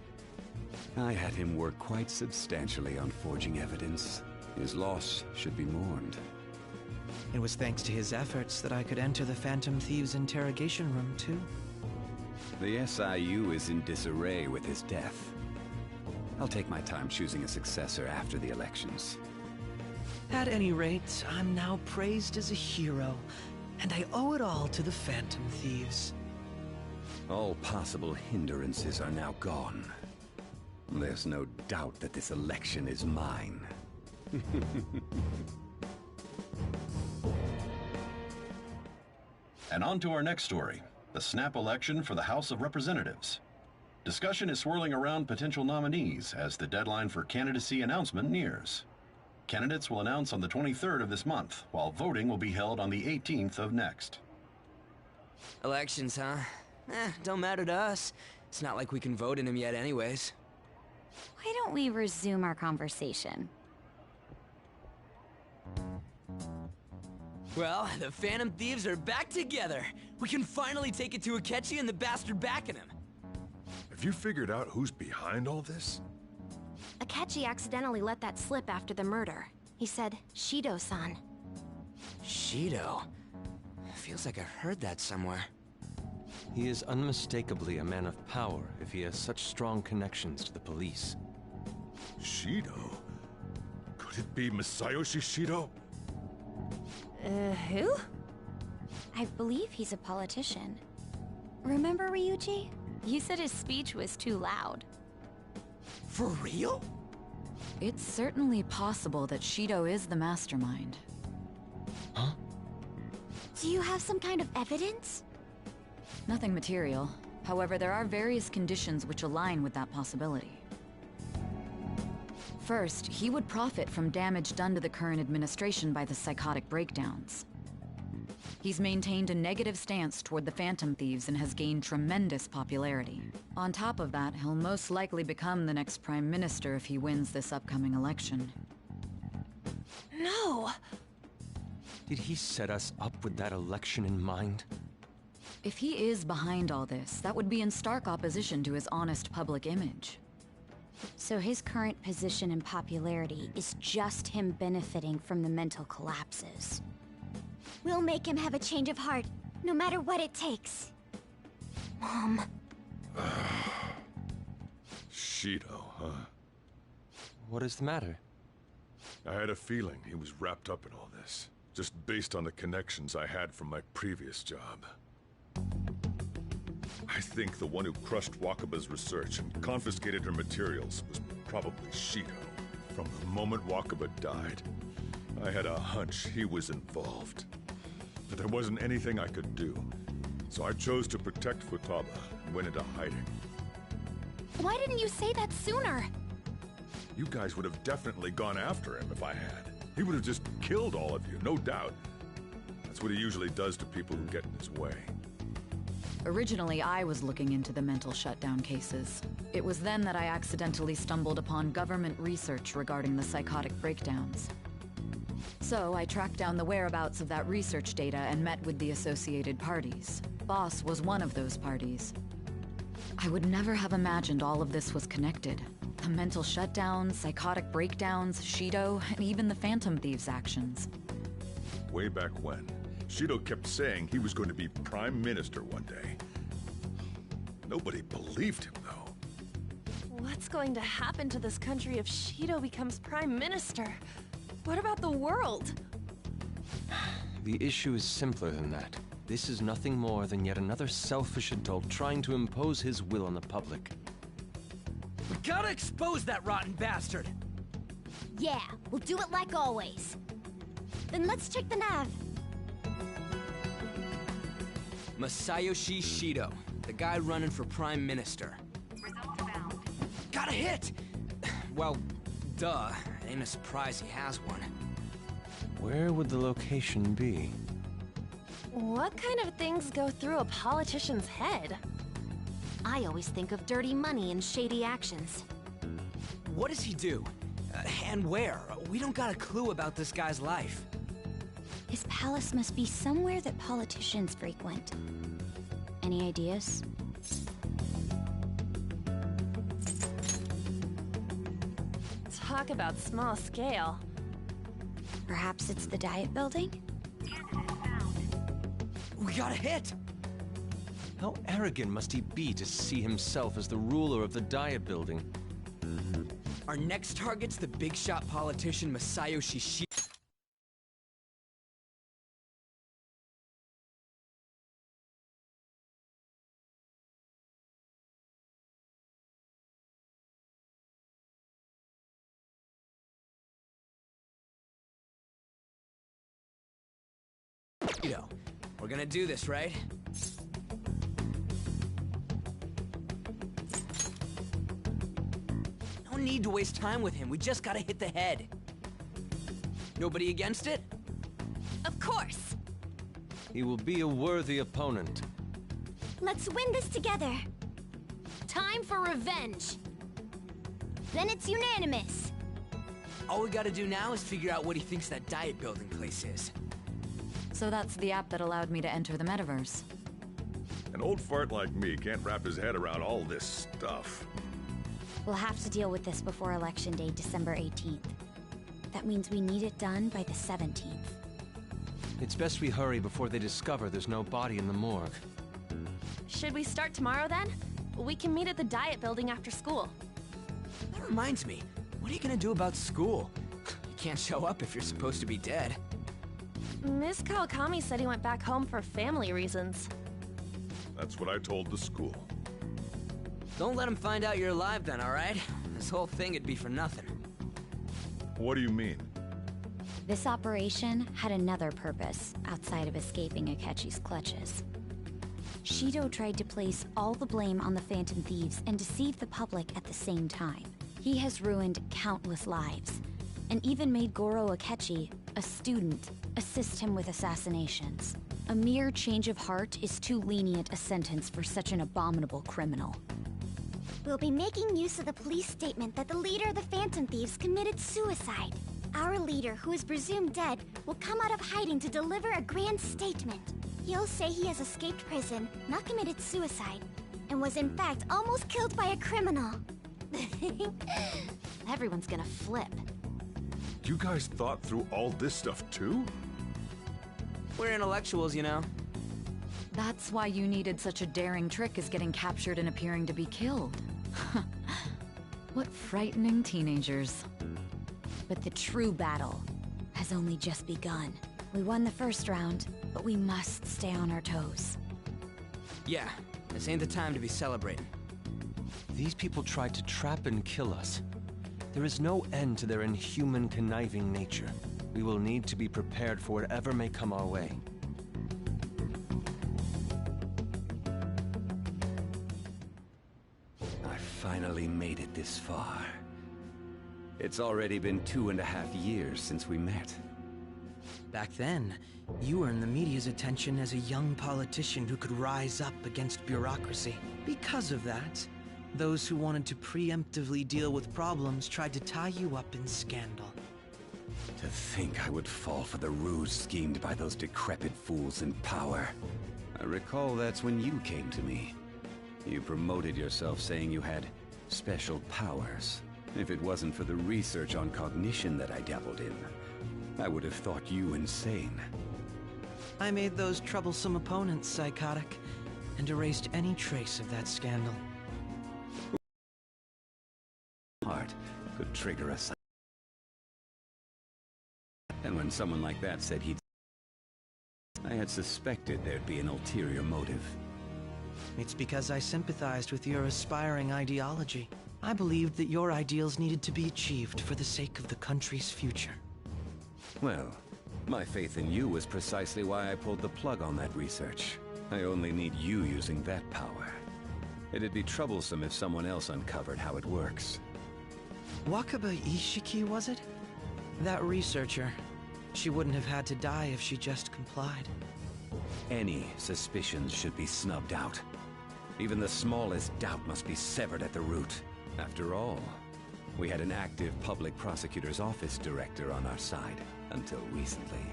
I had him work quite substantially on forging evidence. His loss should be mourned. It was thanks to his efforts that I could enter the Phantom Thieves' interrogation room, too. The SIU is in disarray with his death. I'll take my time choosing a successor after the elections. At any rate, I'm now praised as a hero, and I owe it all to the Phantom Thieves. All possible hindrances are now gone. There's no doubt that this election is mine. And on to our next story, the snap election for the House of Representatives. Discussion is swirling around potential nominees as the deadline for candidacy announcement nears. Candidates will announce on the 23rd of this month, while voting will be held on the 18th of next. Elections, huh? Don't matter to us. It's not like we can vote in them yet anyways. Why don't we resume our conversation? Well, the Phantom Thieves are back together. We can finally take it to Akechi and the bastard backing him. Have you figured out who's behind all this? Akechi accidentally let that slip after the murder. He said, Shido-san. Shido? Feels like I've heard that somewhere. He is unmistakably a man of power if he has such strong connections to the police. Shido? Could it be Masayoshi Shido? Who? I believe he's a politician. Remember, Ryuji? You said his speech was too loud. For real? It's certainly possible that Shido is the mastermind. Huh? Do you have some kind of evidence? Nothing material. However, there are various conditions which align with that possibility. First, he would profit from damage done to the current administration by the psychotic breakdowns. He's maintained a negative stance toward the Phantom Thieves and has gained tremendous popularity. On top of that, he'll most likely become the next Prime Minister if he wins this upcoming election. No! Did he set us up with that election in mind? If he is behind all this, that would be in stark opposition to his honest public image. So his current position and popularity is just him benefiting from the mental collapses. We'll make him have a change of heart, no matter what it takes. Mom. Shido, huh? What is the matter? I had a feeling he was wrapped up in all this, just based on the connections I had from my previous job. I think the one who crushed Wakaba's research and confiscated her materials was probably Shido. From the moment Wakaba died, I had a hunch he was involved. But there wasn't anything I could do, so I chose to protect Futaba and went into hiding. Why didn't you say that sooner? You guys would have definitely gone after him if I had. He would have just killed all of you, no doubt. That's what he usually does to people who get in his way. Originally, I was looking into the mental shutdown cases. It was then that I accidentally stumbled upon government research regarding the psychotic breakdowns. So I tracked down the whereabouts of that research data and met with the associated parties. Boss was one of those parties. I would never have imagined all of this was connected. The mental shutdowns, psychotic breakdowns, Shido, and even the Phantom Thieves' actions. Way back when, Shido kept saying he was going to be Prime Minister one day. Nobody believed him, though. What's going to happen to this country if Shido becomes Prime Minister? What about the world? The issue is simpler than that. This is nothing more than yet another selfish adult trying to impose his will on the public. We gotta expose that rotten bastard! Yeah, we'll do it like always. Then let's check the nav. Masayoshi Shido, the guy running for Prime Minister. Got a hit! Well, duh. Ain't a surprise he has one. Where would the location be? What kind of things go through a politician's head? I always think of dirty money and shady actions. What does he do? And where? We don't got a clue about this guy's life. His palace must be somewhere that politicians frequent. Any ideas? Talk about small scale. Perhaps it's the Diet Building? We got a hit! How arrogant must he be to see himself as the ruler of the Diet Building? Our next target's the big shot politician Masayoshi Shiro. We're gonna do this, right? No need to waste time with him. We just gotta hit the head. Nobody against it? Of course! He will be a worthy opponent. Let's win this together. Time for revenge. Then it's unanimous. All we gotta do now is figure out what he thinks that Diet Building place is. So that's the app that allowed me to enter the metaverse. An old fart like me can't wrap his head around all this stuff. We'll have to deal with this before Election Day, December 18th. That means we need it done by the 17th. It's best we hurry before they discover there's no body in the morgue. Should we start tomorrow then? We can meet at the Diet Building after school. That reminds me, what are you gonna do about school? You can't show up if you're supposed to be dead. Miss Kawakami said he went back home for family reasons. That's what I told the school. Don't let him find out you're alive then, alright? This whole thing would be for nothing. What do you mean? This operation had another purpose outside of escaping Akechi's clutches. Shido tried to place all the blame on the Phantom Thieves and deceive the public at the same time. He has ruined countless lives, and even made Goro Akechi, a student, assist him with assassinations. A mere change of heart is too lenient a sentence for such an abominable criminal. We'll be making use of the police statement that the leader of the Phantom Thieves committed suicide. Our leader, who is presumed dead, will come out of hiding to deliver a grand statement. He'll say he has escaped prison, not committed suicide, and was in fact almost killed by a criminal. Everyone's gonna flip. You guys thought through all this stuff too? We're intellectuals, you know. That's why you needed such a daring trick as getting captured and appearing to be killed. What frightening teenagers. But the true battle has only just begun. We won the first round, but we must stay on our toes. Yeah, this ain't the time to be celebrating. These people tried to trap and kill us. There is no end to their inhuman, conniving nature. We will need to be prepared for whatever may come our way. I finally made it this far. It's already been 2.5 years since we met. Back then, you earned the media's attention as a young politician who could rise up against bureaucracy. Because of that, those who wanted to preemptively deal with problems tried to tie you up in scandal. To think I would fall for the ruse schemed by those decrepit fools in power. I recall that's when you came to me. You promoted yourself saying you had special powers. If it wasn't for the research on cognition that I dabbled in, I would have thought you insane. I made those troublesome opponents psychotic, and erased any trace of that scandal. Heart could trigger us. And when someone like that said he'd... I had suspected there'd be an ulterior motive. It's because I sympathized with your aspiring ideology. I believed that your ideals needed to be achieved for the sake of the country's future. Well, my faith in you was precisely why I pulled the plug on that research. I only need you using that power. It'd be troublesome if someone else uncovered how it works. Wakaba Ishiki, was it? That researcher. She wouldn't have had to die if she just complied. Any suspicions should be snubbed out. Even the smallest doubt must be severed at the root. After all, we had an active public prosecutor's office director on our side until recently.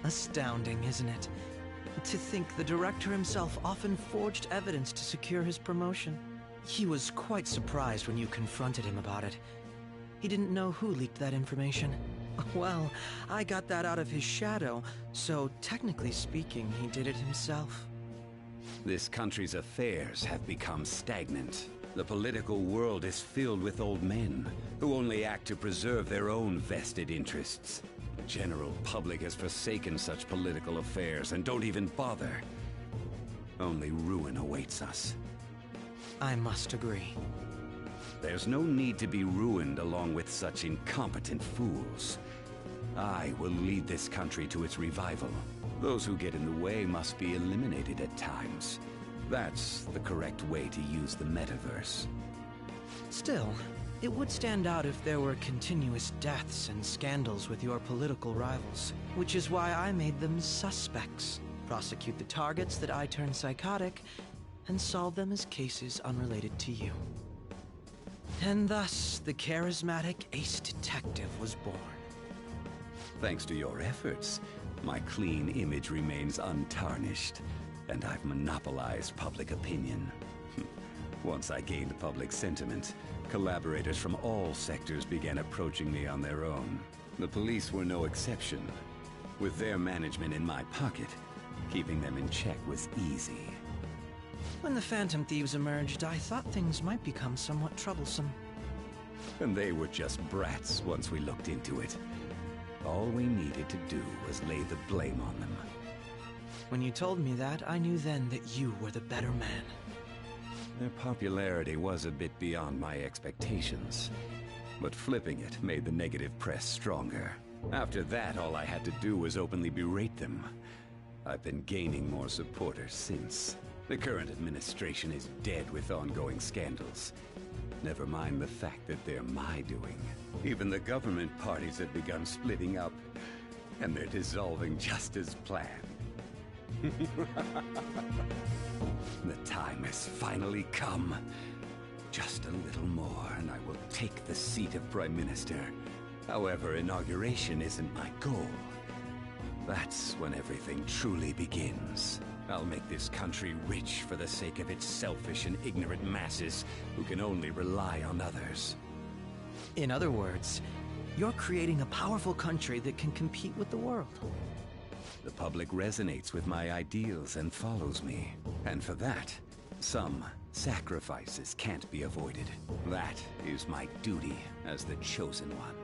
Astounding, isn't it? To think the director himself often forged evidence to secure his promotion. He was quite surprised when you confronted him about it. He didn't know who leaked that information. Well, I got that out of his shadow, so technically speaking, he did it himself. This country's affairs have become stagnant. The political world is filled with old men who only act to preserve their own vested interests. The general public has forsaken such political affairs and don't even bother. Only ruin awaits us. I must agree. There's no need to be ruined along with such incompetent fools. I will lead this country to its revival. Those who get in the way must be eliminated at times. That's the correct way to use the metaverse. Still, it would stand out if there were continuous deaths and scandals with your political rivals, which is why I made them suspects. Prosecute the targets that I turn psychotic, and solve them as cases unrelated to you. And thus, the charismatic ace detective was born. Thanks to your efforts, my clean image remains untarnished, and I've monopolized public opinion. Once I gained public sentiment, collaborators from all sectors began approaching me on their own. The police were no exception. With their management in my pocket, keeping them in check was easy. When the Phantom Thieves emerged, I thought things might become somewhat troublesome. And they were just brats once we looked into it. All we needed to do was lay the blame on them. When you told me that, I knew then that you were the better man. Their popularity was a bit beyond my expectations, but flipping it made the negative press stronger. After that, all I had to do was openly berate them. I've been gaining more supporters since. The current administration is dead with ongoing scandals. Never mind the fact that they're my doing. Even the government parties have begun splitting up, and they're dissolving just as planned. The time has finally come. Just a little more, and I will take the seat of Prime Minister. However, inauguration isn't my goal. That's when everything truly begins. I'll make this country rich for the sake of its selfish and ignorant masses who can only rely on others. In other words, you're creating a powerful country that can compete with the world. The public resonates with my ideals and follows me. And for that, some sacrifices can't be avoided. That is my duty as the Chosen One.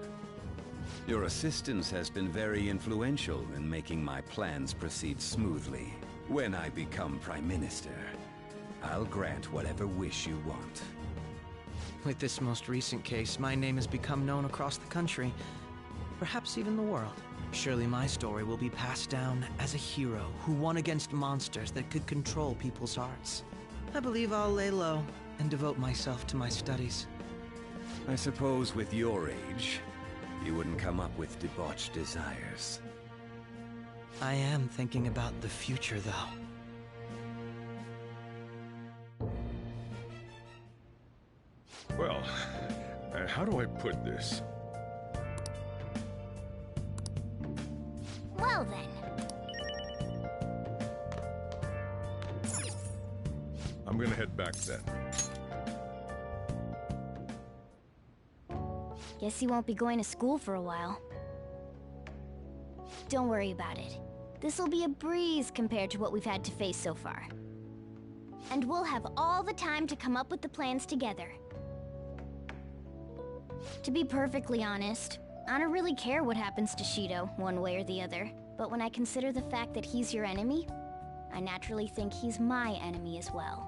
Your assistance has been very influential in making my plans proceed smoothly. When I become Prime Minister, I'll grant whatever wish you want. With this most recent case, my name has become known across the country, perhaps even the world. Surely my story will be passed down as a hero who won against monsters that could control people's hearts. I believe I'll lay low and devote myself to my studies. I suppose with your age, you wouldn't come up with debauched desires. I am thinking about the future, though. Well, how do I put this? Well then. I'm gonna head back then. Guess you won't be going to school for a while. Don't worry about it. This'll be a breeze compared to what we've had to face so far. And we'll have all the time to come up with the plans together. To be perfectly honest, I don't really care what happens to Shido, one way or the other. But when I consider the fact that he's your enemy, I naturally think he's my enemy as well.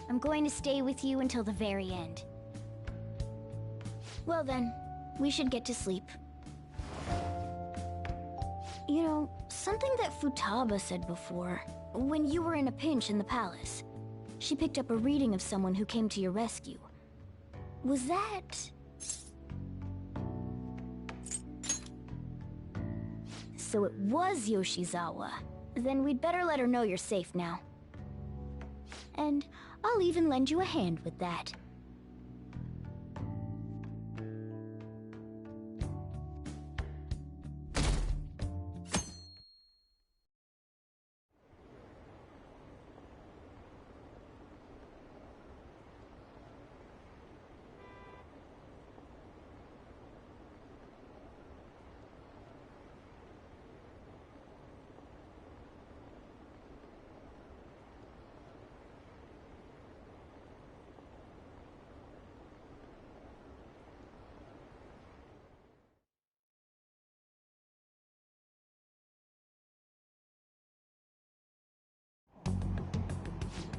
I'm going to stay with you until the very end. Well then, we should get to sleep. You know, something that Futaba said before, when you were in a pinch in the palace. She picked up a reading of someone who came to your rescue. Was that... So it was Yoshizawa. Then we'd better let her know you're safe now. And I'll even lend you a hand with that.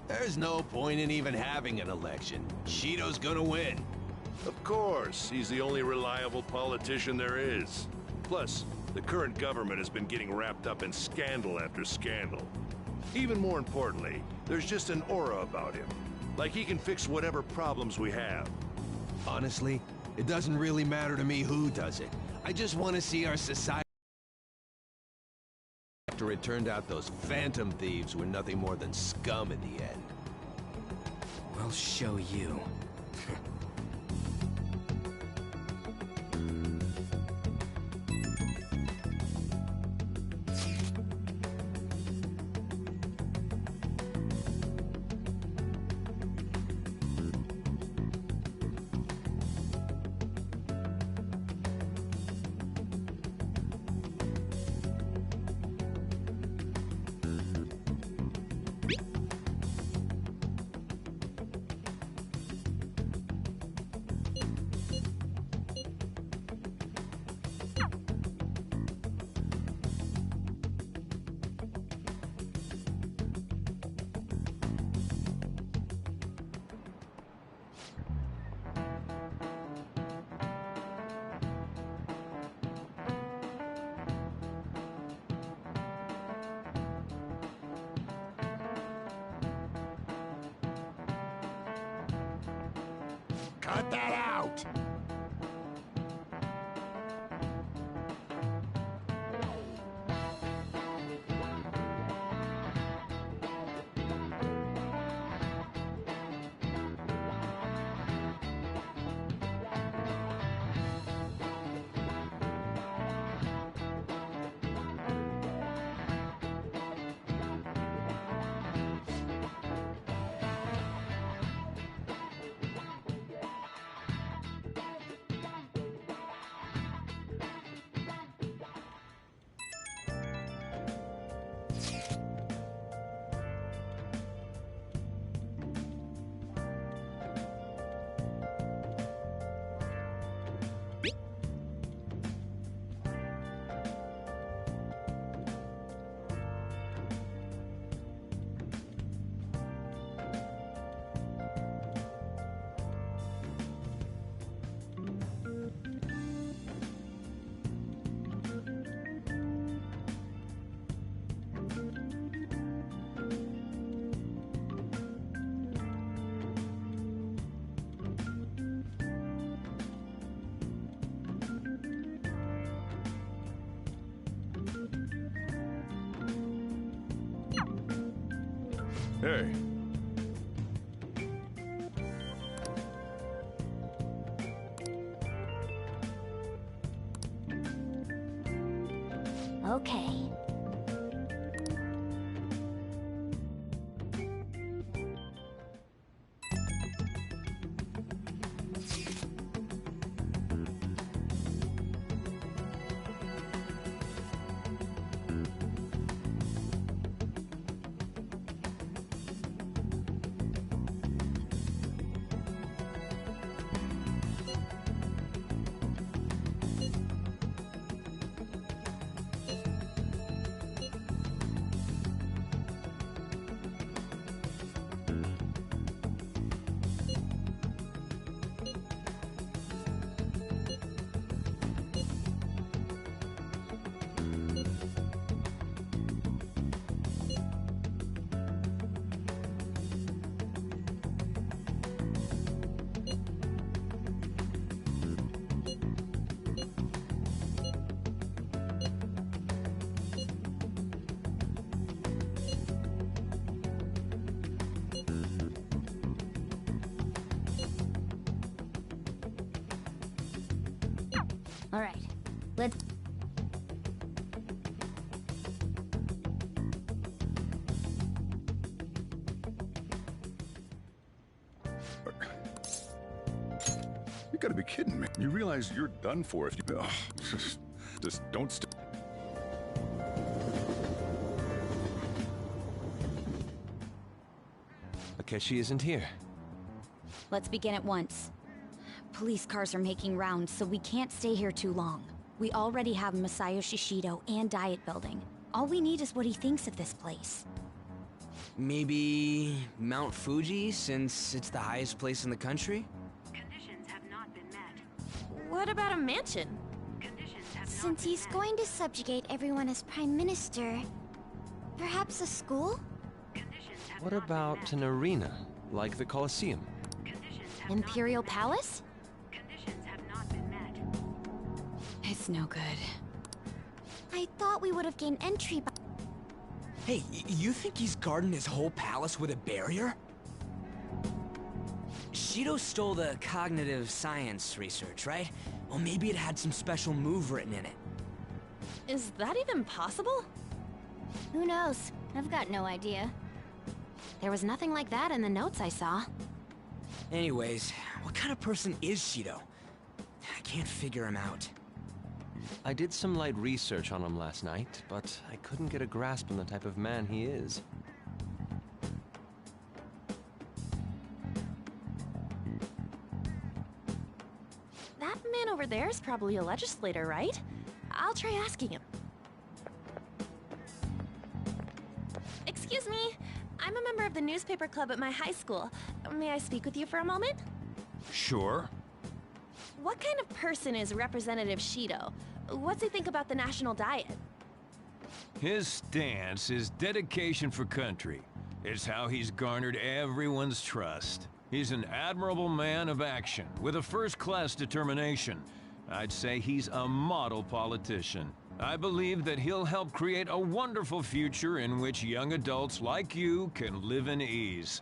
There's no point in even having an election. Shido's gonna win. Of course, he's the only reliable politician there is. Plus, the current government has been getting wrapped up in scandal after scandal. Even more importantly, there's just an aura about him. Like he can fix whatever problems we have. Honestly, it doesn't really matter to me who does it. I just want to see our society... After it turned out those Phantom Thieves were nothing more than scum in the end. We'll show you. Cut that out! Hey. Okay. Alright, let's... You gotta be kidding me. You realize you're done for if you... Ugh, just don't Akechi isn't here. Let's begin at once. Police cars are making rounds, so we can't stay here too long. We already have Masayoshi Shido and Diet Building. All we need is what he thinks of this place. Maybe Mount Fuji, since it's the highest place in the country? What about a mansion? Since he's going to subjugate everyone as Prime Minister, perhaps a school? What about an arena, like the Colosseum? Imperial Palace? It's no good. I thought we would have gained entry by... Hey, you think he's guarding his whole palace with a barrier? Shido stole the cognitive science research, right? Well, maybe it had some special move written in it. Is that even possible? Who knows? I've got no idea. There was nothing like that in the notes I saw. Anyways, what kind of person is Shido? I can't figure him out. I did some light research on him last night, but I couldn't get a grasp on the type of man he is. That man over there is probably a legislator, right? I'll try asking him. Excuse me, I'm a member of the newspaper club at my high school. May I speak with you for a moment? Sure. What kind of person is Representative Shido? What's he think about the national diet? His stance is dedication for country. It's how he's garnered everyone's trust. He's an admirable man of action, with a first-class determination. I'd say he's a model politician. I believe that he'll help create a wonderful future in which young adults like you can live in ease.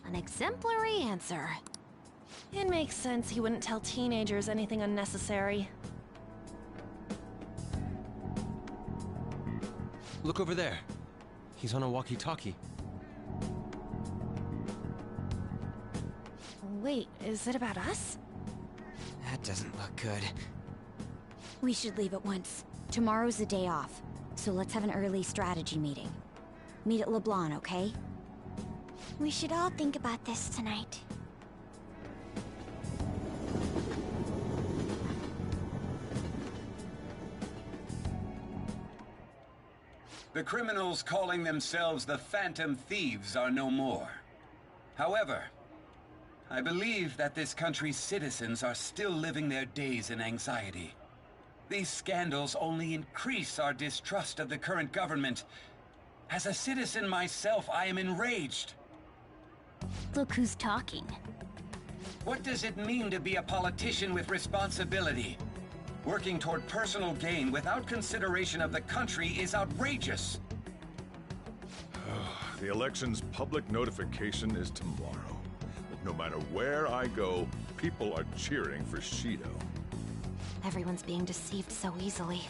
An exemplary answer. It makes sense he wouldn't tell teenagers anything unnecessary. Look over there. He's on a walkie-talkie. Wait, is it about us? That doesn't look good. We should leave at once. Tomorrow's the day off, so let's have an early strategy meeting. Meet at LeBlanc, okay? We should all think about this tonight. The criminals calling themselves the Phantom Thieves are no more. However, I believe that this country's citizens are still living their days in anxiety. These scandals only increase our distrust of the current government. As a citizen myself, I am enraged. Look who's talking. What does it mean to be a politician with responsibility? Working toward personal gain without consideration of the country is outrageous. The election's public notification is tomorrow. But no matter where I go, people are cheering for Shido. Everyone's being deceived so easily.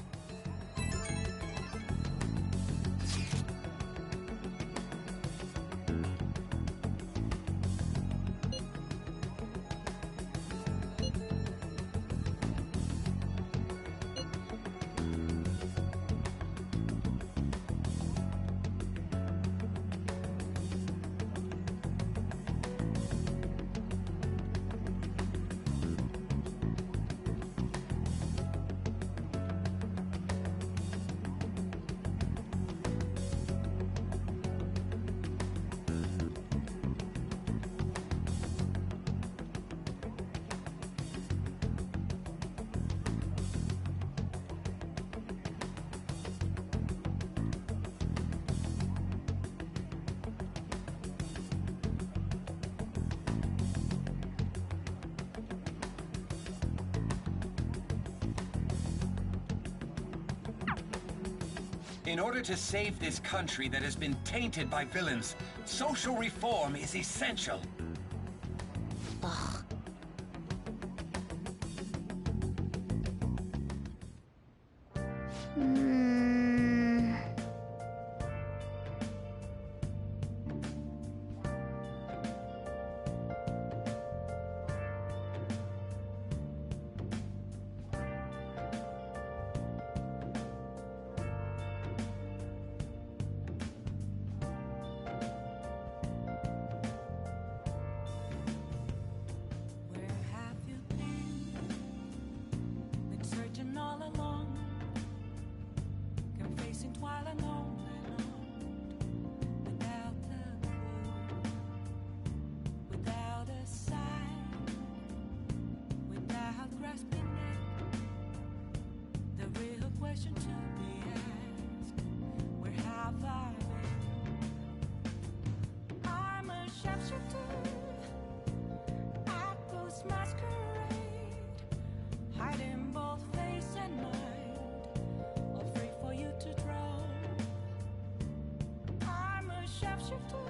In order to save this country that has been tainted by villains, social reform is essential. Ugh. and on without a clue, without a sign, without grasping it. The real question to be asked: where have I been? I'm a sharpshooter, I post masquerade, hiding both face and mind, all free for you to draw. I'm a sharpshooter,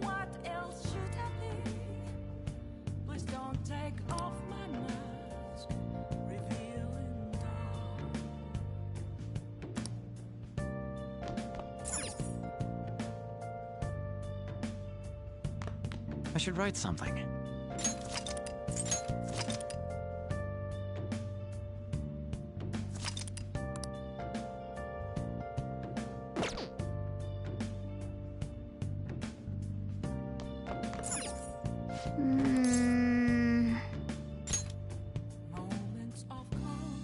what else should I be? Please don't take off my mask, revealing dawn. I should write something. Moments of calm.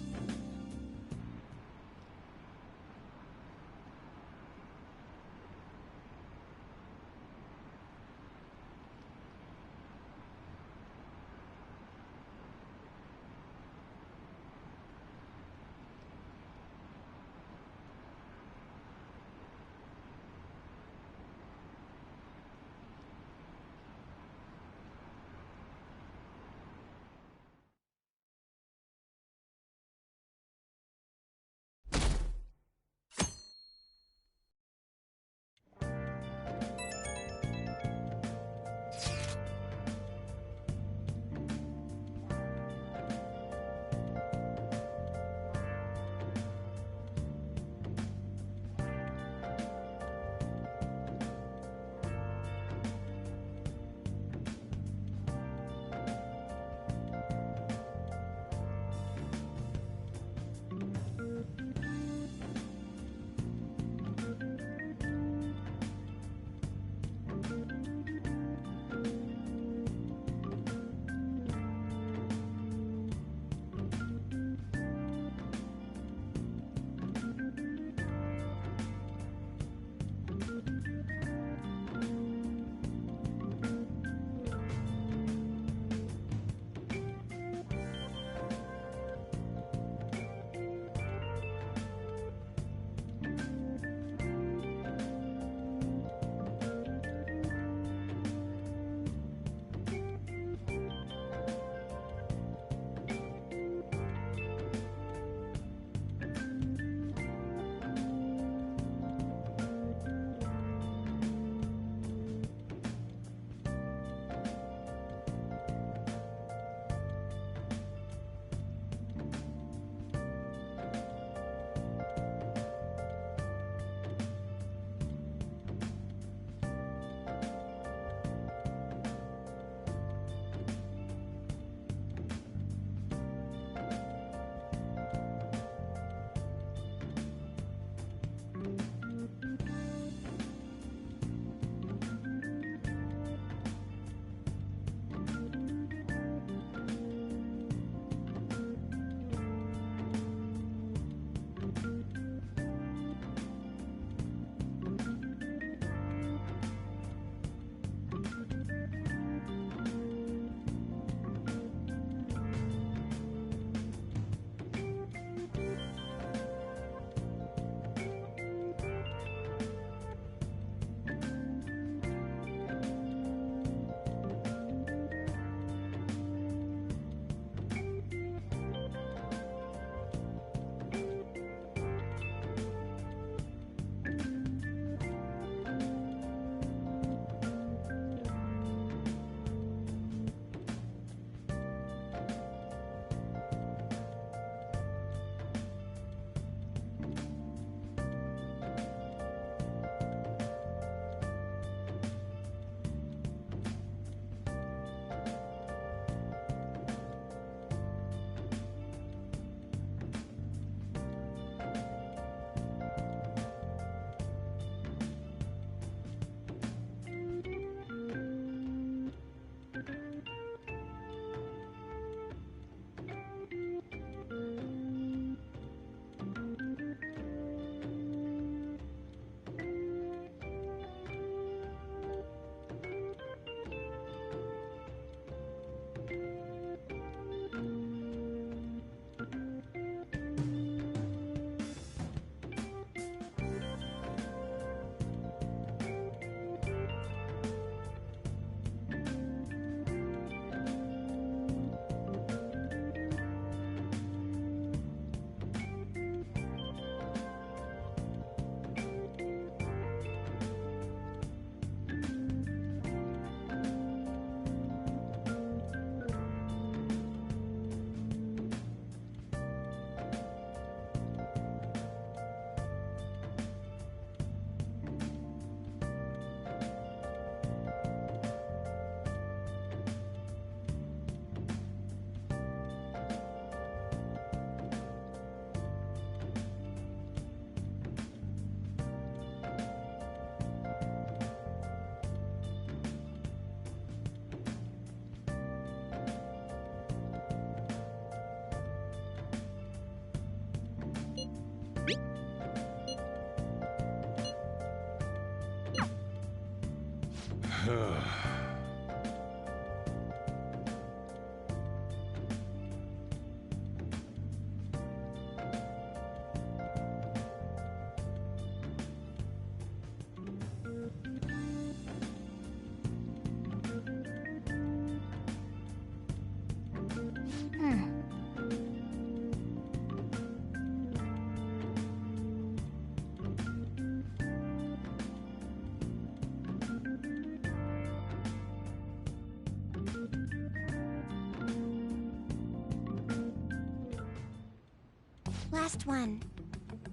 Last one.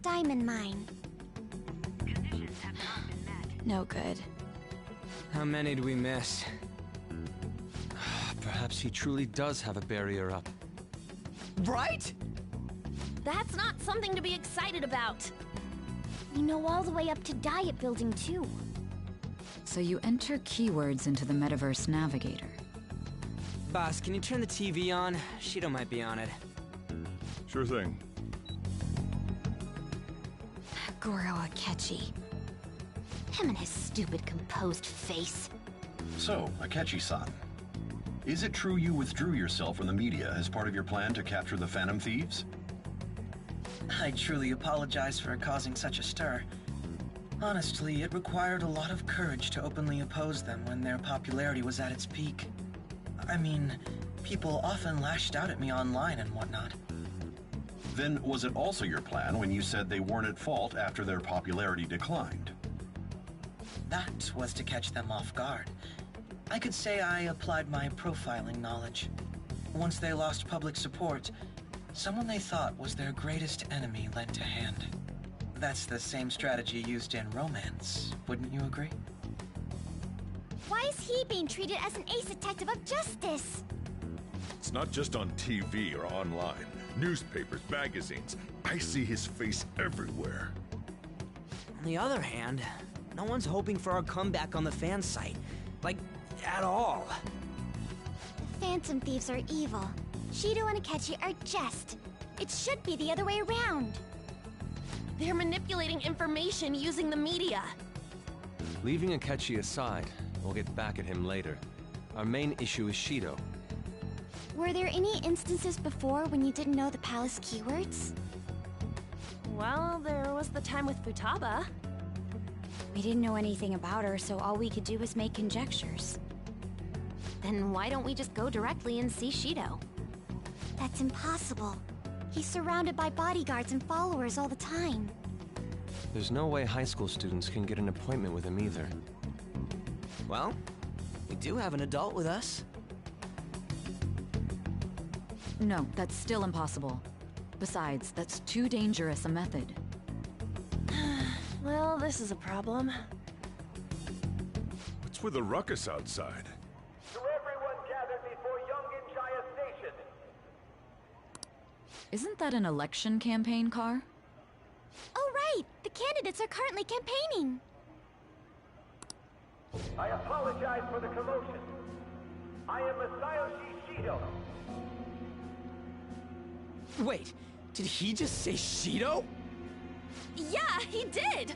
Diamond mine. No good. How many do we miss? Perhaps he truly does have a barrier up. Right? That's not something to be excited about. We know all the way up to Diet Building, too. So you enter keywords into the Metaverse Navigator. Boss, can you turn the TV on? Shido might be on it. Sure thing. Goro Akechi. Him and his stupid composed face. So, Akechi-san, is it true you withdrew yourself from the media as part of your plan to capture the Phantom Thieves? I truly apologize for causing such a stir. Honestly, it required a lot of courage to openly oppose them when their popularity was at its peak. I mean, people often lashed out at me online and whatnot. Then was it also your plan when you said they weren't at fault after their popularity declined? That was to catch them off guard. I could say I applied my profiling knowledge. Once they lost public support, someone they thought was their greatest enemy lent a hand. That's the same strategy used in romance, wouldn't you agree? Why is he being treated as an ace detective of justice? It's not just on TV or online. Newspapers, magazines. I see his face everywhere. On the other hand, no one's hoping for our comeback on the fan site. Like, at all. The Phantom Thieves are evil. Shido and Akechi are just. It should be the other way around. They're manipulating information using the media. Leaving Akechi aside, we'll get back at him later. Our main issue is Shido. Were there any instances before when you didn't know the palace keywords? Well, there was the time with Futaba. We didn't know anything about her, so all we could do was make conjectures. Then why don't we just go directly and see Shido? That's impossible. He's surrounded by bodyguards and followers all the time. There's no way high school students can get an appointment with him either. Well, we do have an adult with us. No, that's still impossible. Besides, that's too dangerous a method. Well, this is a problem. What's with the ruckus outside? To everyone gathered before Yongin Jaya Station. Isn't that an election campaign car? Oh, right! The candidates are currently campaigning. I apologize for the commotion. I am Masayoshi Shido. Wait, did he just say Shido? Yeah, he did!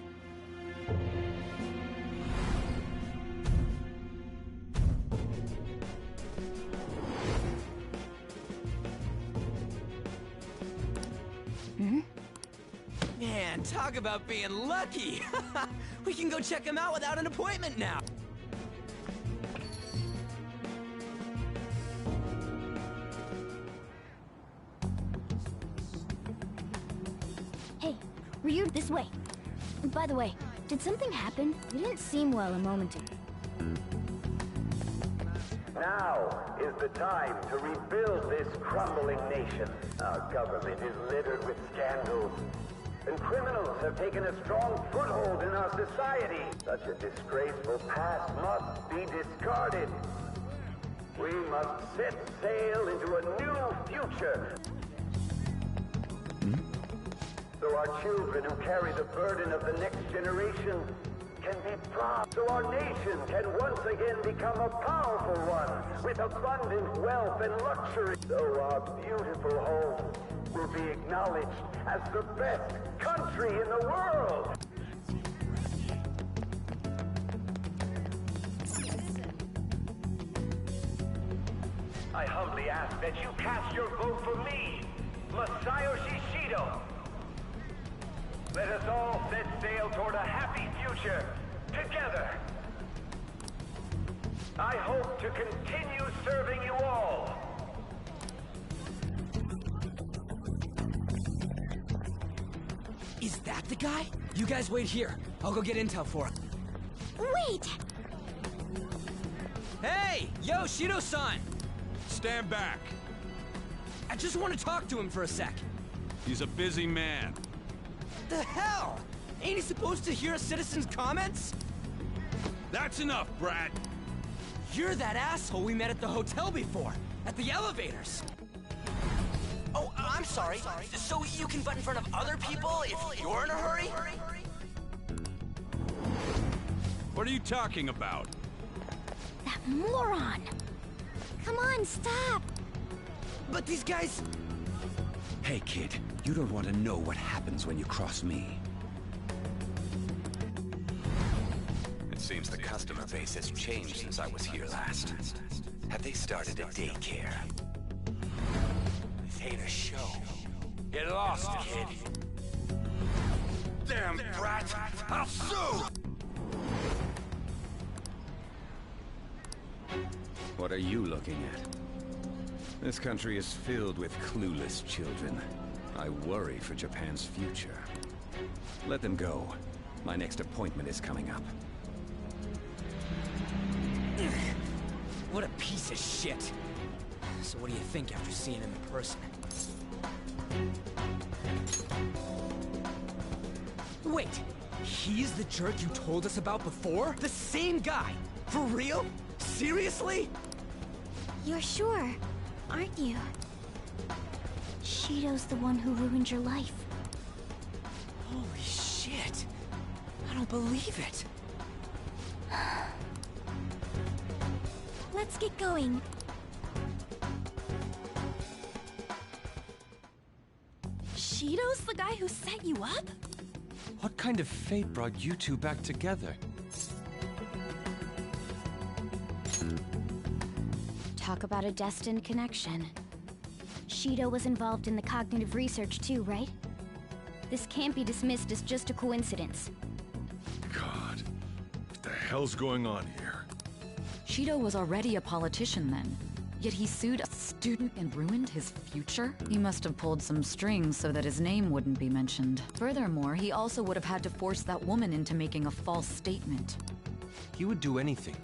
Man, talk about being lucky! We can go check him out without an appointment now! Hey, Ryu, this way. By the way, did something happen? You didn't seem well a moment ago. Now is the time to rebuild this crumbling nation. Our government is littered with scandals, and criminals have taken a strong foothold in our society. Such a disgraceful past must be discarded. We must set sail into a new future. So our children who carry the burden of the next generation can be proud. So our nation can once again become a powerful one with abundant wealth and luxury. So our beautiful home will be acknowledged as the best country in the world. I humbly ask that you cast your vote for me, Masayoshi Shido. Let us all set sail toward a happy future, together. I hope to continue serving you all. Is that the guy? You guys wait here. I'll go get intel for him. Wait! Hey! Yo, Shido-san! Stand back. I just want to talk to him for a sec. He's a busy man. The hell? Ain't he supposed to hear a citizen's comments? That's enough, Brad. You're that asshole we met at the hotel before, at the elevators. Oh, I'm sorry. So you can butt in front of other people if you're in a hurry? What are you talking about? That moron! Come on, stop! But these guys... Hey, kid, you don't want to know what happens when you cross me. It seems the customer base has changed since I was here last. Have they started a daycare? This ain't a show. Get lost, kid. Damn brat! I'll sue! What are you looking at? This country is filled with clueless children. I worry for Japan's future. Let them go. My next appointment is coming up. What a piece of shit. So what do you think after seeing him in person? Wait, he's the jerk you told us about before? The same guy? For real? Seriously? You're sure, aren't you? Shido's the one who ruined your life. Holy shit. I don't believe it. Let's get going. Shido's the guy who set you up? What kind of fate brought you two back together? Talk about a destined connection. Shido was involved in the cognitive research too, right? This can't be dismissed as just a coincidence. God, what the hell's going on here? Shido was already a politician then. Yet he sued a student and ruined his future? He must have pulled some strings so that his name wouldn't be mentioned. Furthermore, he also would have had to force that woman into making a false statement. He would do anything.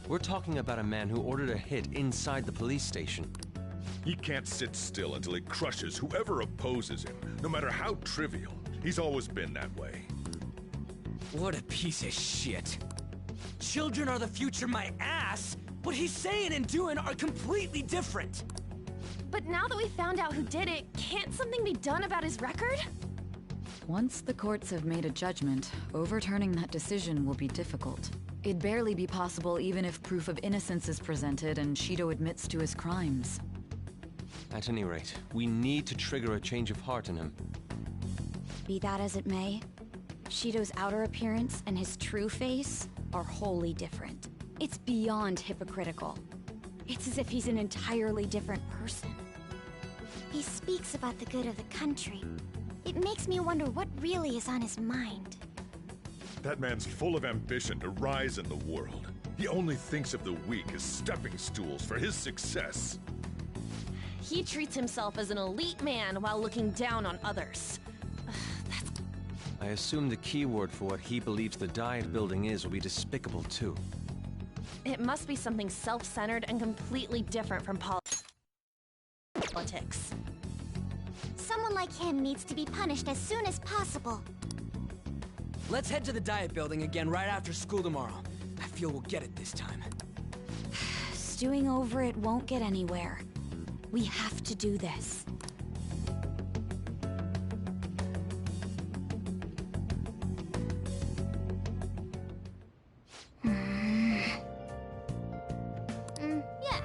We're talking about a man who ordered a hit inside the police station. He can't sit still until he crushes whoever opposes him, no matter how trivial. He's always been that way. What a piece of shit. Children are the future, my ass! What he's saying and doing are completely different! But now that we found out who did it, can't something be done about his record? Once the courts have made a judgment, overturning that decision will be difficult. It'd barely be possible even if proof of innocence is presented and Shido admits to his crimes. At any rate, we need to trigger a change of heart in him. Be that as it may, Shido's outer appearance and his true face are wholly different. It's beyond hypocritical. It's as if he's an entirely different person. He speaks about the good of the country. It makes me wonder what really is on his mind. That man's full of ambition to rise in the world. He only thinks of the weak as stepping stools for his success. He treats himself as an elite man while looking down on others. I assume the key word for what he believes the Diet Building is will be despicable too. It must be something self-centered and completely different from politics. Someone like him needs to be punished as soon as possible. Let's head to the Diet Building again right after school tomorrow. I feel we'll get it this time. Stewing over it won't get anywhere. We have to do this. Yeah.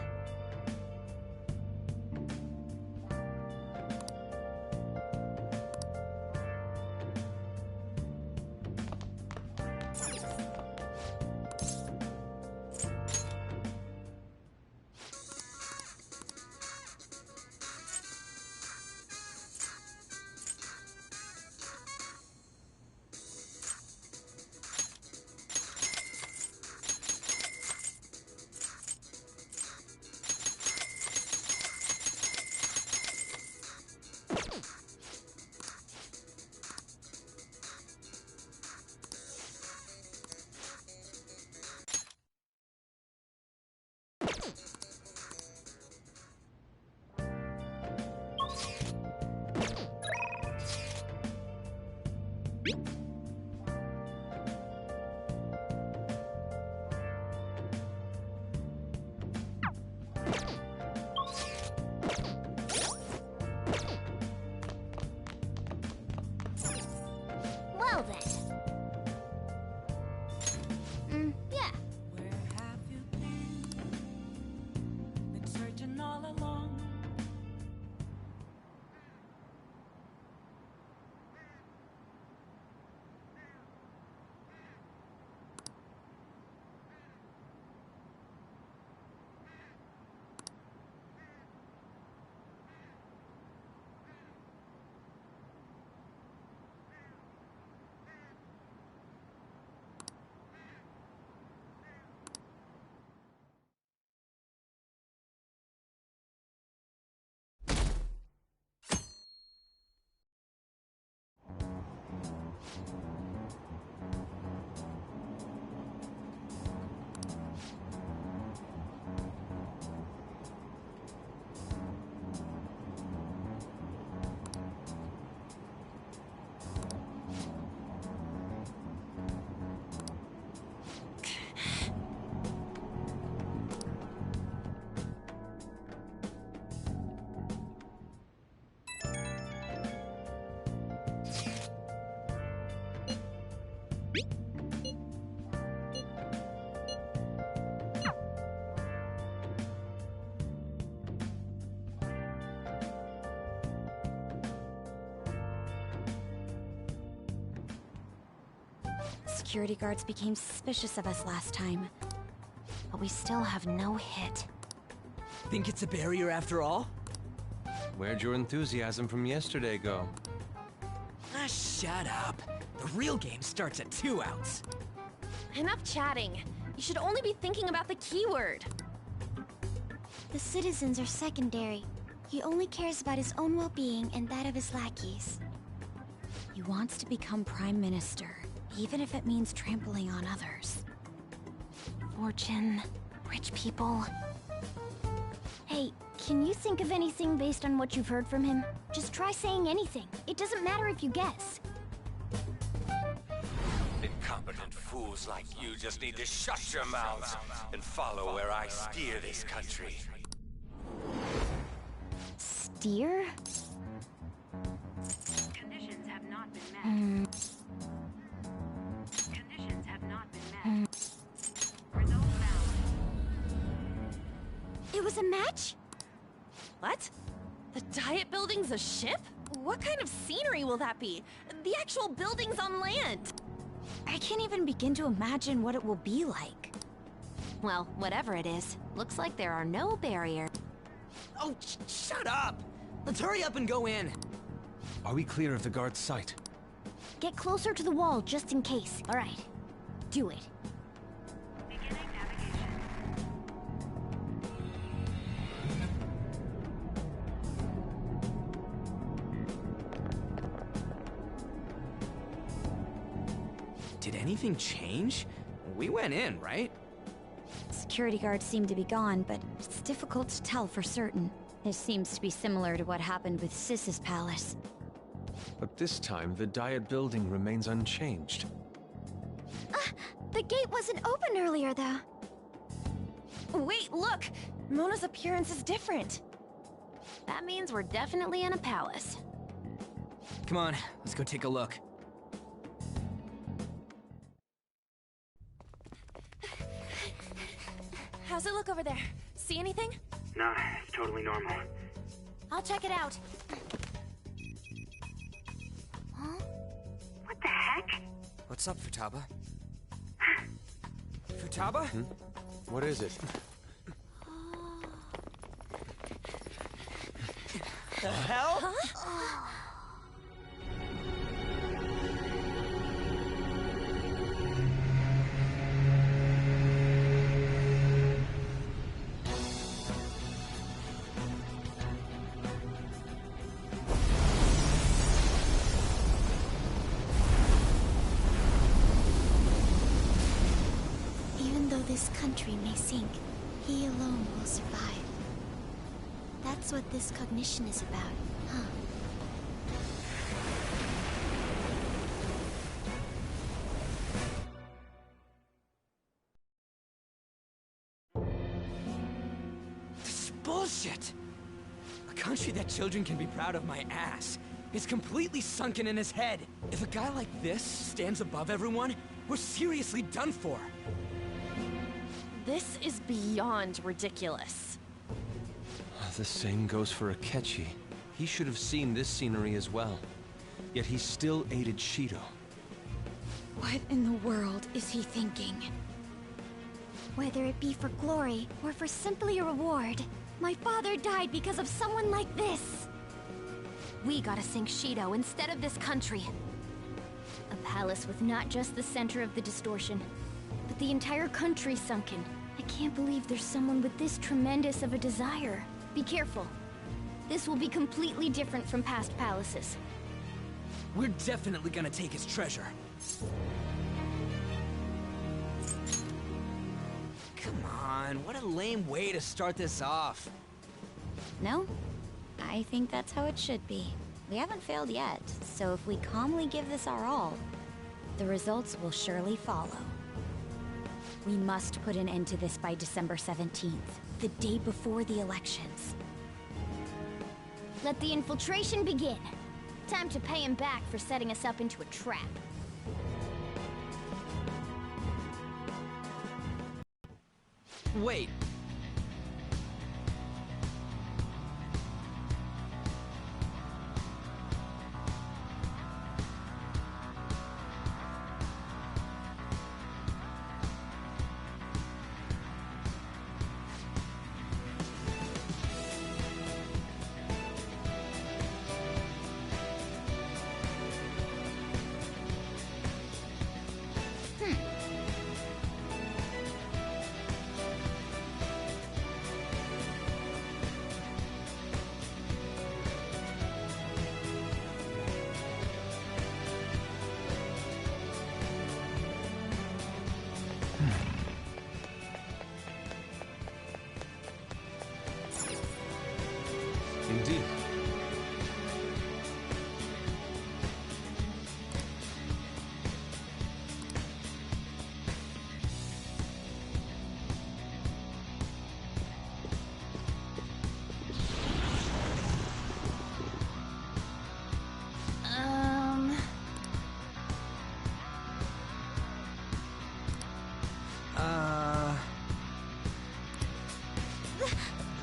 Yeah. Where have you been? Been searching all along. Security guards became suspicious of us last time. But we still have no hit. Think it's a barrier after all? Where'd your enthusiasm from yesterday go? Ah, shut up. The real game starts at 2 outs. Enough chatting. You should only be thinking about the keyword. The citizens are secondary. He only cares about his own well-being and that of his lackeys. He wants to become Prime Minister, even if it means trampling on others. Fortune, rich people. Hey, can you think of anything based on what you've heard from him? Just try saying anything. It doesn't matter if you guess. Incompetent fools like you just need to shut your mouths and follow where I steer this country. Steer? Conditions have not been met. Conditions have not been met. Results valid. It was a match? What? The Diet Building's a ship? What kind of scenery will that be? The actual building's on land. I can't even begin to imagine what it will be like. Well, whatever it is, looks like there are no barriers. Oh, shut up! Let's hurry up and go in. Are we clear of the guard's sight? Get closer to the wall just in case. All right. Do it. Beginning navigation. Did anything change? We went in, right? Security guards seem to be gone, but it's difficult to tell for certain. This seems to be similar to what happened with Sis's palace. But this time, the Diet Building remains unchanged. The gate wasn't open earlier, though. Wait, look! Mona's appearance is different. That means we're definitely in a palace. Come on, let's go take a look. How's it look over there? See anything? Nah, it's totally normal. I'll check it out. Huh? What the heck? What's up, Futaba? Futaba? What is it? The hell? Huh? Even though this country may sink, he alone will survive. That's what this cognition is about, huh? This is bullshit! A country that children can be proud of my ass. It's completely sunken in his head. If a guy like this stands above everyone, we're seriously done for. This is beyond ridiculous. The same goes for Akechi. He should have seen this scenery as well. Yet he still aided Shido. What in the world is he thinking? Whether it be for glory or for simply a reward, my father died because of someone like this. We gotta sink Shido instead of this country. A palace with not just the center of the distortion, but the entire country sunken. I can't believe there's someone with this tremendous of a desire. Be careful. This will be completely different from past palaces. We're definitely gonna take his treasure. Come on, what a lame way to start this off. No? I think that's how it should be. We haven't failed yet, so if we calmly give this our all, the results will surely follow. We must put an end to this by December 17th, the day before the elections. Let the infiltration begin. Time to pay him back for setting us up into a trap. Wait. Indeed.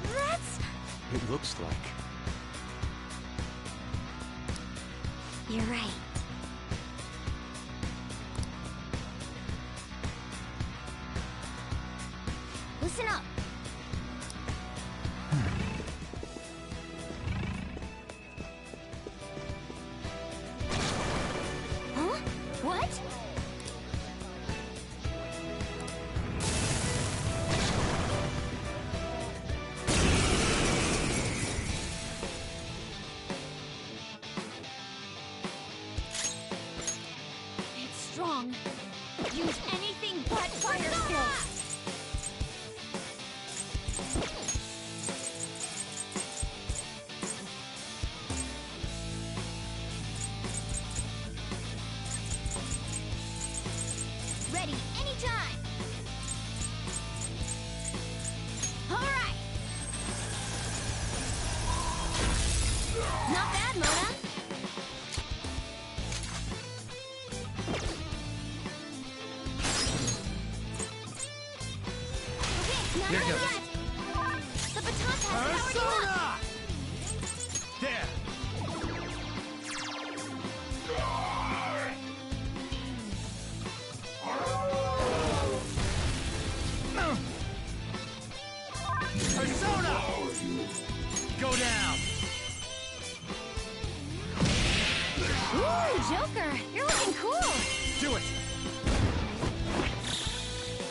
That's... It looks like. You're right. Listen up. Huh? What? Strong. Use anything but fire skills. Ready anytime. All right. Not bad, Mona. Here goes. The baton pass powered you up! There! Persona! Go down! Ooh, Joker! You're looking cool! Do it!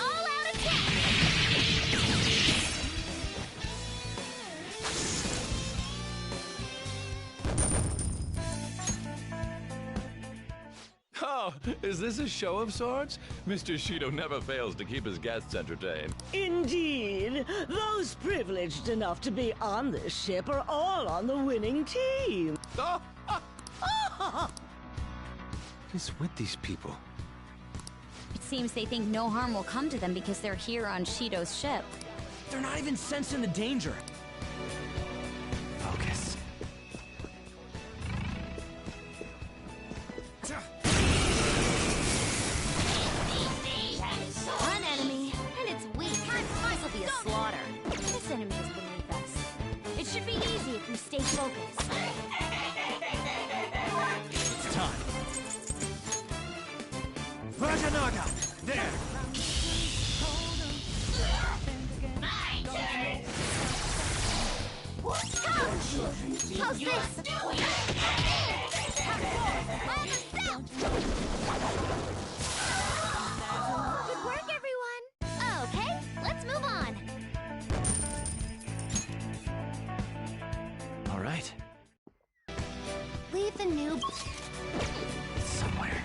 All-out attack! Oh, is this a show of sorts? Mr. Shido never fails to keep his guests entertained. Indeed. Those privileged enough to be on this ship are all on the winning team. What is with these people? It seems they think no harm will come to them because they're here on Shido's ship. They're not even sensing the danger. Focus. Rajanaga! There! How's this? Good work, everyone! Okay, let's move on. All right. Leave the noob Somewhere.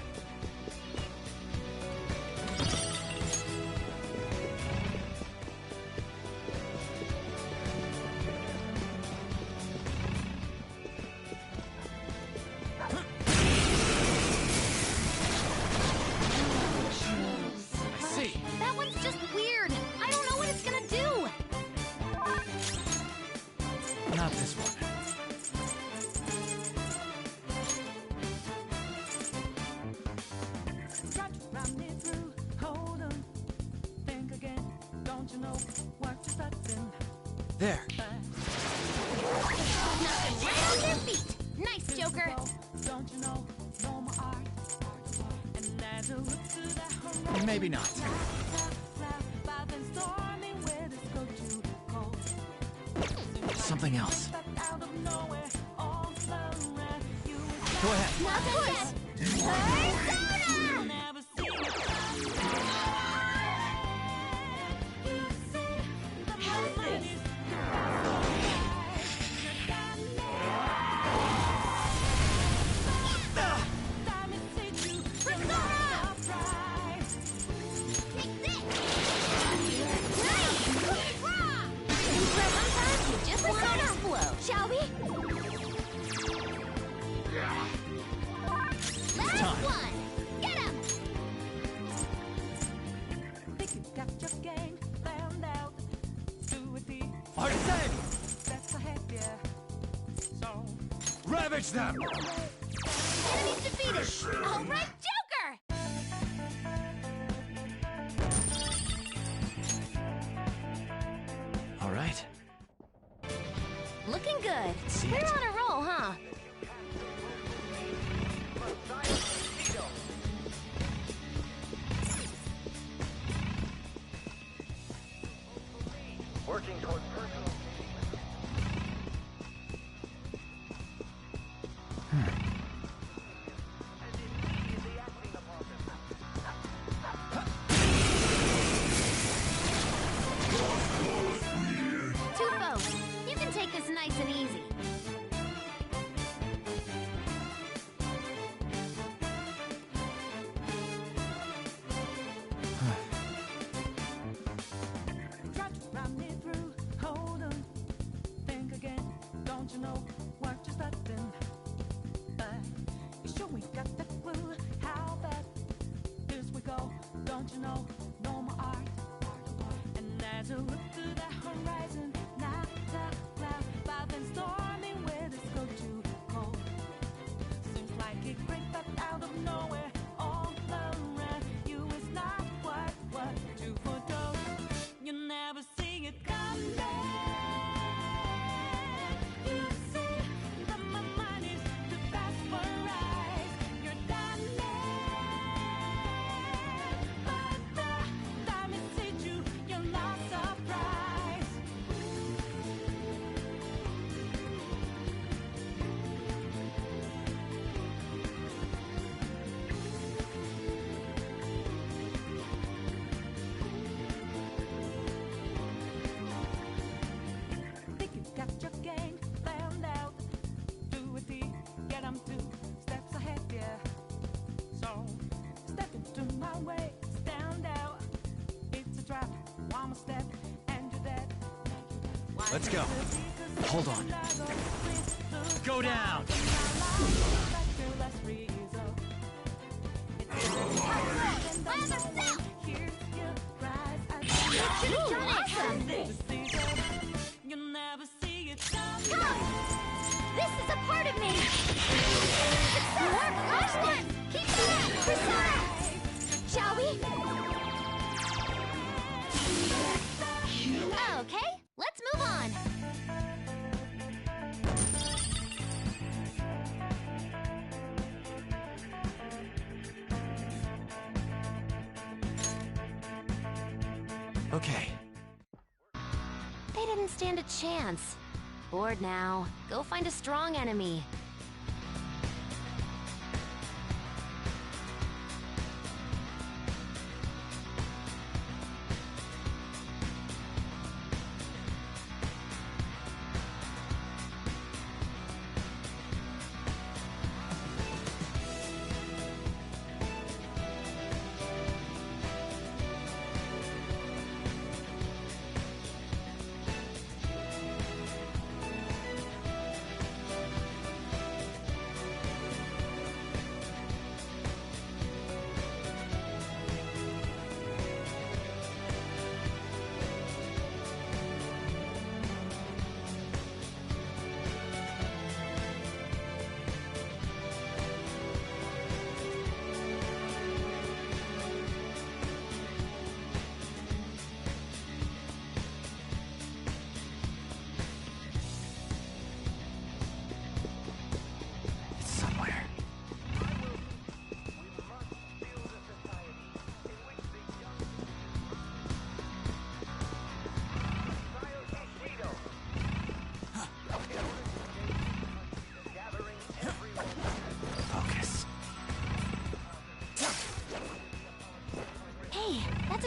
That one's just weird. I don't know what it's gonna do. Not this one. Got to run me through. Hold on. Think again. Don't you know what you're starting? There. Nothing right on their feet. Nice, Joker. Don't you know? No more art. And as I look to the horizon. Maybe not. Something else. Go ahead. Nothing yet. Just let it explode, shall we? Last one! Get him! Think you got your gang found out. Do it the Artisan! that's ahead, yeah. So Ravage them! Enemies defeated! All right, Joker! All right. Looking good. See We're it. on a roll, huh? Working toward personal. Two foes. You can take this nice and easy. Got to run me through. Hold on. Think again. Don't you know what you're starting? You sure we got that clue? How bad this we go? Don't you know? No more art. And as I look to the horizon, not a cloud, but then storming where this go too cold. Seems like it crept up out of nowhere, all around you is not what you foretold. You never see it coming. You see that my mind is too fast for eyes. You're done, but the time it hit you, you're not surprised. Think you got your gang found out. Do it the get 'em 2 steps ahead, yeah. So step into my way, stand out. It's a trap, one more step, and you're dead. Let's go. Hold on. Go down. You'll never see it coming. Come! This is a part of me! More flash! Keep it up! Persona! Shall we? Okay, let's move on! Okay. They didn't stand a chance. Bored now. Go find a strong enemy.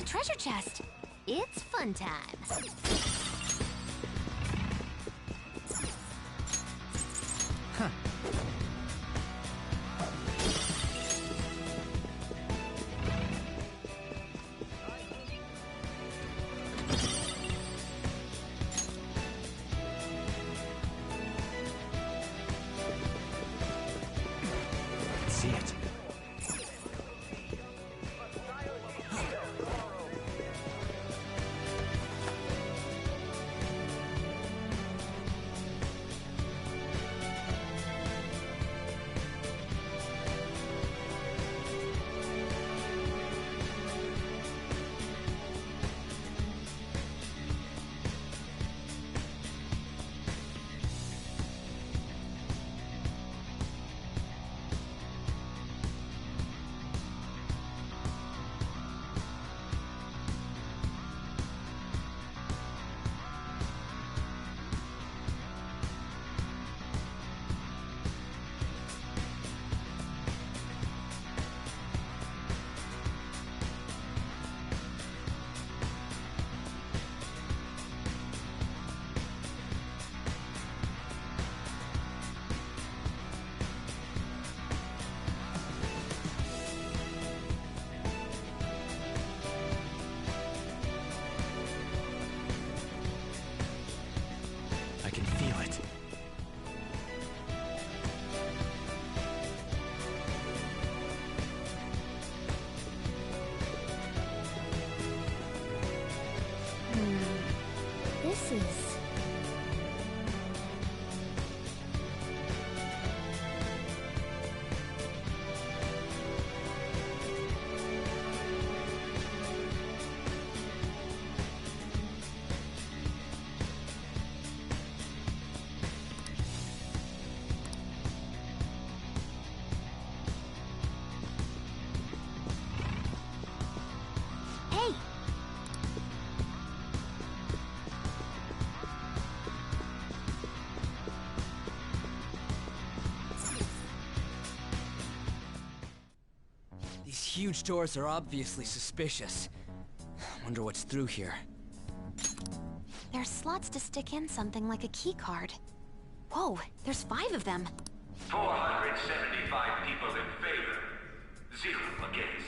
Treasure chest. It's fun time. Huh. See it. This is... Hey! These huge doors are obviously suspicious. Wonder what's through here. There's slots to stick in something like a key card. Whoa, there's 5 of them. 475 people in favor. 0 against.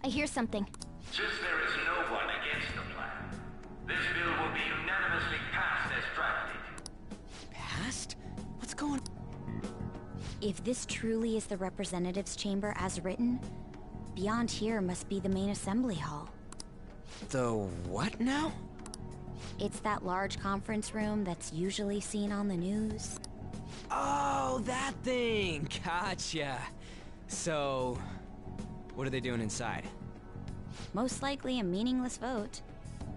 I hear something. Since there is no one against the plan, this bill will be unanimously passed as drafted. Passed? What's going... If this truly is the representatives' chamber as written, beyond here must be the main assembly hall. The what now? It's that large conference room that's usually seen on the news. Oh, that thing! Gotcha! So... what are they doing inside? Most likely a meaningless vote,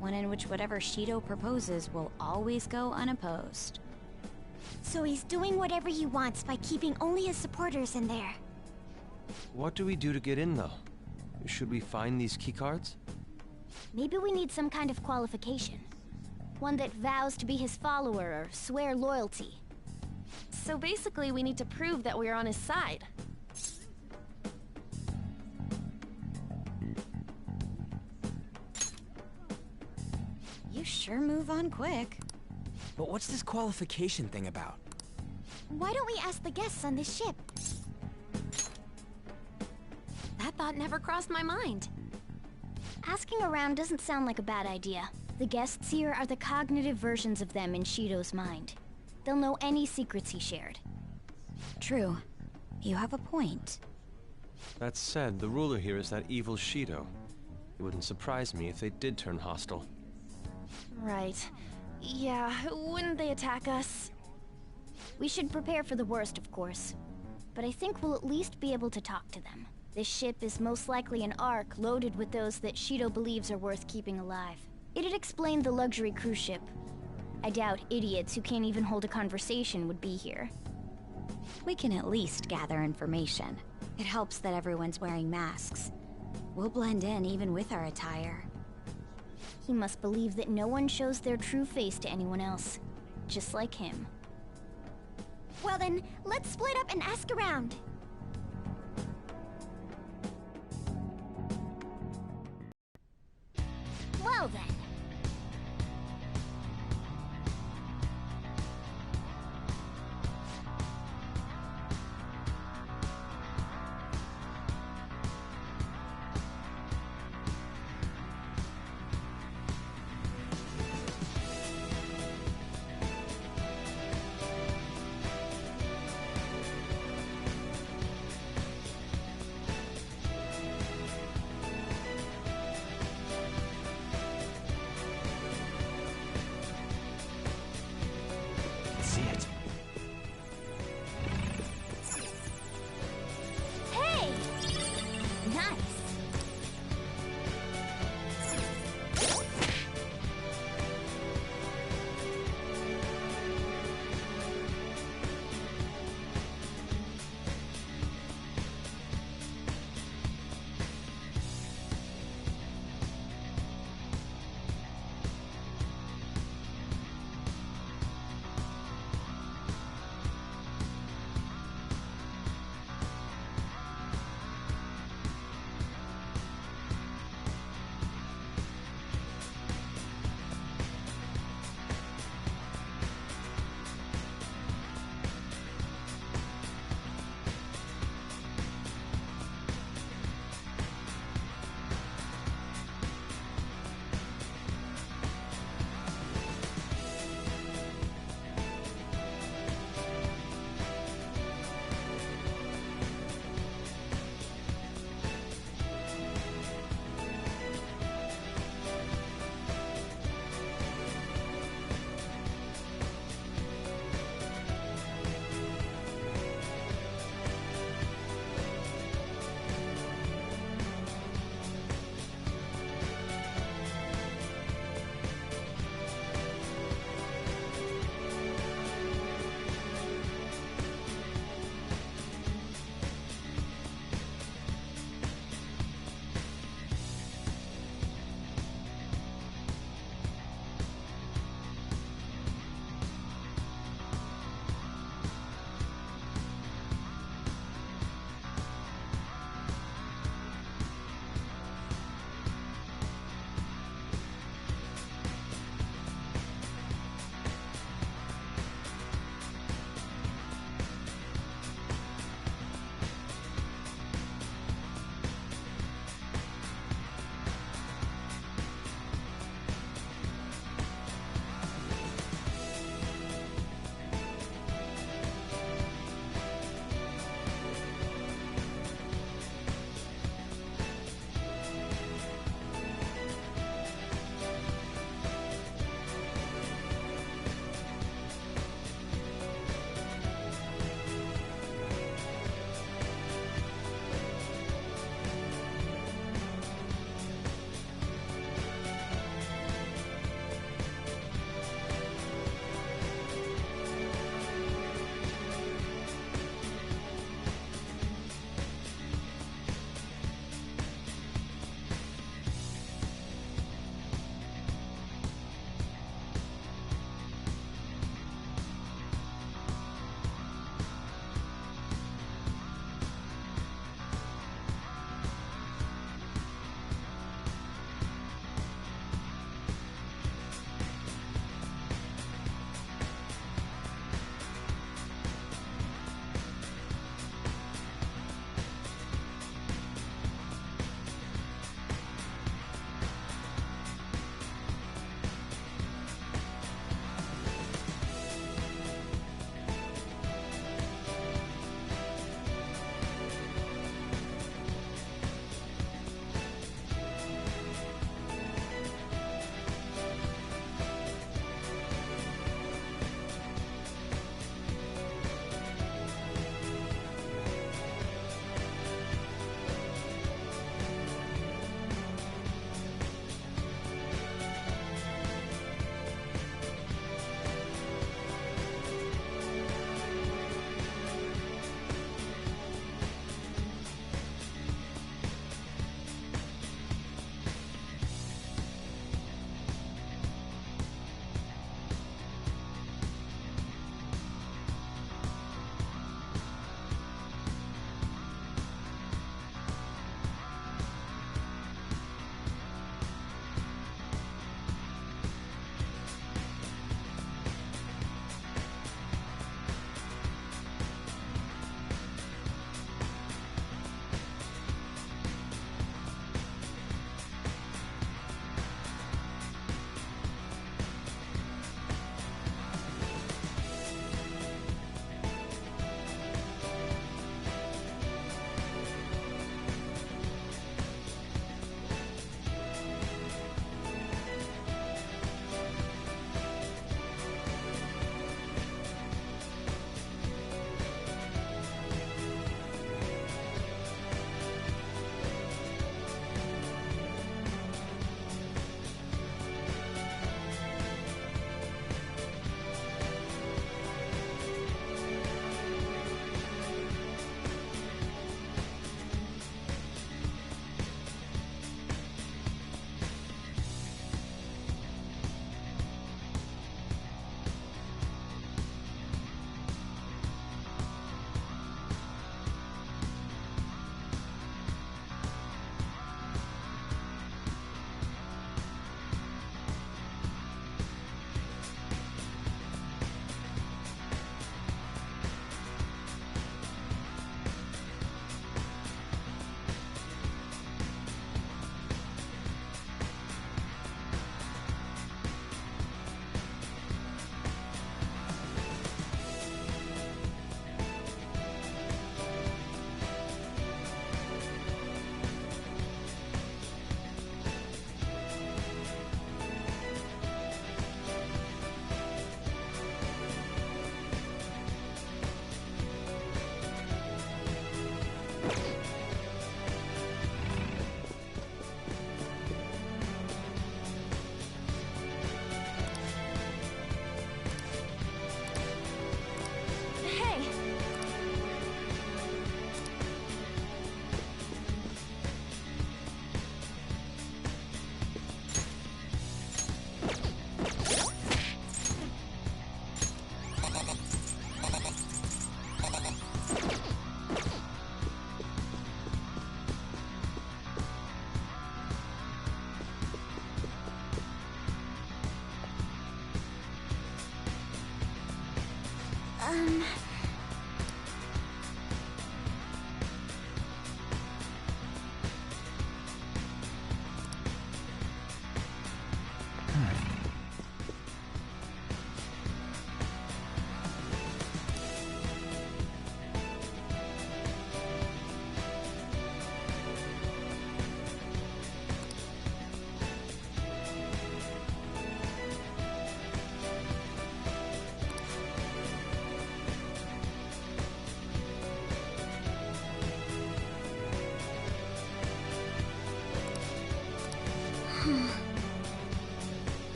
one in which whatever Shido proposes will always go unopposed. So he's doing whatever he wants by keeping only his supporters in there. What do we do to get in, though? Should we find these keycards? Maybe we need some kind of qualification. One that vows to be his follower or swear loyalty. So basically, we need to prove that we're on his side. You sure move on quick. But what's this qualification thing about? Why don't we ask the guests on this ship? That thought never crossed my mind. Asking around doesn't sound like a bad idea. The guests here are the cognitive versions of them in Shido's mind. They'll know any secrets he shared. True. You have a point. That said, the ruler here is that evil Shido. It wouldn't surprise me if they did turn hostile. Right. Yeah, wouldn't they attack us? We should prepare for the worst, of course. But I think we'll at least be able to talk to them. This ship is most likely an Ark loaded with those that Shido believes are worth keeping alive. It'd explain the luxury cruise ship. I doubt idiots who can't even hold a conversation would be here. We can at least gather information. It helps that everyone's wearing masks. We'll blend in even with our attire. He must believe that no one shows their true face to anyone else. Just like him. Well then, let's split up and ask around. Well then.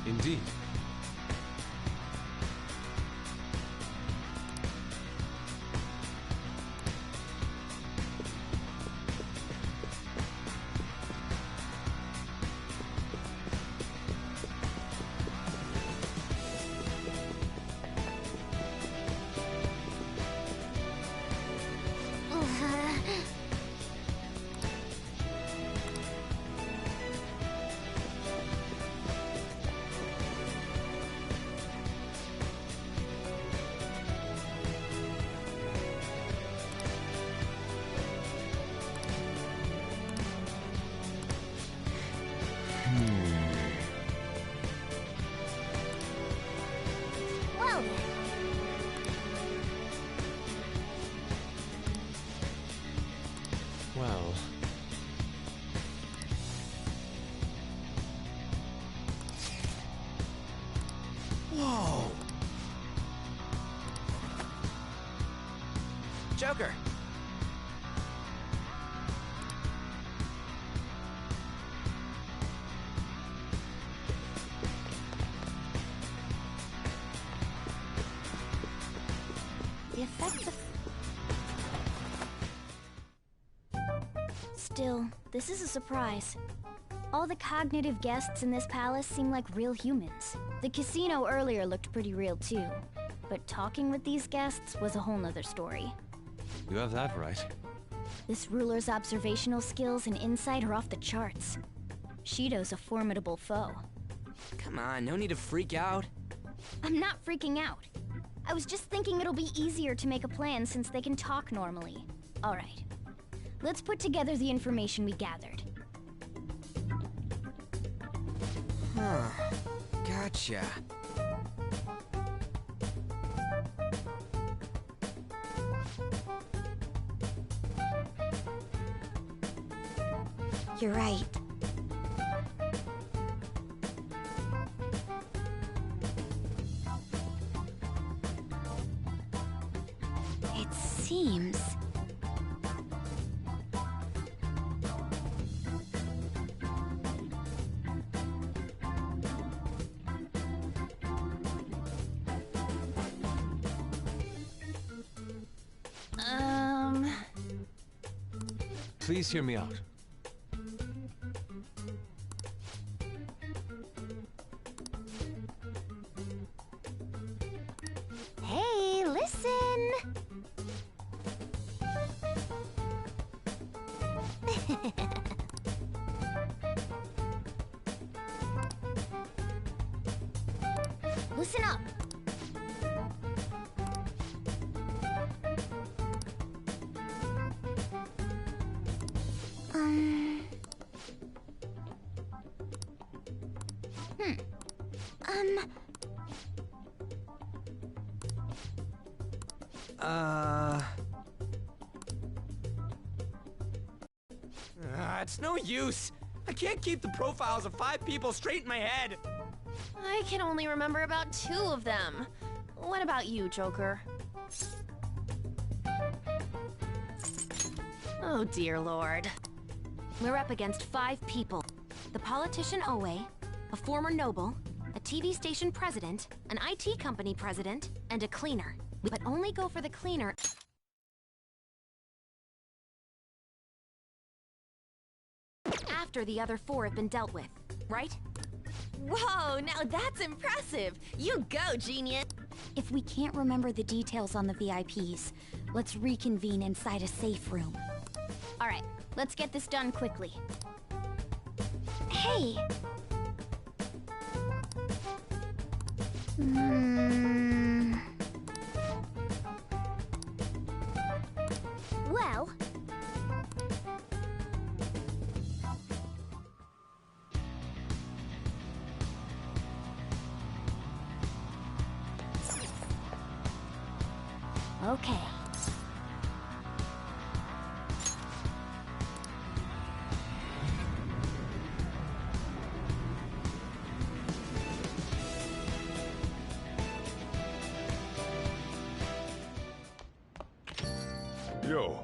Indeed. Well then. Well... Whoa! Joker! The effects of... Still, this is a surprise. All the cognitive guests in this palace seem like real humans. The casino earlier looked pretty real too, but talking with these guests was a whole nother story. You have that right. This ruler's observational skills and insight are off the charts. Shido's a formidable foe. Come on, no need to freak out. I'm not freaking out. I was just thinking it'll be easier to make a plan since they can talk normally. Alright. Let's put together the information we gathered. Huh. Gotcha. You're right. It seems... Please hear me out. Hey, listen! Listen up! It's no use. I can't keep the profiles of 5 people straight in my head. I can only remember about 2 of them. What about you, Joker? Oh dear lord. We're up against 5 people. The politician Owe, a former noble, a TV station president, an IT company president, and a cleaner. But only go for the cleaner after the other 4 have been dealt with, right? Whoa, now that's impressive! You go, genius! If we can't remember the details on the VIPs, let's reconvene inside a safe room. Alright, let's get this done quickly. Hey! Well... Okay. Yo.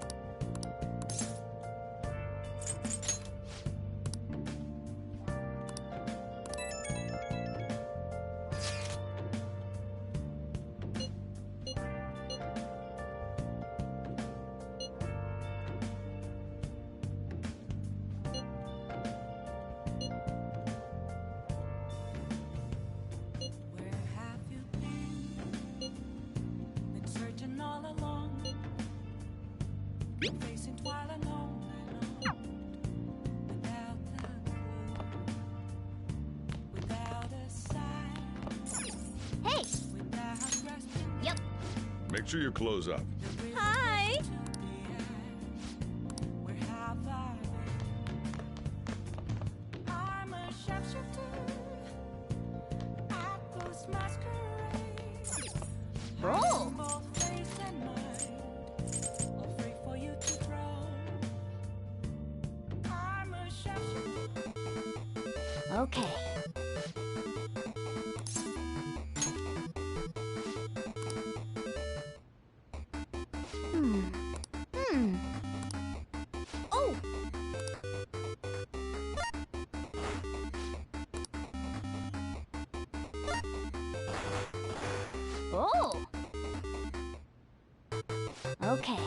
Searching all along, facing twilight alone without the clue, without a sign. Hey! Without grasping. Yep. Make sure you close up. Hi! Where have I been? I'm a sharpshooter. I post masquerade. Roll! Both face and mind, all free for you to throw. I'm a sharpshooter. Okay. Oh! Oh! Okay.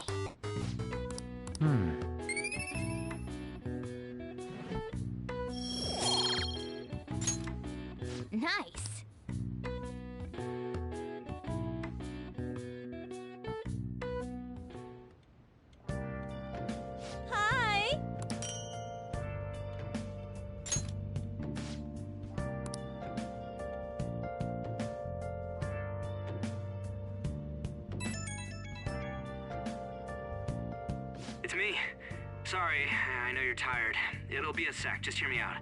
Nice. Hi! It's me. Sorry, I know you're tired. It'll be a sec, just hear me out.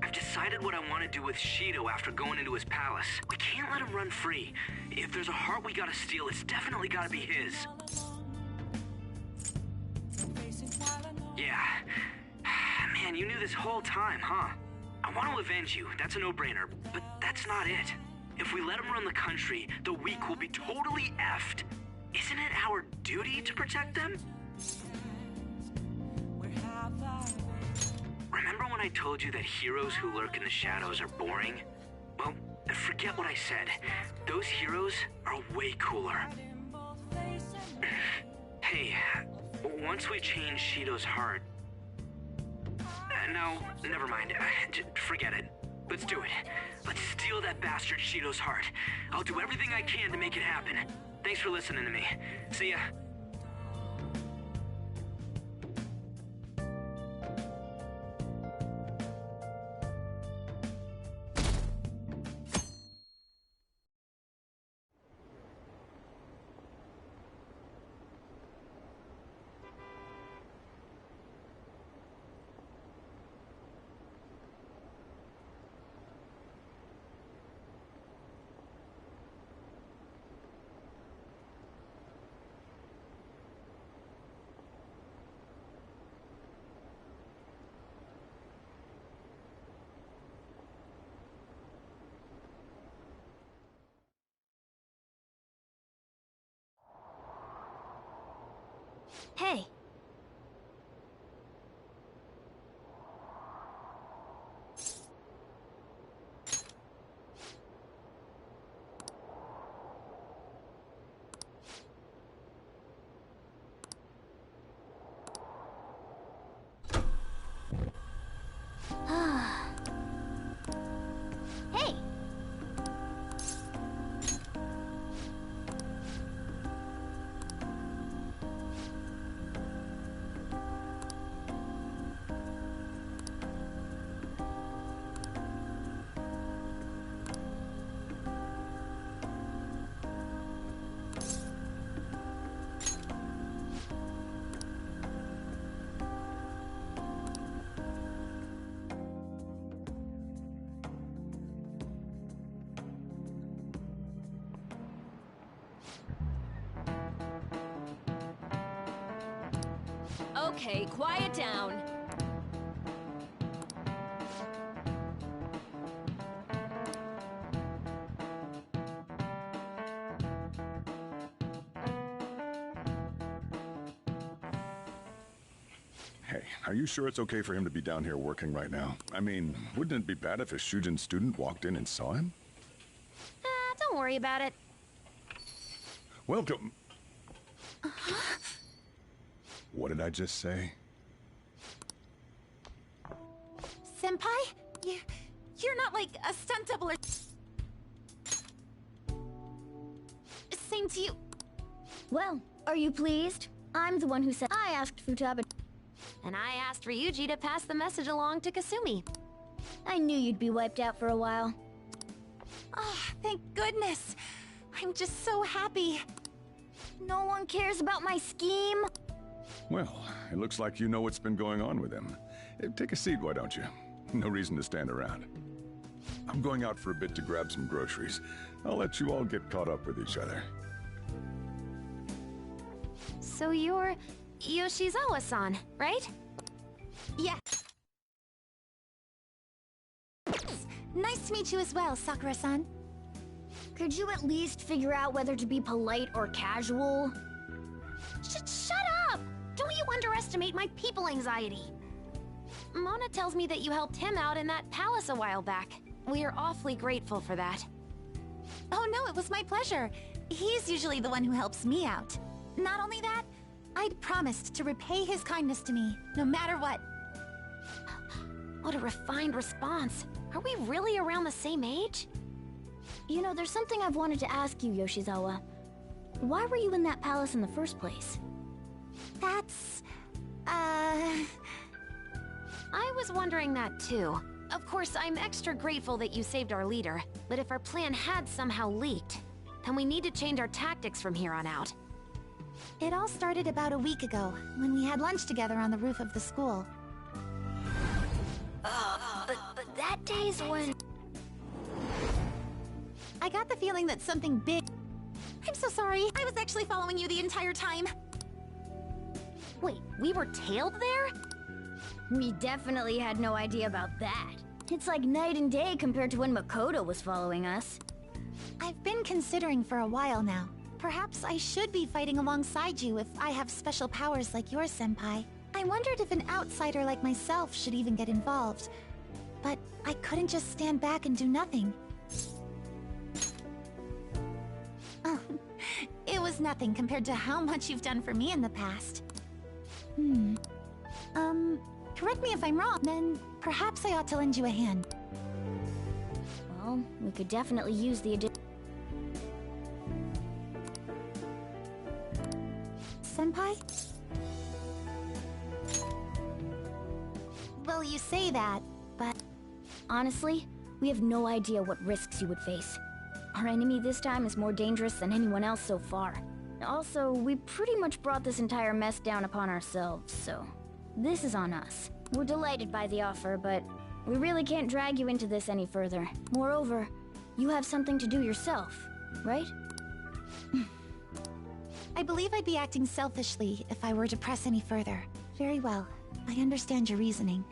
I've decided what I want to do with Shido after going into his palace. We can't let him run free. If there's a heart we gotta steal, it's definitely gotta be his. Yeah. Man, you knew this whole time, huh? I want to avenge you, that's a no-brainer, but that's not it. If we let him run the country, the weak will be totally effed. Isn't it our duty to protect them? Remember when I told you that heroes who lurk in the shadows are boring? Well, forget what I said. Those heroes are way cooler. Hey, once we change Shido's heart... no, never mind. Forget it. Let's do it. Let's steal that bastard Shido's heart. I'll do everything I can to make it happen. Thanks for listening to me. See ya. Hey. Okay, quiet down. Hey, are you sure it's okay for him to be down here working right now? I mean, wouldn't it be bad if a Shujin student walked in and saw him? Don't worry about it. Welcome. What did I just say? Senpai? You're not like a stunt double or... Same to you. Well, are you pleased? I'm the one who said I asked Futaba. And I asked Ryuji to pass the message along to Kasumi. I knew you'd be wiped out for a while. Oh, thank goodness. I'm just so happy. No one cares about my scheme. Well, it looks like you know what's been going on with him. Take a seat, why don't you? No reason to stand around. I'm going out for a bit to grab some groceries. I'll let you all get caught up with each other. So you're Yoshizawa-san, right? Yeah. Nice to meet you as well, Sakura-san. Could you at least figure out whether to be polite or casual? Shut up! Don't you underestimate my people anxiety. Mona tells me that you helped him out in that palace a while back. We are awfully grateful for that. Oh no, it was my pleasure. He's usually the one who helps me out. Not only that, I'd promised to repay his kindness to me, no matter what. What a refined response. Are we really around the same age? You know, there's something I've wanted to ask you, Yoshizawa. Why were you in that palace in the first place? That's... I was wondering that too. Of course, I'm extra grateful that you saved our leader, but if our plan had somehow leaked, then we need to change our tactics from here on out. It all started about a week ago, when we had lunch together on the roof of the school. But that day's when... I got the feeling that something big... I'm so sorry. I was actually following you the entire time. Wait, we were tailed there? We definitely had no idea about that. It's like night and day compared to when Makoto was following us. I've been considering for a while now. Perhaps I should be fighting alongside you if I have special powers like yours, Senpai. I wondered if an outsider like myself should even get involved. But I couldn't just stand back and do nothing. Oh, it was nothing compared to how much you've done for me in the past. Correct me if I'm wrong, then perhaps I ought to lend you a hand. Well, we could definitely use the addition. Senpai? Well, you say that, but... Honestly, we have no idea what risks you would face. Our enemy this time is more dangerous than anyone else so far. Also, we pretty much brought this entire mess down upon ourselves, so... This is on us. We're delighted by the offer, but we really can't drag you into this any further. Moreover, you have something to do yourself, right? I believe I'd be acting selfishly if I were to press any further. Very well. I understand your reasoning.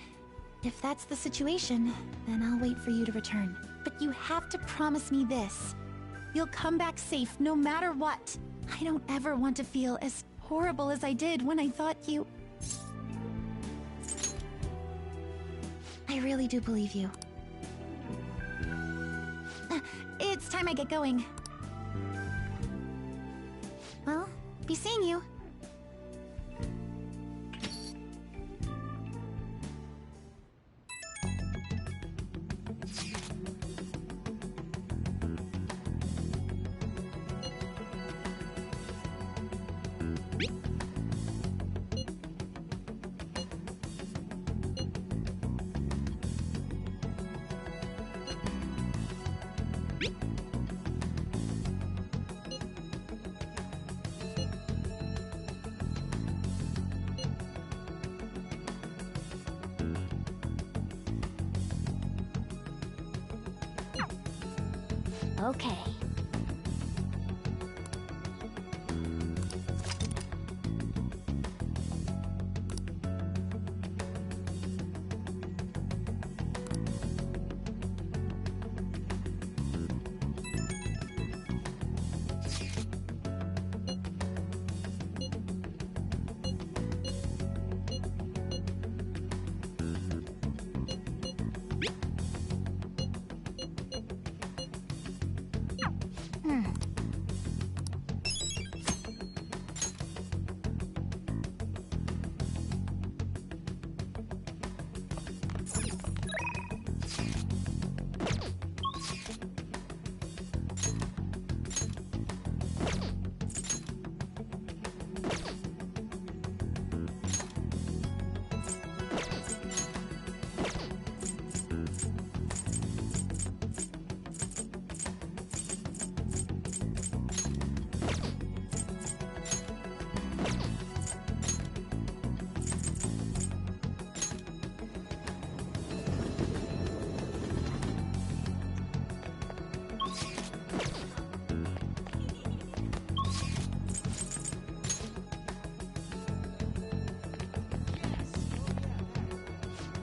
If that's the situation, then I'll wait for you to return. But you have to promise me this. You'll come back safe no matter what. I don't ever want to feel as horrible as I did when I thought you... I really do believe you. It's time I get going. Well, be seeing you. Okay.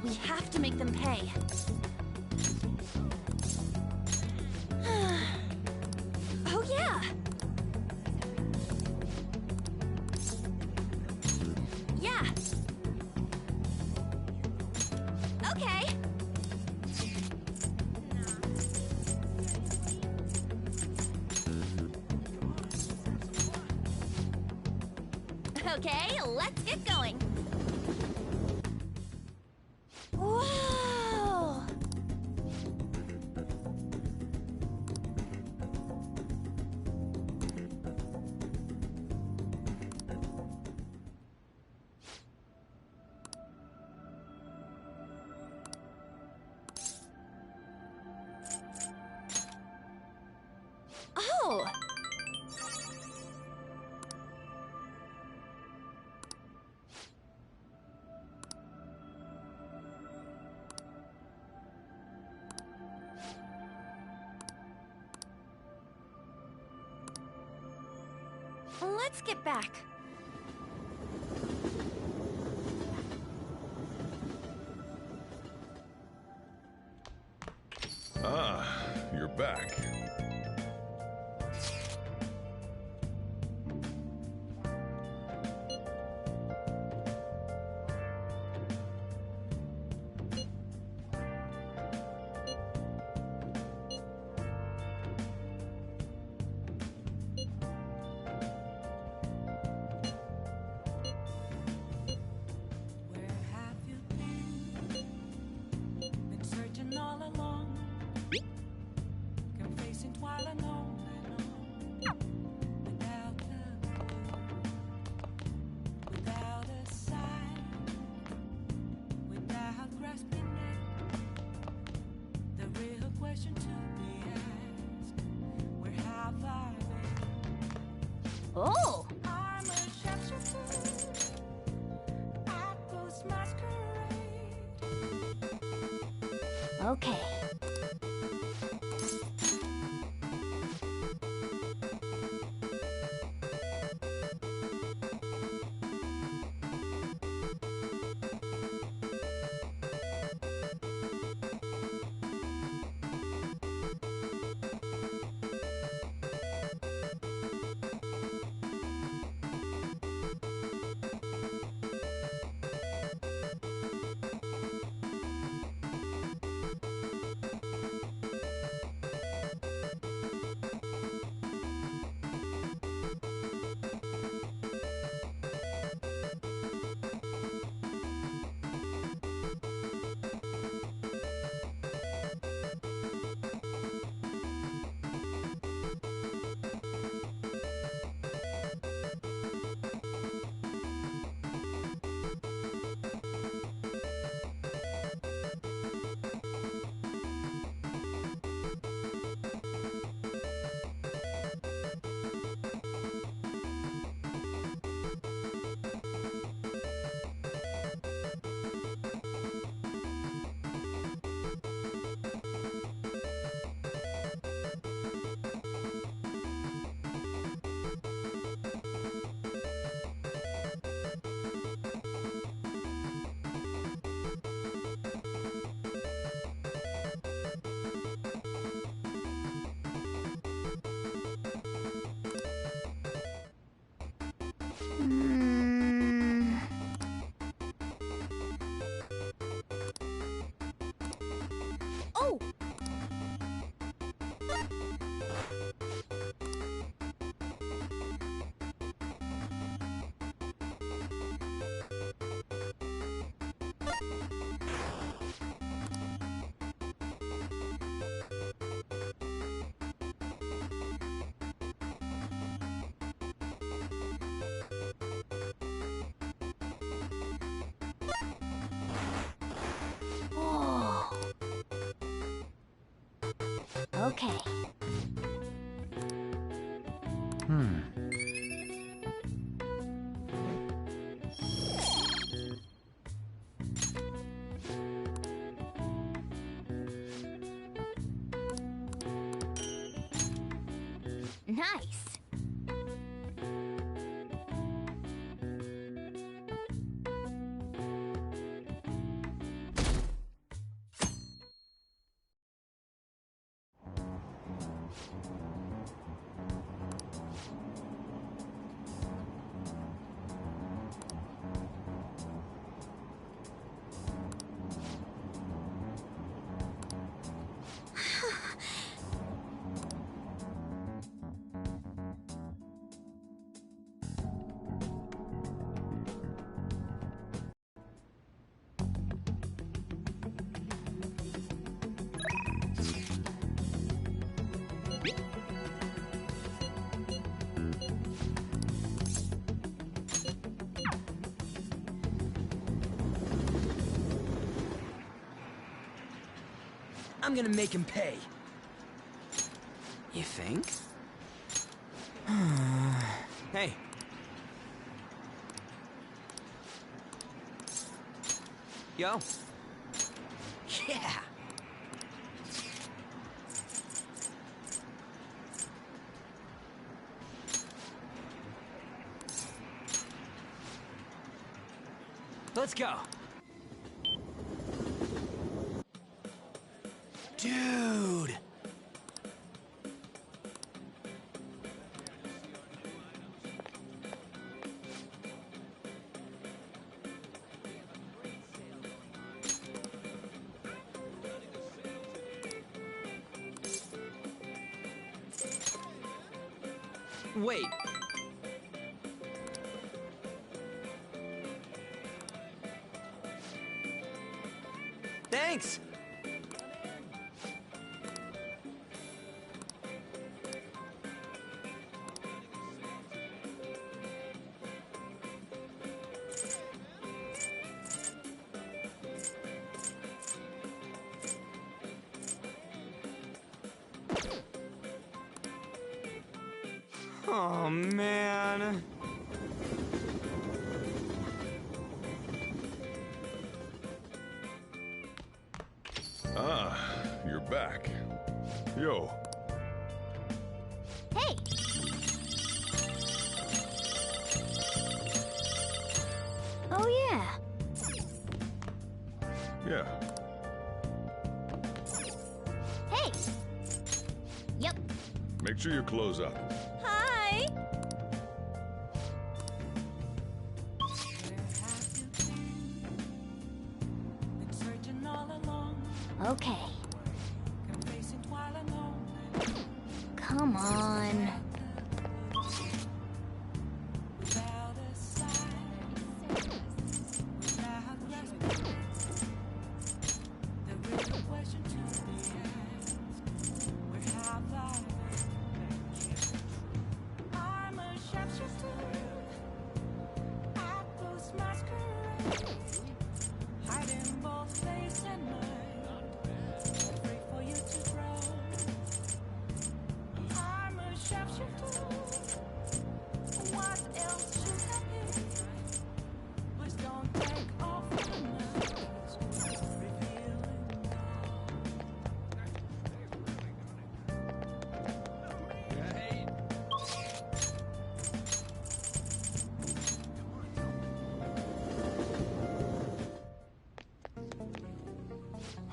We have to make them pay. Oh yeah! Yeah! Okay! Okay, let's get going. Whoa! Oh! Let's get back. Ah, you're back. Been searching all along, confessing while I know without a clue, without a sign, without grasping it. The real question to be asked: where have I been? Oh! I'm a sharpshooter, I ghost masquerade. Okay. Oh! Oh. Okay. Nice. I'm gonna make him pay. You think? Hey. Yo. Yeah. Let's go. Dude. Wait. Thanks. Oh, man. Ah, you're back. Yo. Hey! Oh, yeah. Yeah. Hey! Yep. Make sure you close up. Hi! Okay. Come on.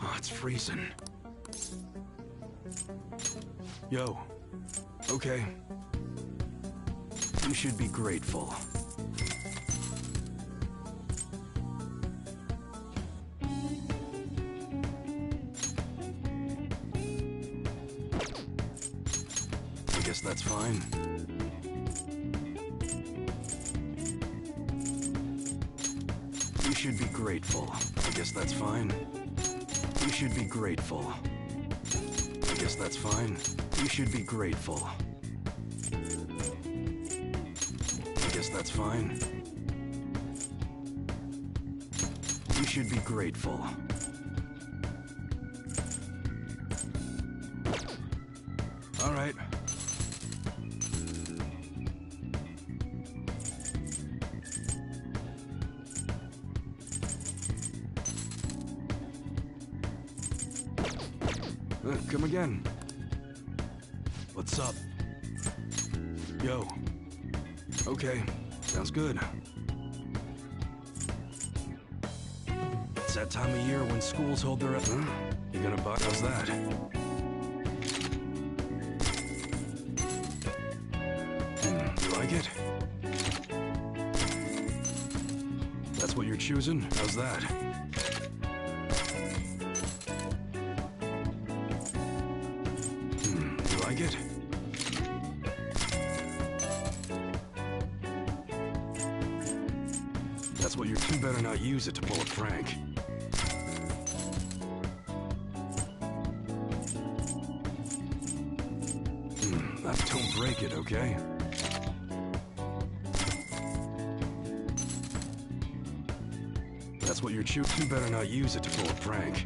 Oh, it's freezing. Yo. Okay. You should be grateful. I guess that's fine. You should be grateful. I guess that's fine. You should be grateful. I guess that's fine. You should be grateful. I guess that's fine. You should be grateful. All right. Come again. What's up? Yo. Okay, sounds good. It's that time of year when schools hold their... Huh? You gonna buy... How's that? You like it? That's what you're choosing? How's that? You like it? That's what you're... You better not use it to pull a prank. Don't break it, okay? That's what you're choosing. You better not use it to pull a prank.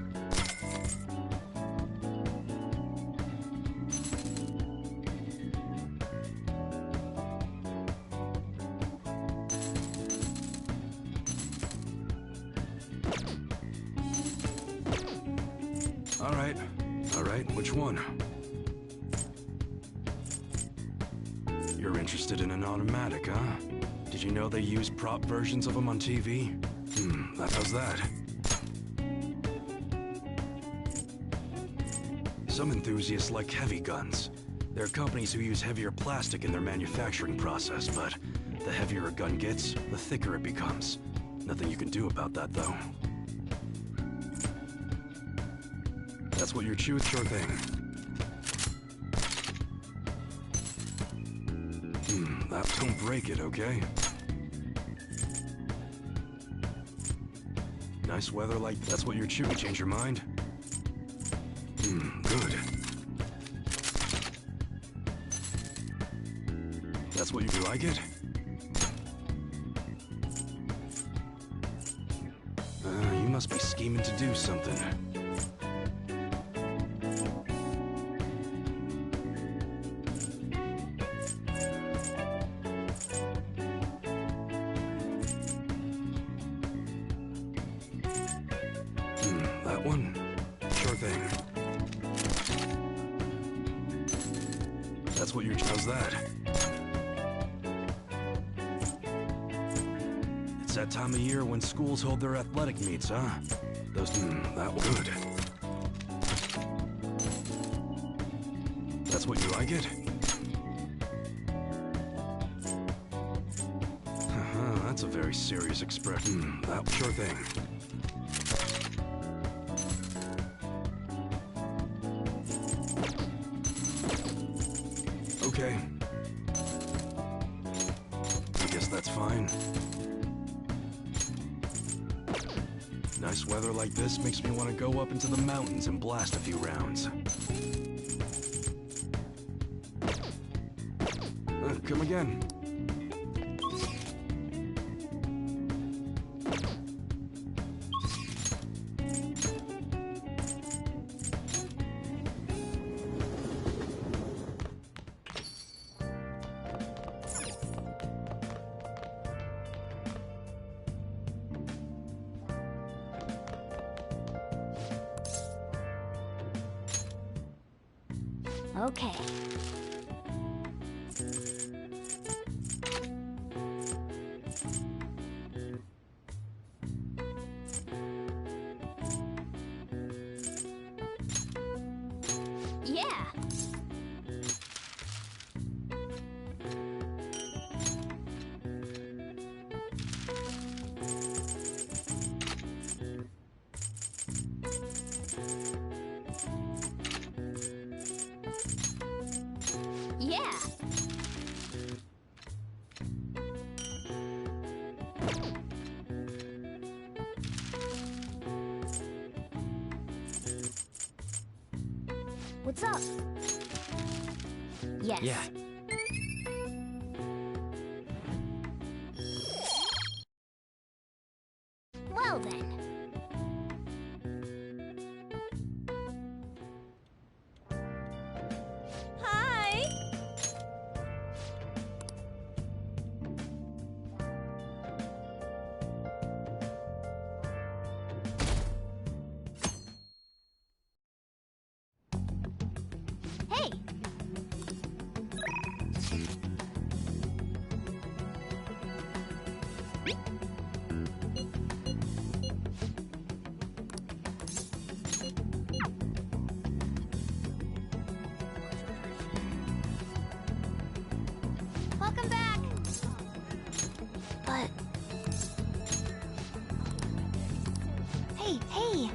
Alright. Alright, which one? You're interested in an automatic, huh? Did you know they use prop versions of them on TV? How's that? Some enthusiasts like heavy guns. There are companies who use heavier plastic in their manufacturing process, but the heavier a gun gets, the thicker it becomes. Nothing you can do about that, though. That's what you're choosing? Sure thing. Don't break it, okay? Nice weather like that's what you're choosing. Change your mind? Good. That's what you like it? You must be scheming to do something. That one? Sure thing. That's what you're... How's that? It's that time of year when schools hold their athletic meets, huh? Those... that good. That's what you like it? That's a very serious expression. That... Sure thing. Okay. I guess that's fine. Nice weather like this makes me want to go up into the mountains and blast a few rounds. Come again. Okay. Yeah. Yeah. What's up? Yes. Yeah. Well then. Hi! Hey! Welcome back! But... Hey!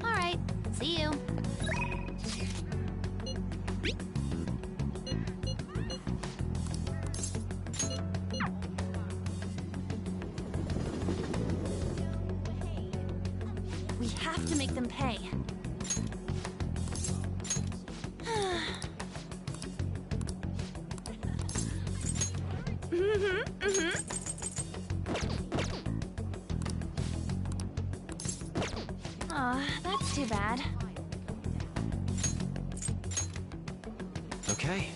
Alright, see you. We have to make them pay. too bad. Okay.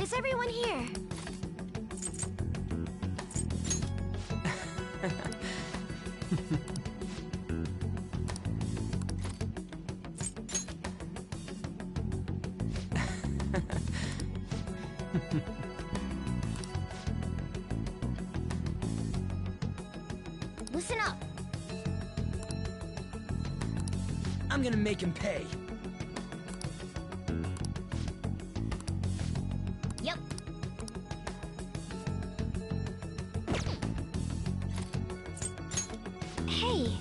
Is everyone here? Listen up. I'm gonna make him pay. Yep. Hey.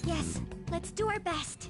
Yes, let's do our best.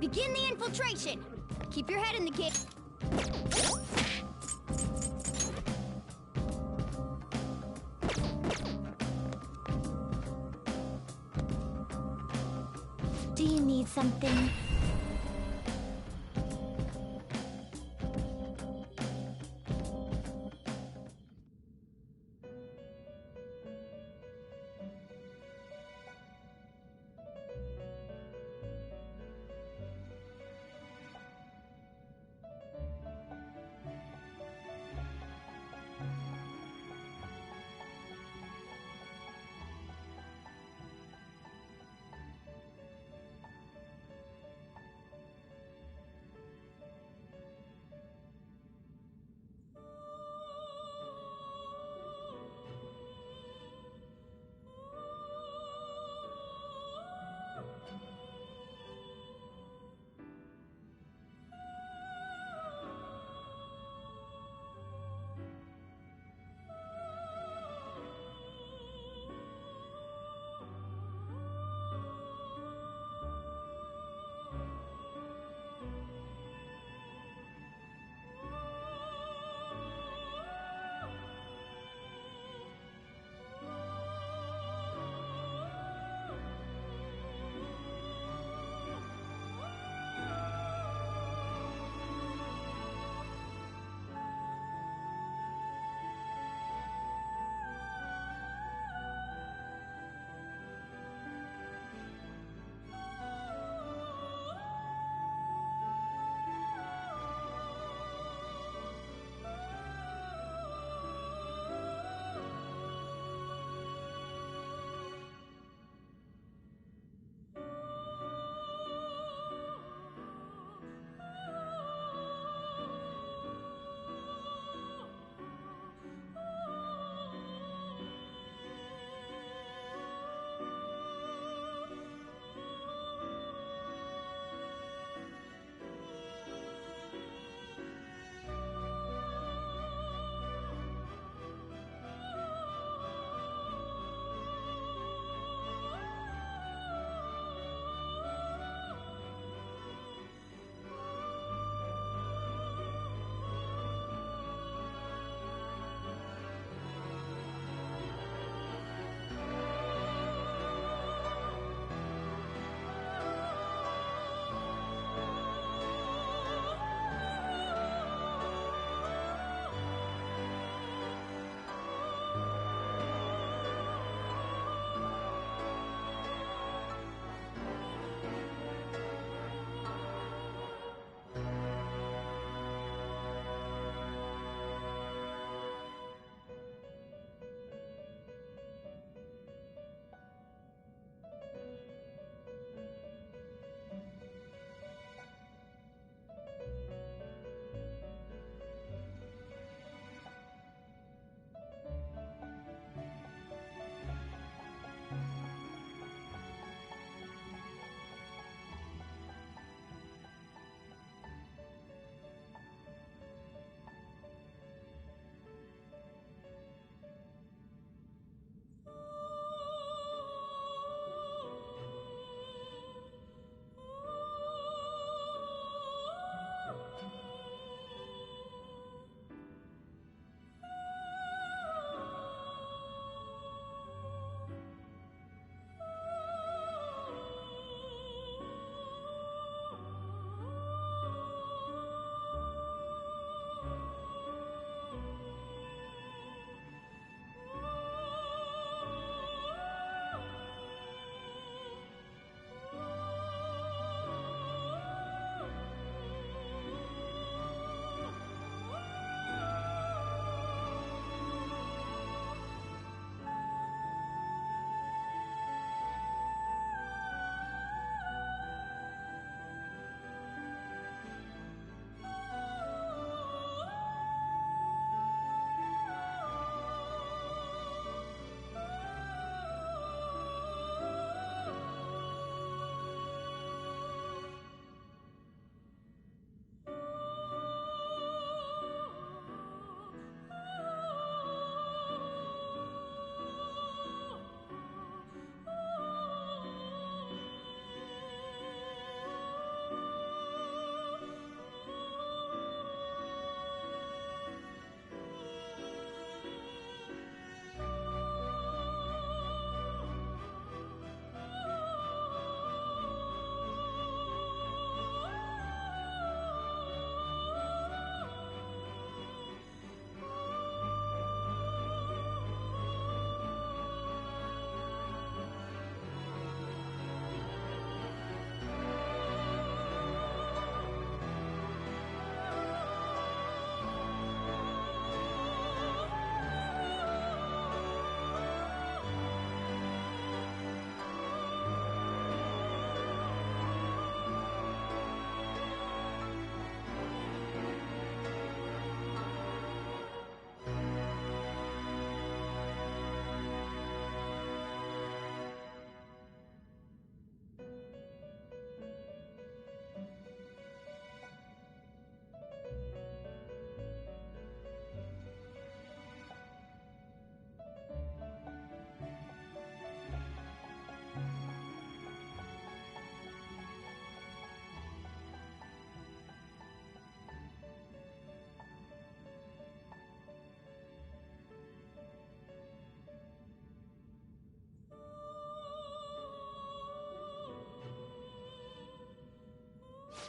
Begin the infiltration! Keep your head in the game. Do you need something?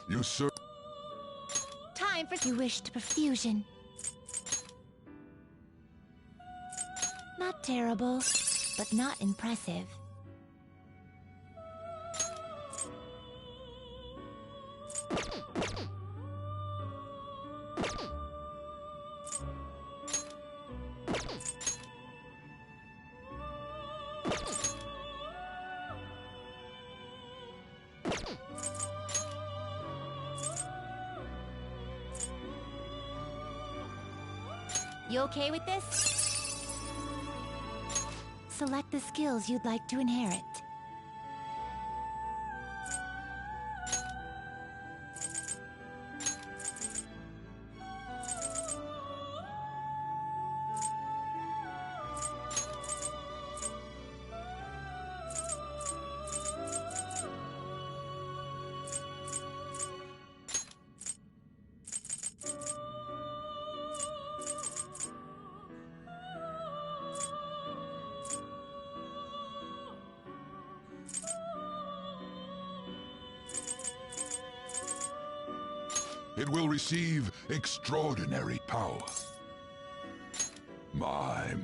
You sir. Time for you wish to perfusion. Not terrible, but not impressive. You okay with this? Select the skills you'd like to inherit. It will receive extraordinary power. My.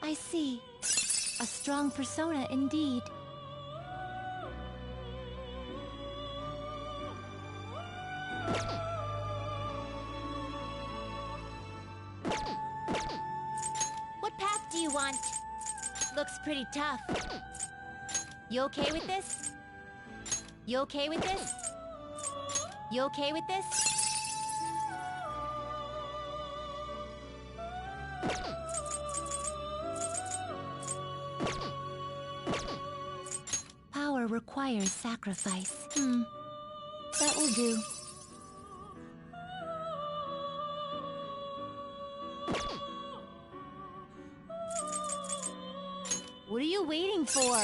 I see. A strong persona indeed. What path do you want? Looks pretty tough. You okay with this? You okay with this? You okay with this? Power requires sacrifice. That will do. What are you waiting for?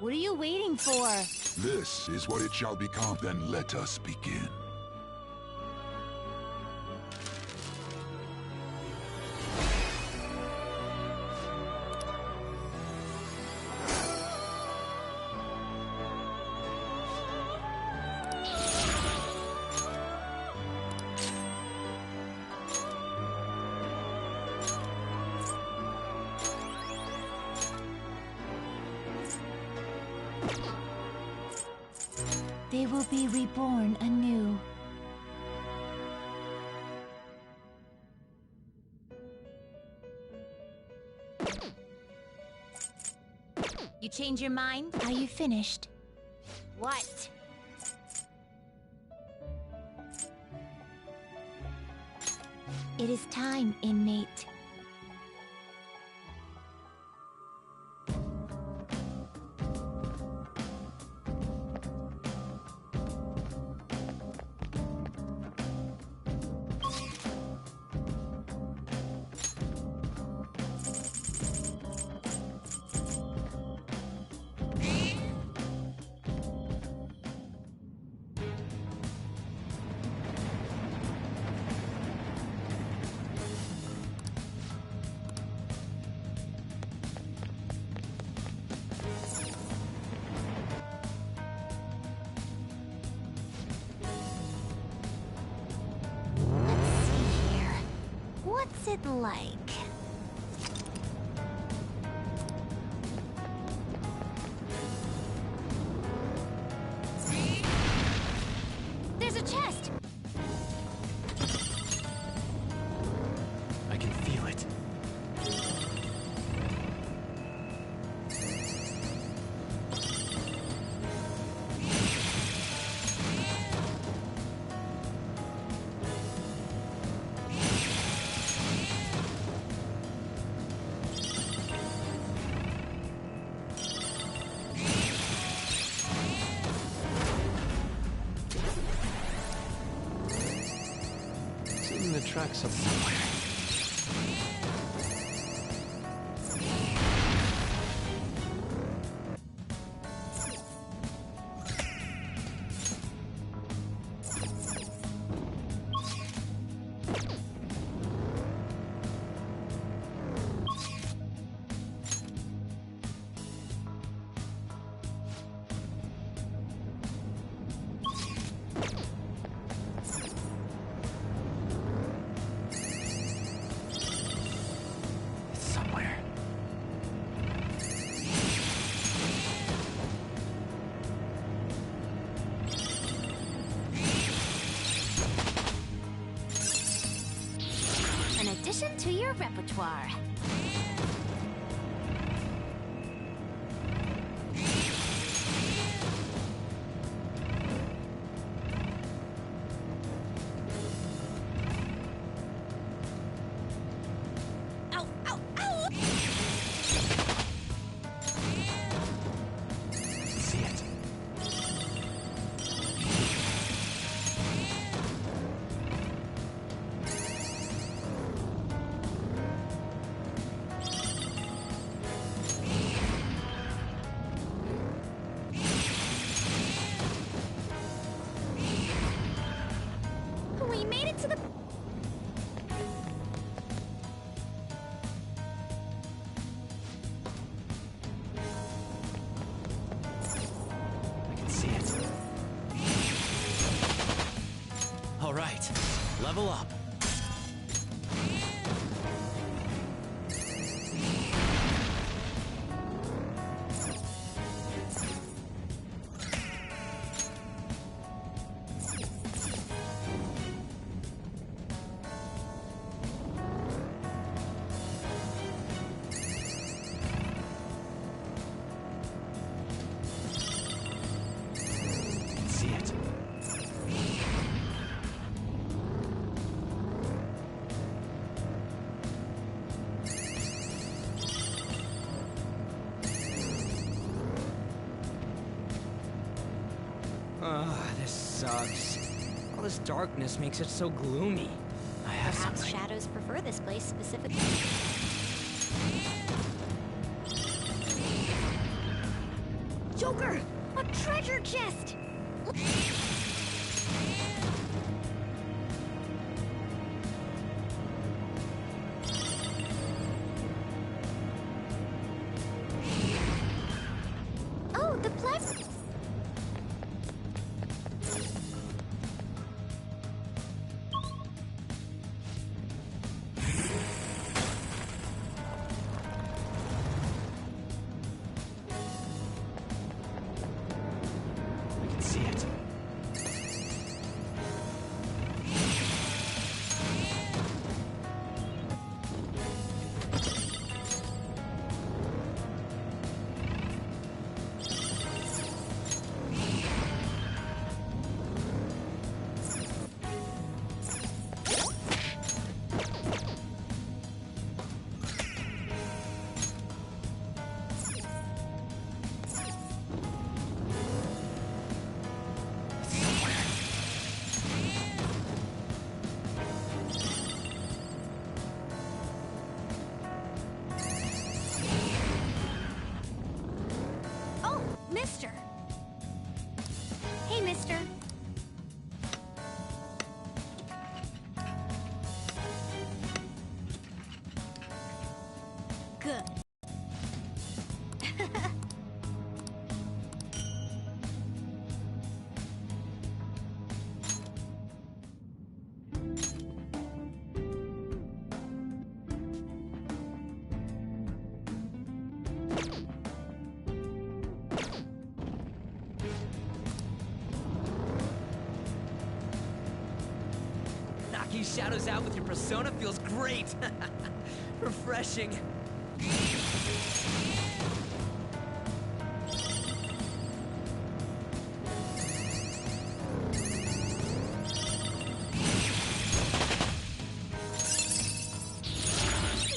What are you waiting for? This is what it shall become. Then let us begin. They will be reborn anew. You change your mind? Are you finished? What? It is time, inmate. What's it like? There's a chest! I can feel it. Seeing the tracks of somewhere. Somewhere. An addition to your repertoire. Ow, ow, ow! See it. We made it to the... I can see it. All right, level up. I can see it. This sucks. All this darkness makes it so gloomy. I have Perhaps something. shadows prefer this place specifically. Joker! A treasure chest! Oh, the plasma! I can see it. Mister. Hey, mister. Good. Knocking shadows out with your persona feels great. Refreshing.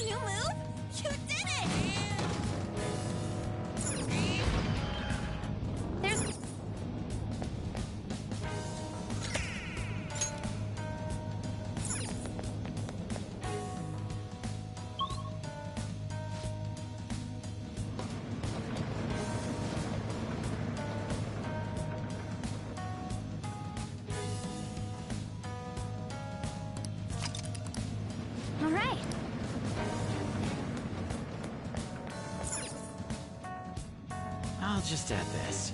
New move? You did it! There's... All right. I'll just add this.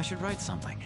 should write something.